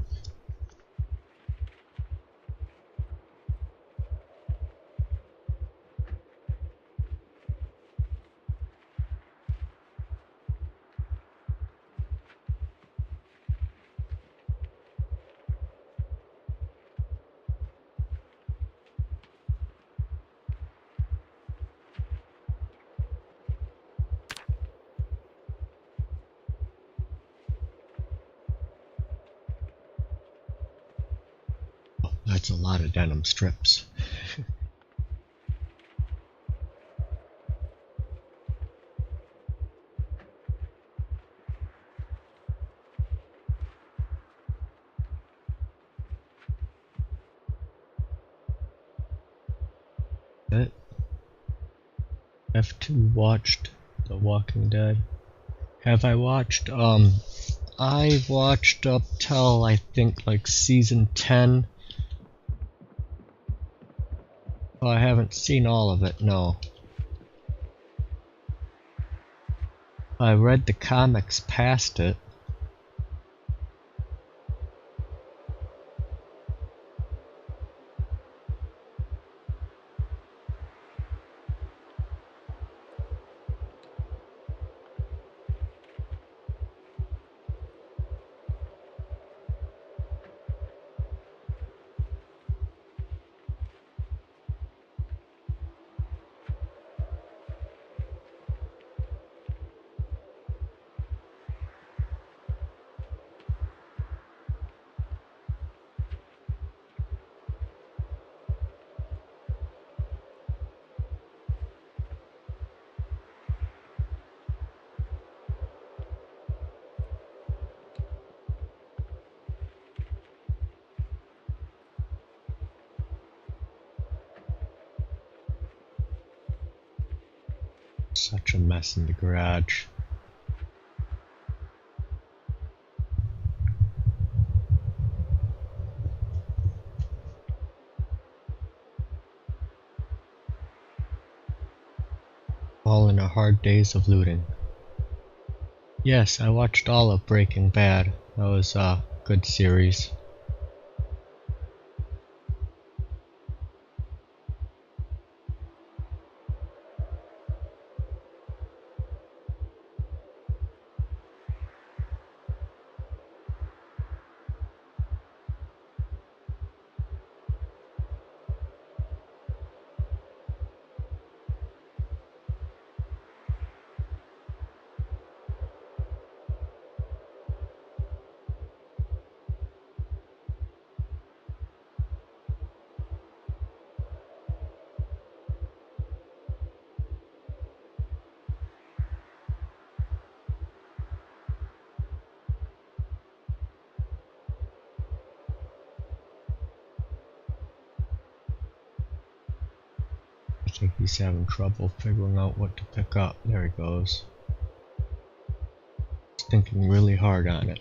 That's a lot of denim strips. That F2 watched The Walking Dead. Have I watched? I watched up till I think like season 10. Oh, I haven't seen all of it, no. I read the comics past it. Such a mess in the garage. All in a hard days of looting. Yes, I watched all of Breaking Bad. That was a good series. I think he's having trouble figuring out what to pick up. There he goes. He's thinking really hard on it.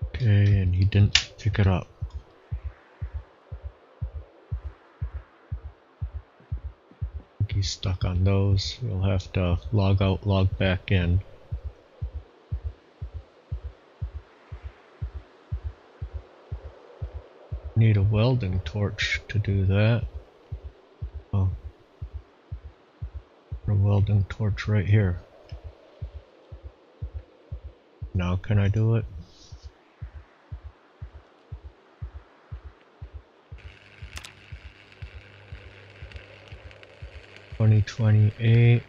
Okay, and he didn't pick it up. I think he's stuck on those. He'll have to log out, log back in. Need a welding torch to do that. Oh, a welding torch right here. Now can I do it? $20.28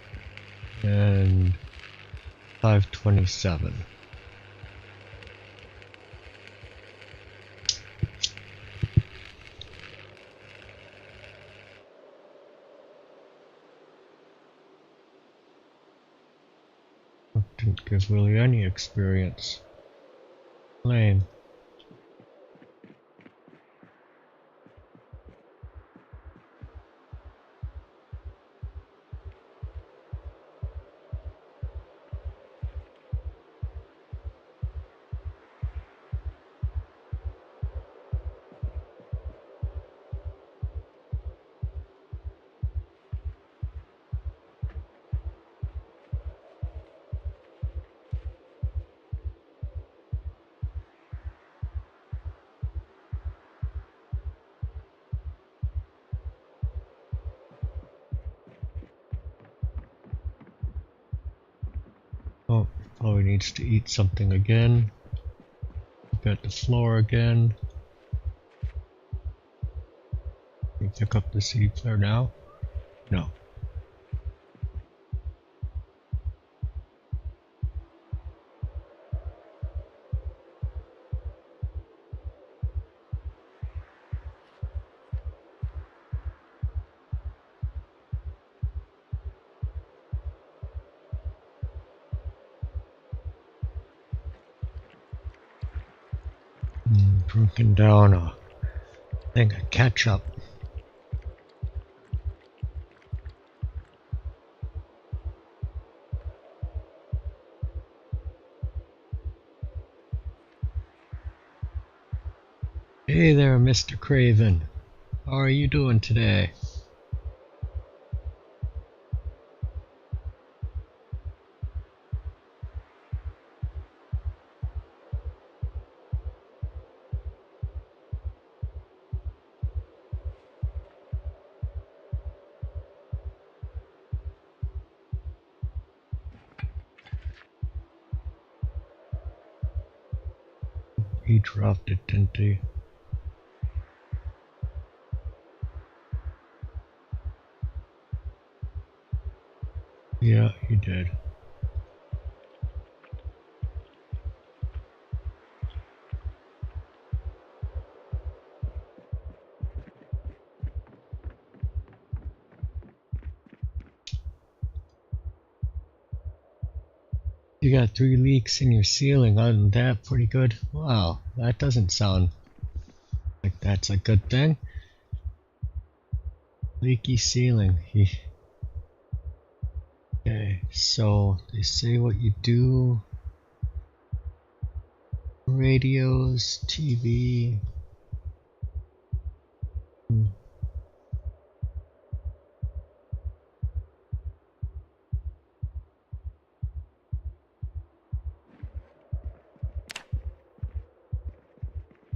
and $5.27. Didn't give really any experience. Lame. Oh, probably needs to eat something again. Look at the floor again. Can you pick up the CD player now? No. Drinking down a thing of ketchup. Hey there, Mr. Craven. How are you doing today? He dropped it, didn't he? Yeah, he did. You got 3 leaks in your ceiling. Isn't that pretty good? Wow, that doesn't sound like that's a good thing. Leaky ceiling. Okay, so they say what you do. Radios, TV.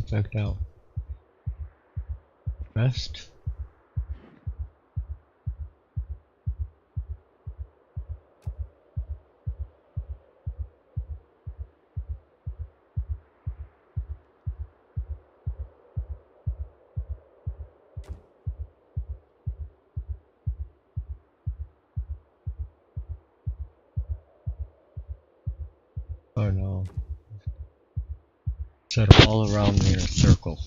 Check out. Rest. Oh no. Set them all around me in a circle.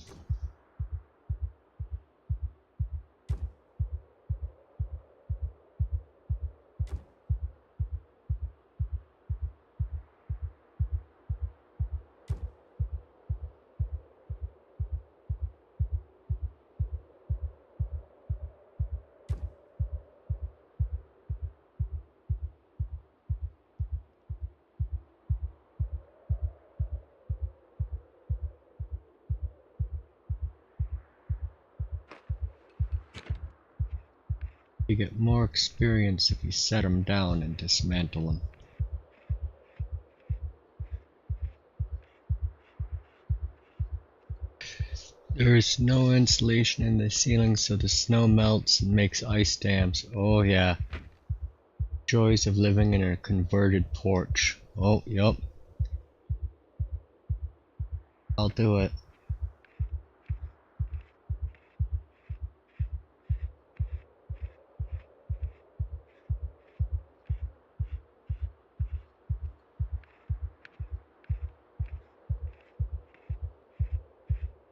You get more experience if you set them down and dismantle them. There is no insulation in the ceiling, so the snow melts and makes ice dams. Oh yeah. Joys of living in a converted porch. Oh, yup. I'll do it.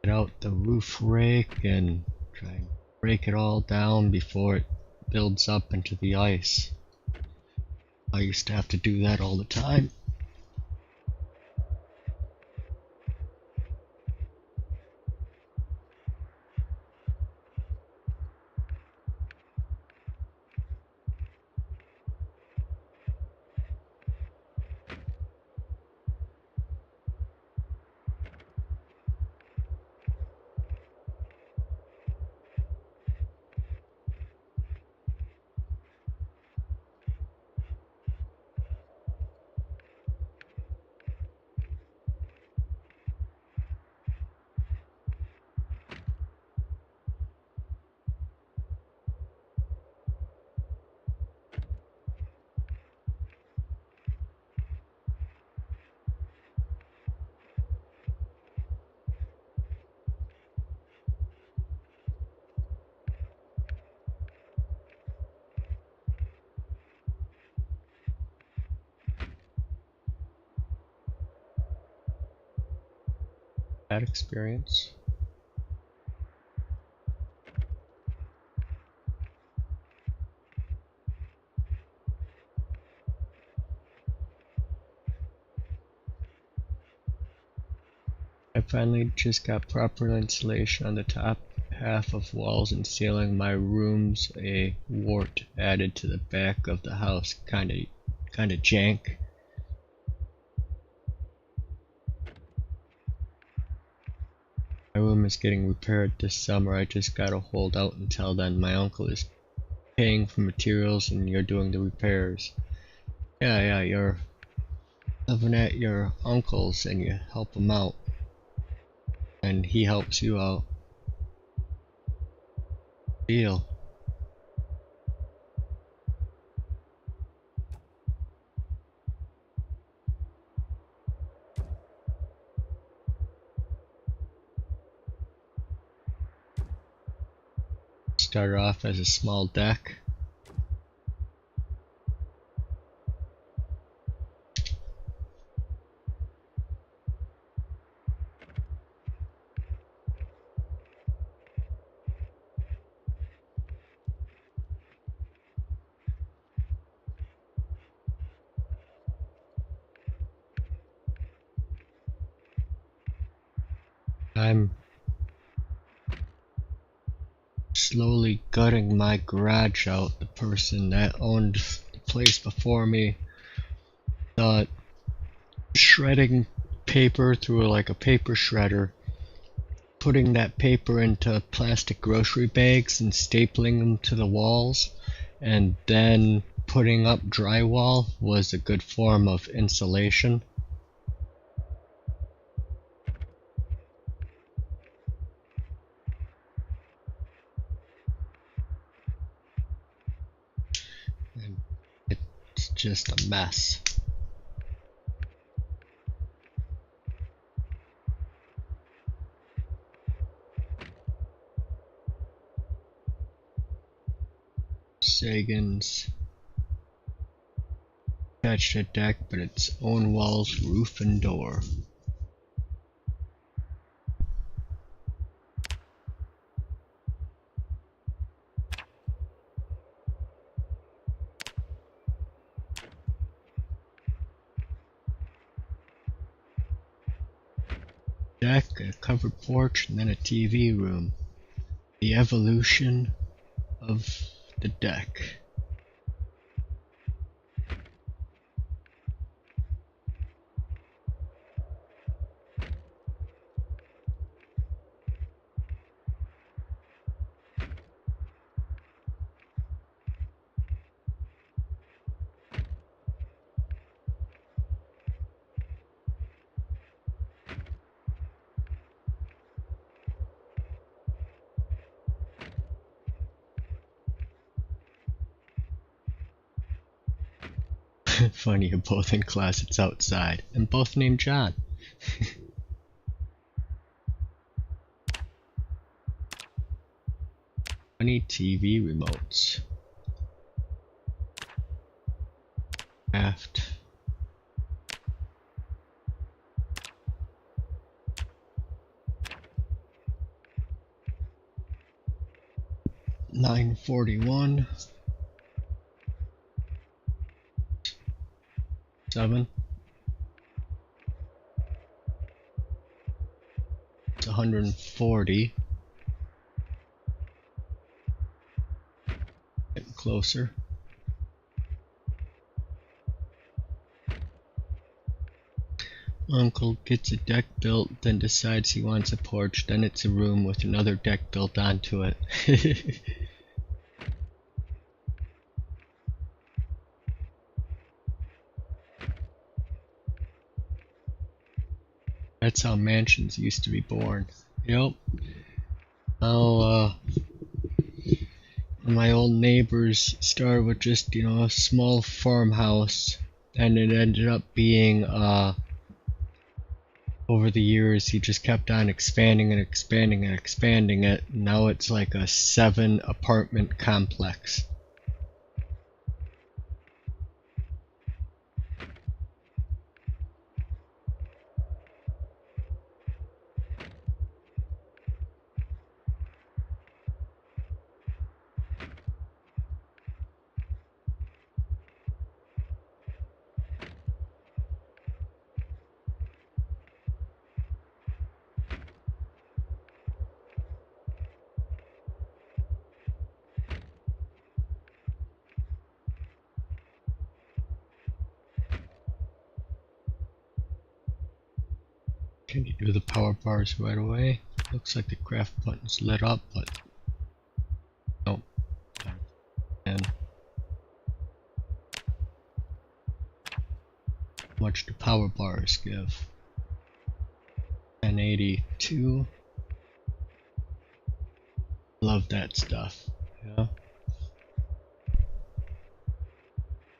Get out the roof rake and try and break it all down before it builds up into the ice. I used to have to do that all the time. Bad experience. I finally just got proper insulation on the top half of walls and ceiling. My room's a wart added to the back of the house. Kinda jank. My room is getting repaired this summer. I just gotta hold out until then. My uncle is paying for materials and you're doing the repairs. Yeah, you're living at your uncle's and you help him out. And he helps you out. Deal. Started off as a small deck. I'm slowly gutting my garage out. The person that owned the place before me thought shredding paper through like a paper shredder, putting that paper into plastic grocery bags and stapling them to the walls, and then putting up drywall was a good form of insulation. And it's just a mess. Sagan's attached a deck, but its own walls, roof, and door. Deck, a covered porch, and then a TV room. The evolution of the deck. Funny, you're both in closets outside, and both named John. Funny TV remotes. Craft. $941. 7. It's 140. Getting closer. Uncle gets a deck built, then decides he wants a porch, then it's a room with another deck built onto it. That's how mansions used to be born. Yep. How my old neighbors started with just, a small farmhouse, and it ended up being over the years he just kept on expanding and expanding and expanding it. Now it's like a 7 apartment complex. Can you do the power bars right away? Looks like the craft button's lit up, but nope. And how much do power bars give? 1082. Love that stuff. Yeah.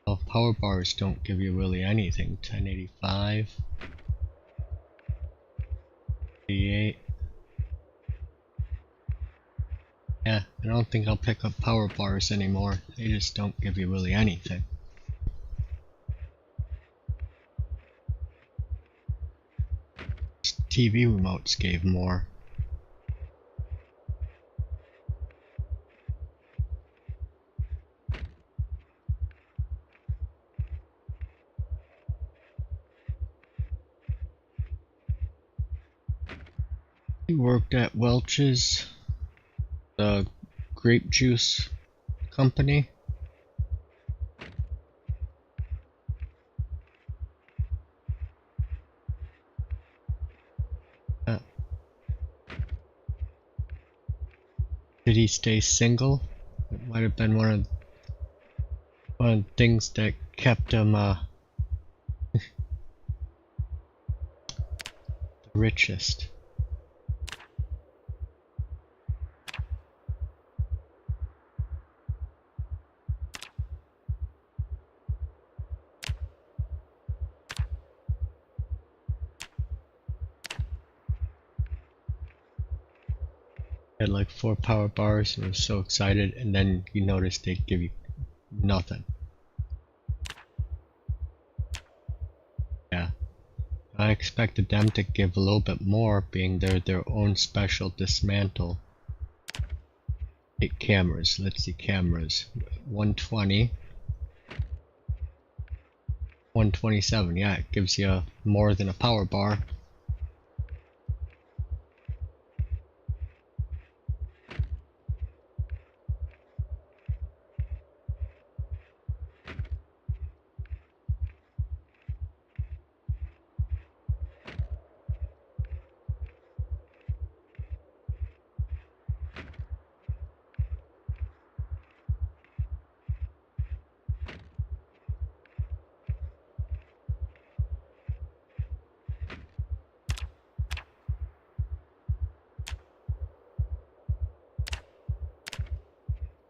Well, power bars don't give you really anything. 1085. 88. Yeah, I don't think I'll pick up power bars anymore. They just don't give you really anything. TV remotes gave more. He worked at Welch's, the grape juice company. Did he stay single? It might have been one of the things that kept him the richest. Had like 4 power bars and was so excited, and then you notice they give you nothing. Yeah. I expected them to give a little bit more, being their own special dismantle. 8 cameras. Let's see cameras. 120. 127. Yeah, it gives you more than a power bar.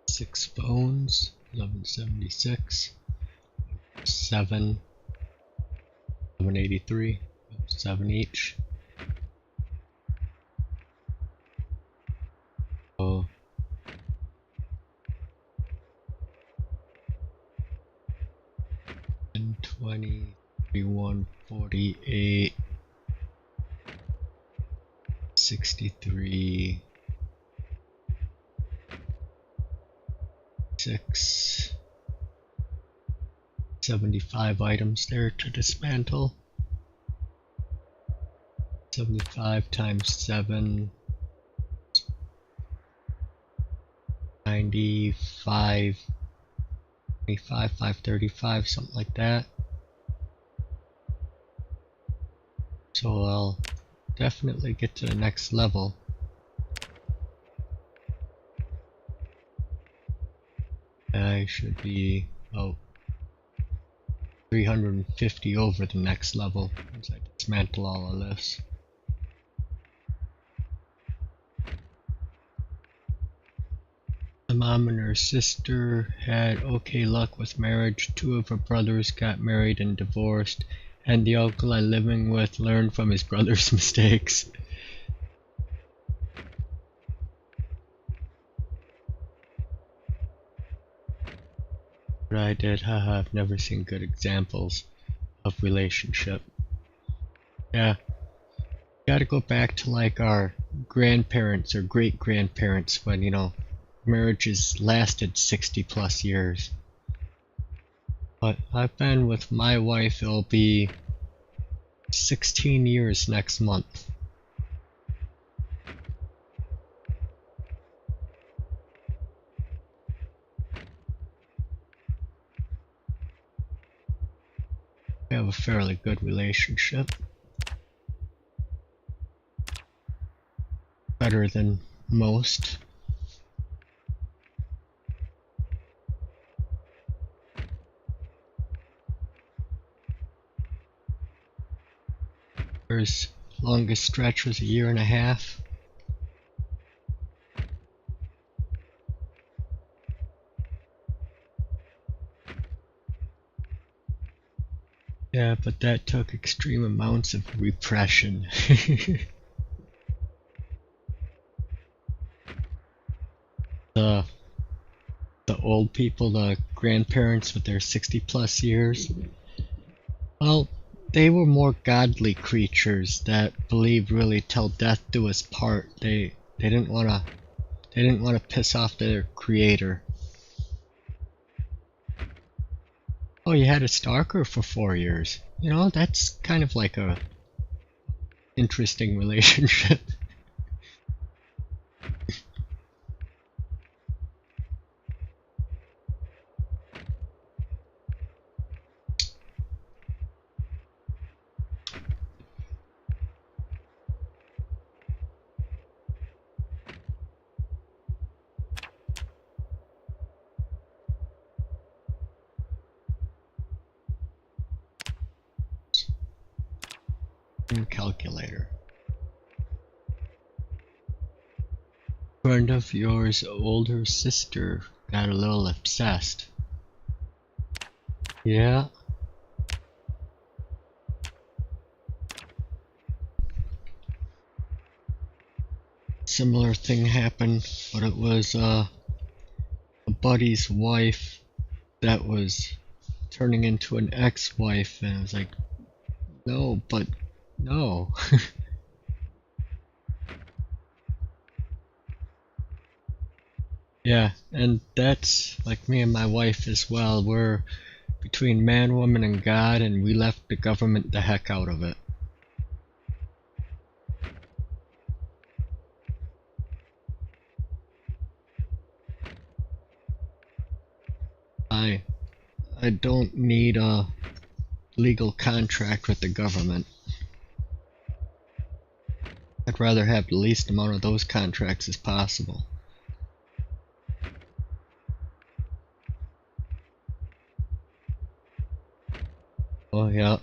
Six phones, 1176, 7, 783, 7 each. Oh, 20, 3148, 63, 6, 75 items there to dismantle. 75 times 7, 95, 25, 535, something like that. So I'll definitely get to the next level. I should be 350 over the next level once I dismantle all of this. My mom and her sister had okay luck with marriage. 2 of her brothers got married and divorced, and the uncle I'm living with learned from his brother's mistakes. But I did, haha, I've never seen good examples of relationship. Yeah, gotta go back to like our grandparents or great-grandparents when, you know, marriages lasted 60 plus years. But I've been with my wife, it'll be 16 years next month. We have a fairly good relationship. Better than most. Hers longest stretch was 1.5 years. Yeah, but that took extreme amounts of repression. The old people, the grandparents with their 60 plus years, well, they were more godly creatures that believed really till death do us part. They didn't wanna piss off their creator. Oh, you had a stalker for 4 years. You know, that's kind of like a interesting relationship. calculator. Friend of yours older sister got a little obsessed. Yeah. Similar thing happened, but it was a buddy's wife that was turning into an ex-wife, and I was like, no, but no. Yeah, and that's like me and my wife as well. We're between man, woman, and God, and we left the government the heck out of it. I don't need a legal contract with the government. I'd rather have the least amount of those contracts as possible. Oh yeah,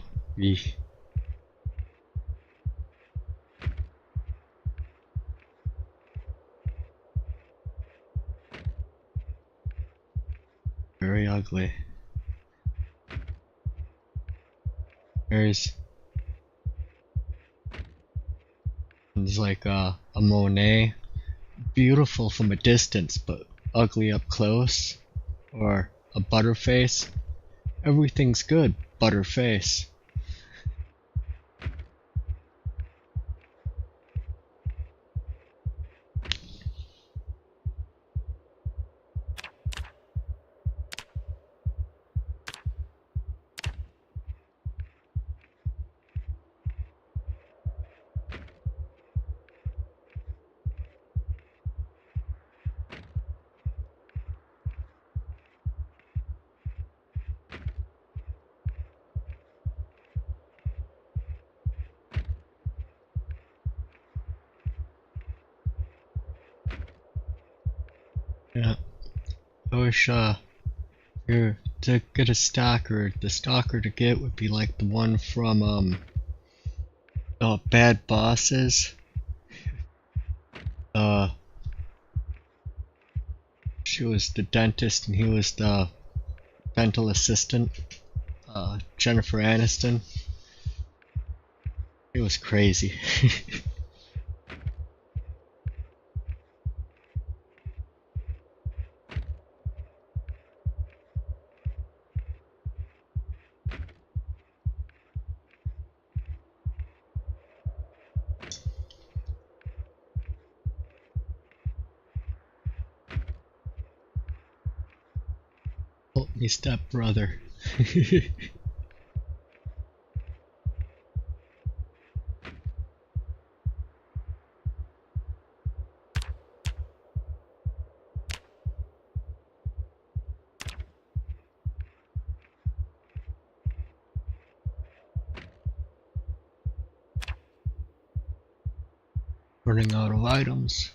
very ugly. There's like a Monet, beautiful from a distance but ugly up close, or a Butterface. Everything's good, Butterface. Yeah, I wish here to get a stalker, the stalker to get would be like the one from Bad Bosses. She was the dentist and he was the dental assistant. Jennifer Aniston. It was crazy. Help me, stepbrother. Running out of items.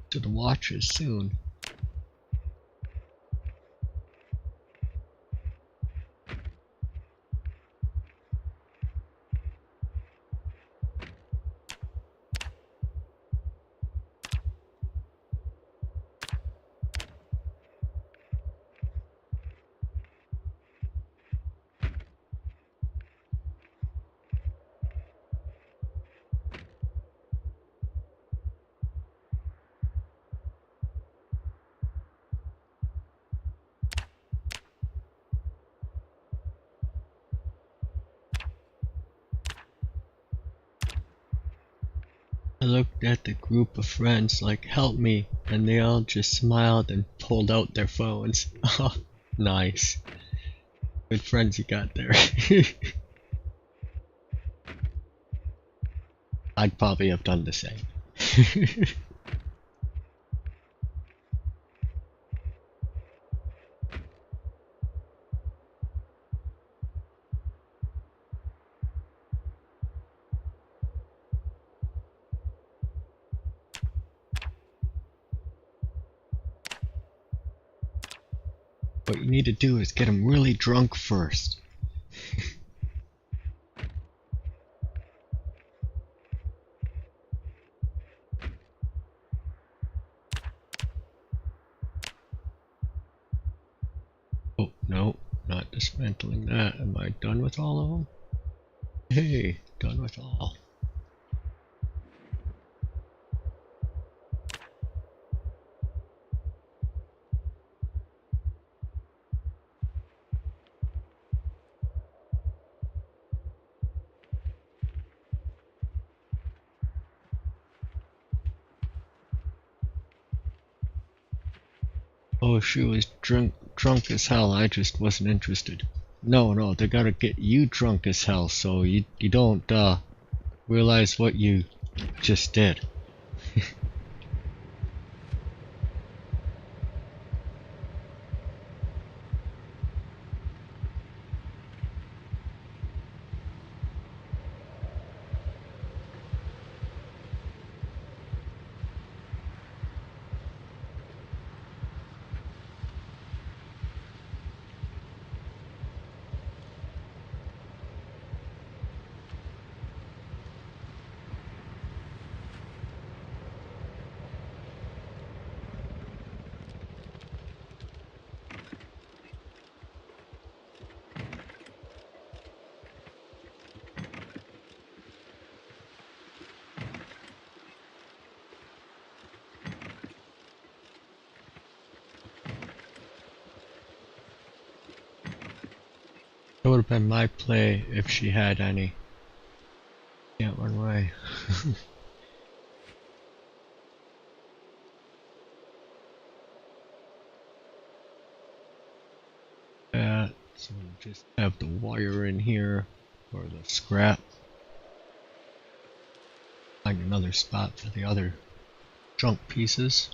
To the watches soon. I looked at the group of friends like, help me, and they all just smiled and pulled out their phones. Oh, nice. Good friends you got there. I'd probably have done the same. What you need to do is get them really drunk first. dismantling that. Am I done with all of them? Hey, done with all. Oh, she was drunk as hell. I just wasn't interested. No, they gotta get you drunk as hell so you don't realize what you just did. That would have been my play if she had any. Can't run away. So just have the wire in here for the scrap. Find another spot for the other junk pieces.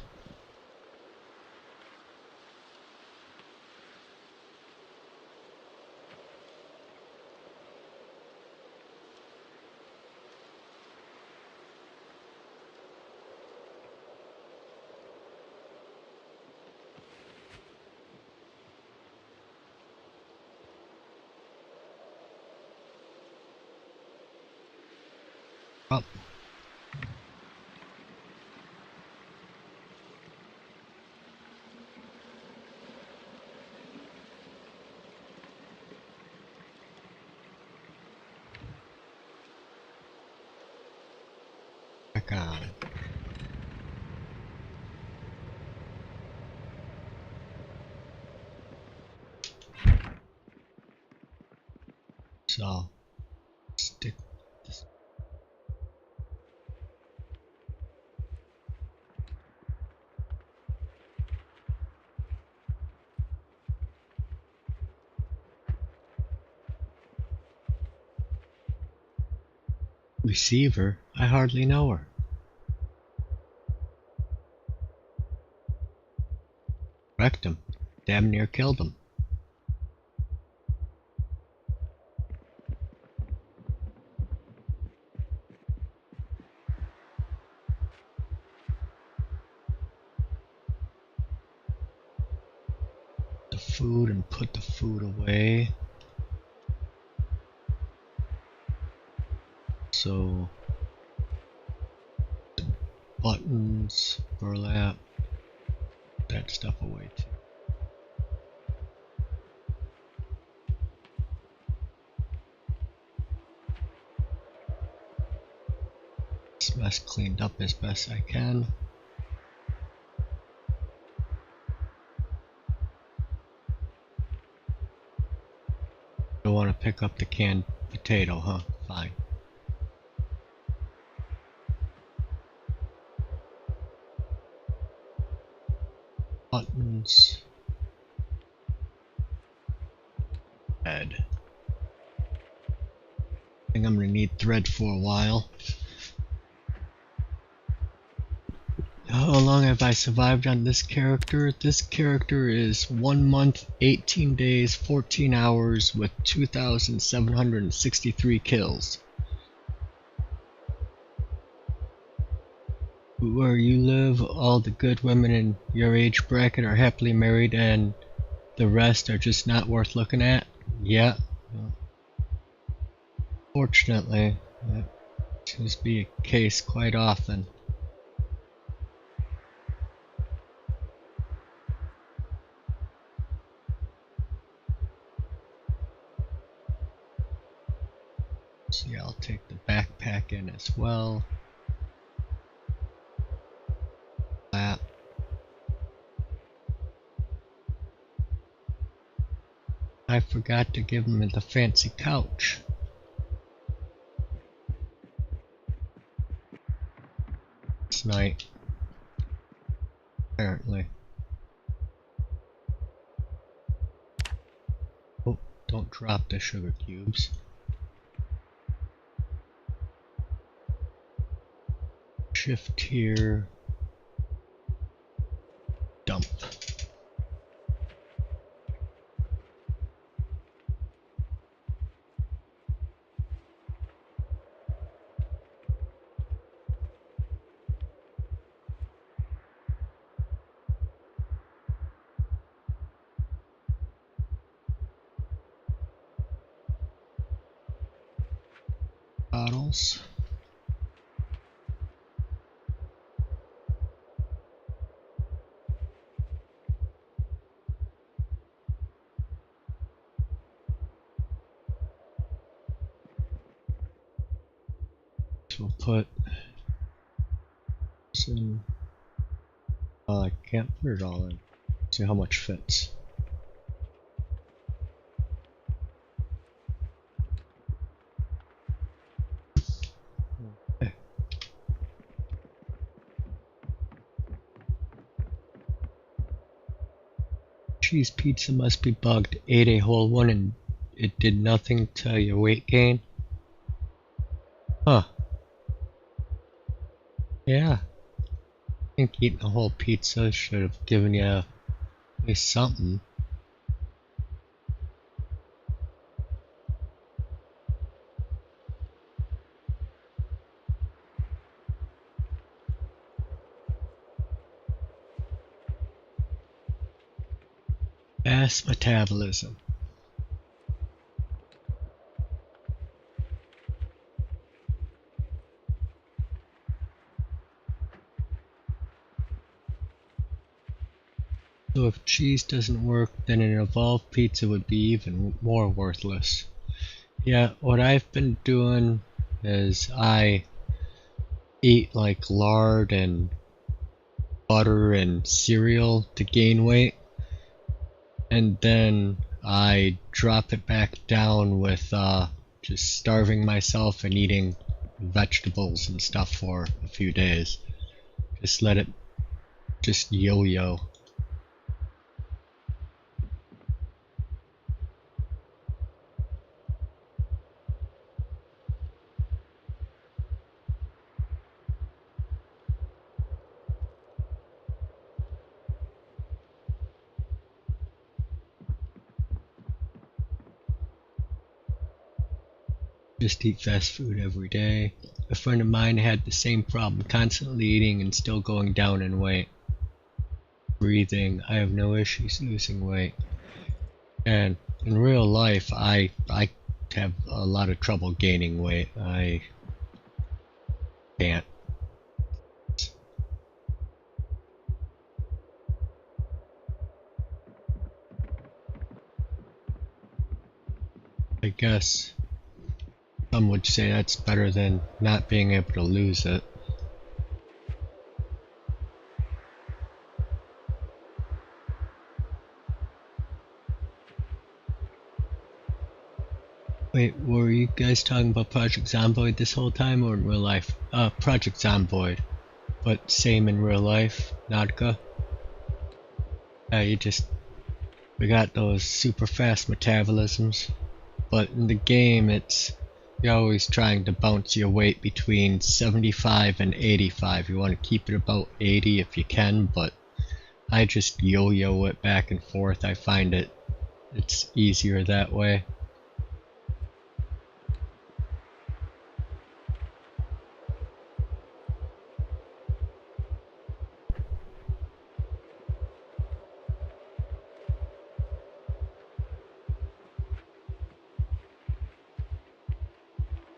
Up. Back on. So stick this. Receiver? I hardly know her. Wrecked him. Damn near killed him. The food and put the food away. So the buttons, burlap, that stuff away too. This mess cleaned up as best I can. Don't want to pick up the canned potato, huh? Fine. Buttons. Head. I think I'm gonna need thread for a while. How long have I survived on this character? This character is 1 month, 18 days, 14 hours with 2,763 kills. Where you live, all the good women in your age bracket are happily married and the rest are just not worth looking at? Yeah. Fortunately, that seems to be a case quite often. So yeah, I'll take the backpack in as well. That. I forgot to give him the fancy couch. This night. Apparently. Oh, don't drop the sugar cubes. Shift here. Dump. Bottles. So we'll put this in. I can't put it all in. See how much fits. Okay. Cheese pizza must be bugged. Ate a whole one and it did nothing to your weight gain. Huh. Yeah. I think eating a whole pizza should have given you at least something. Fast metabolism. So if cheese doesn't work, then an evolved pizza would be even more worthless. Yeah, what I've been doing is I eat like lard and butter and cereal to gain weight, and then I drop it back down with just starving myself and eating vegetables and stuff for a few days. Just let it just yo-yo. Just eat fast food every day. A friend of mine had the same problem, constantly eating and still going down in weight. Breathing, I have no issues losing weight. And in real life, I have a lot of trouble gaining weight. I can't. I guess some would say that's better than not being able to lose it. Wait, were you guys talking about Project Zomboid this whole time or in real life? Project Zomboid. But same in real life, Nadka? Yeah, we got those super fast metabolisms. But in the game, you're always trying to bounce your weight between 75 and 85. You want to keep it about 80 if you can, but I just yo-yo it back and forth. I find it's easier that way.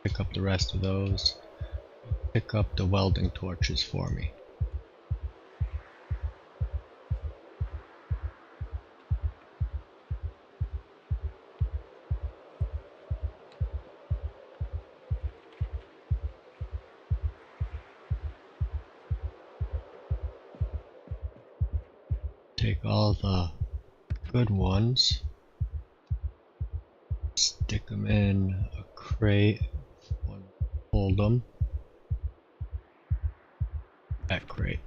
Pick up the rest of those. Pick up the welding torches for me. Take all the good ones, stick them in a crate, hold them, that crate.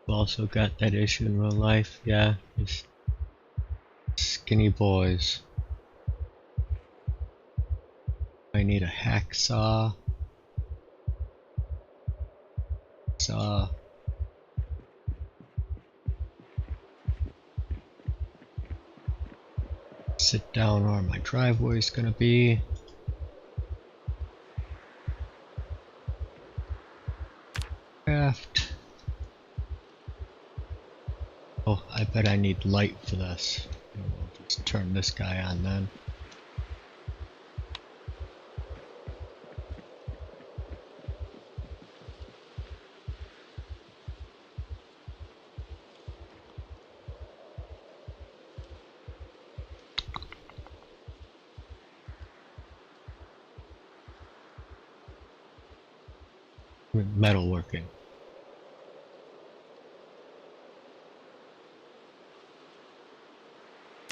Also got that issue in real life, yeah, just skinny boys. I need a hacksaw. Sit down where my driveway is gonna be. Craft. Oh, I bet I need light for this. We'll just turn this guy on then. Metalworking.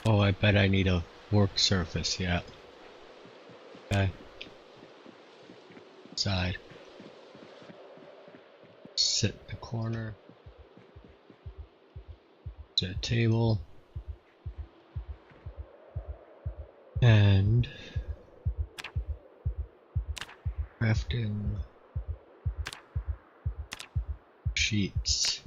Oh, I bet I need a work surface, yeah. Okay. Side. Sit in the corner. To a table. And crafting sheets.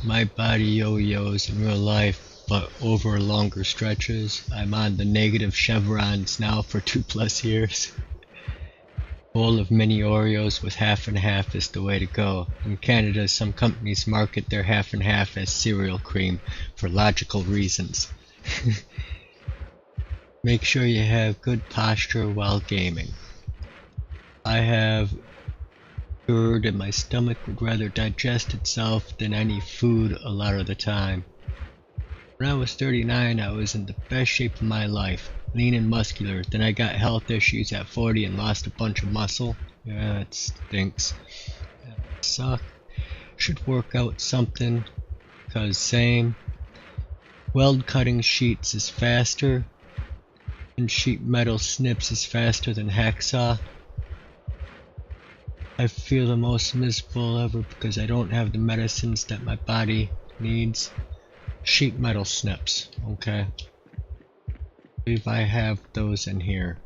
My body yo-yos in real life, but over longer stretches. I'm on the negative chevrons now for 2+ years. Bowl of mini Oreos with half and half is the way to go. In Canada, some companies market their half and half as cereal cream for logical reasons. Make sure you have good posture while gaming. I have GERD and my stomach would rather digest itself than any food a lot of the time. When I was 39, I was in the best shape of my life, lean and muscular. Then I got health issues at 40 and lost a bunch of muscle. Yeah, it stinks. That suck. Should work out something, cause same. Weld cutting sheets is faster, and sheet metal snips is faster than hacksaw. I feel the most miserable ever because I don't have the medicines that my body needs. Sheet metal snips, okay. I believe I have those in here.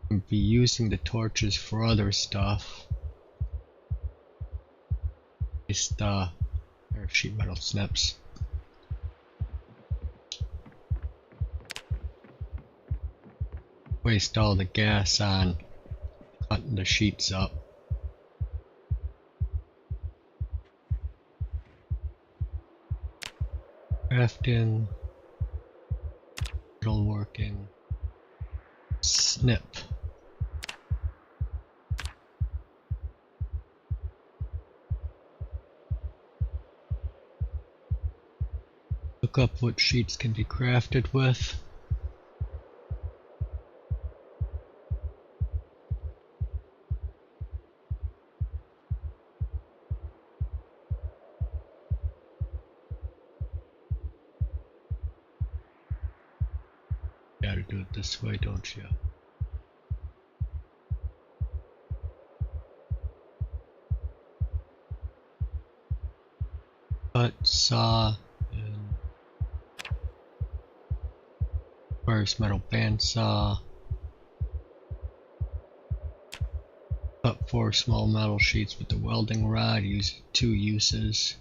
I'll be using the torches for other stuff. Just sheet metal snips. Waste all the gas on cutting the sheets up. Crafting, metalworking, snip. Look up what sheets can be crafted with. Gotta do it this way, don't you? Cut, saw, and first metal bandsaw. Cut 4 small metal sheets with the welding rod. Use 2 uses.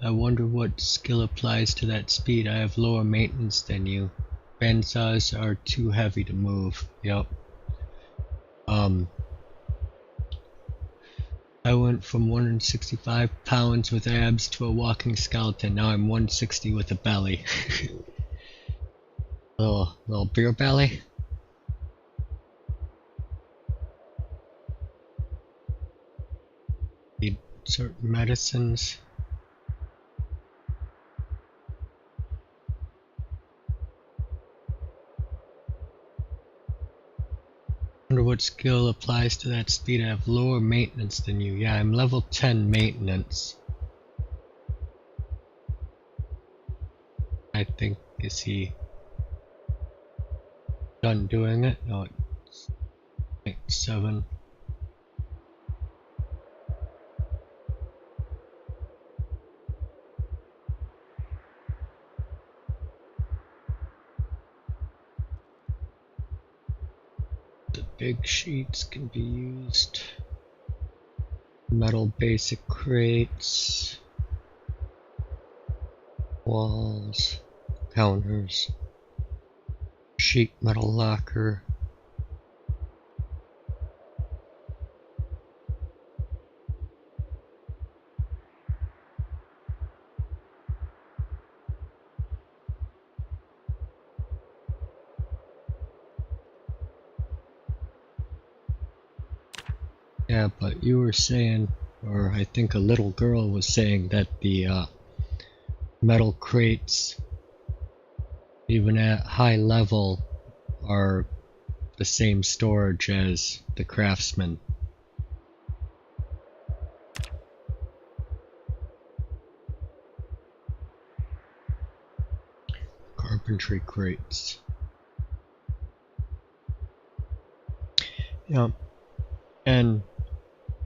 I wonder what skill applies to that speed. I have lower maintenance than you. Bandsaws are too heavy to move. Yep. I went from 165 pounds with abs to a walking skeleton. Now I'm 160 with a belly. Little beer belly. Need certain medicines. Wonder what skill applies to that speed. I have lower maintenance than you. Yeah, I'm level 10 maintenance. I think, is he done doing it? No, it's 0.7. The big sheets can be used. Metal basic crates. Walls. Counters. Sheet metal locker. Yeah, but you were saying, or I think a little girl was saying that the metal crates, even at high level, are the same storage as the craftsman. Carpentry crates. Yeah, and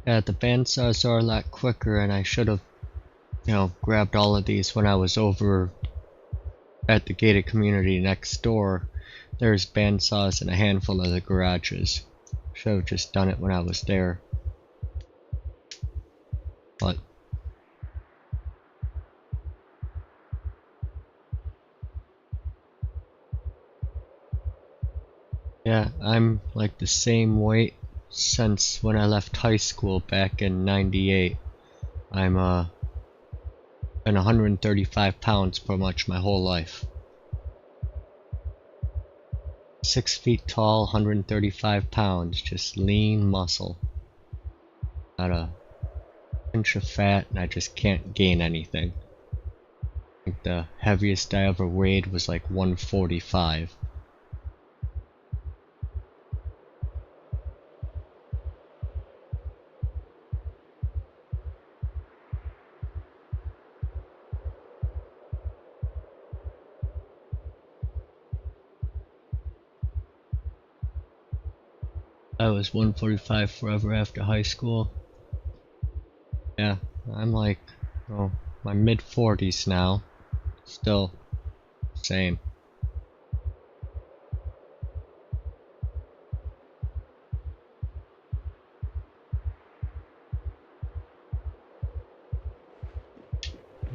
yeah, the bandsaws are a lot quicker, and I should have, grabbed all of these when I was over at the gated community next door. There's bandsaws in a handful of the garages. Should have just done it when I was there. But yeah, I'm like the same weight since when I left high school back in '98. I'm been 135 pounds pretty much my whole life. 6 feet tall, 135 pounds, just lean muscle. Not a pinch of fat, and I just can't gain anything. I think the heaviest I ever weighed was like 145. I was 145 forever after high school. Yeah, I'm like, my mid-40s now. Still, same.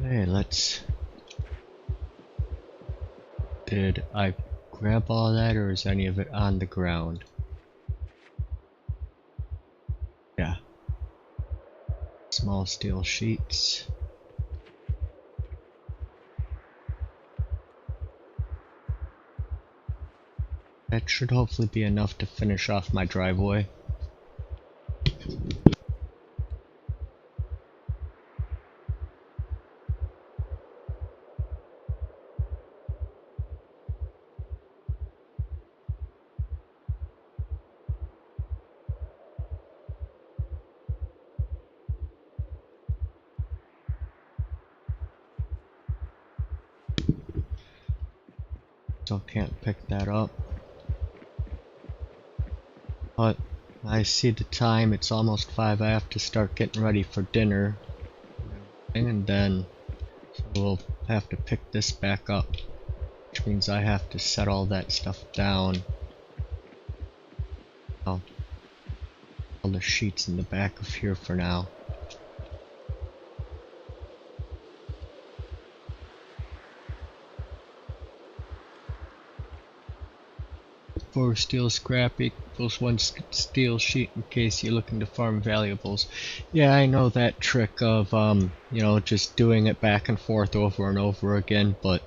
Hey, did I grab all that, or is any of it on the ground? Yeah. Small steel sheets. That should hopefully be enough to finish off my driveway. Still can't pick that up. But I see the time, it's almost 5. I have to start getting ready for dinner. And then we'll have to pick this back up, which means I have to set all that stuff down. All the sheets in the back of here for now. Four steel scrap equals 1 steel sheet in case you're looking to farm valuables. Yeah, I know that trick of just doing it back and forth over and over again, but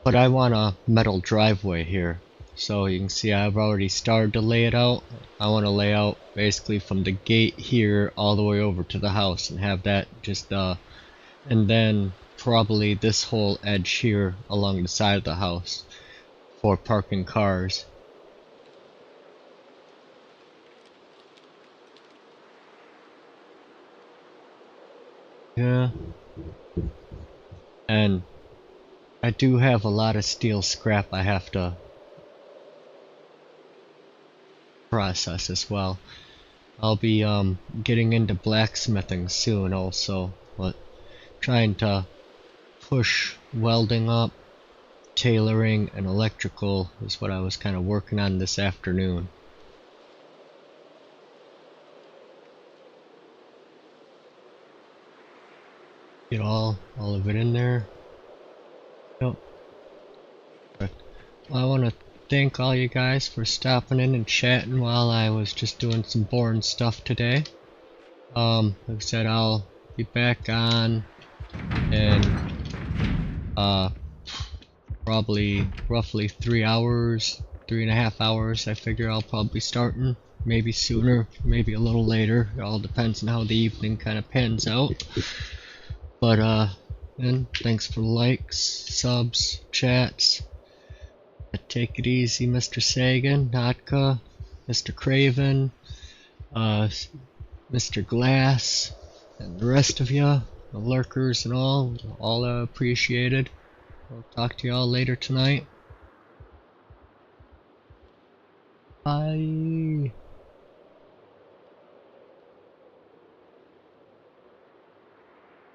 But I want a metal driveway here. So you can see I've already started to lay it out. I want to lay out basically from the gate here all the way over to the house and have that just and then probably this whole edge here along the side of the house for parking cars. Yeah. And I do have a lot of steel scrap I have to process as well. I'll be getting into blacksmithing soon also, but trying to push welding up, tailoring, and electrical is what I was kind of working on this afternoon. Get all of it in there. Yep. Perfect. Well, I want to thank all you guys for stopping in and chatting while I was just doing some boring stuff today. Like I said, I'll be back on in probably roughly 3 hours, 3.5 hours. I figure I'll probably be starting, maybe sooner, maybe a little later. It all depends on how the evening kind of pans out. But and thanks for likes, subs, chats. Take it easy, Mr. Sagan, Natka, Mr. Craven, Mr. Glass, and the rest of ya, the lurkers and all appreciated. I'll talk to y'all later tonight. Bye.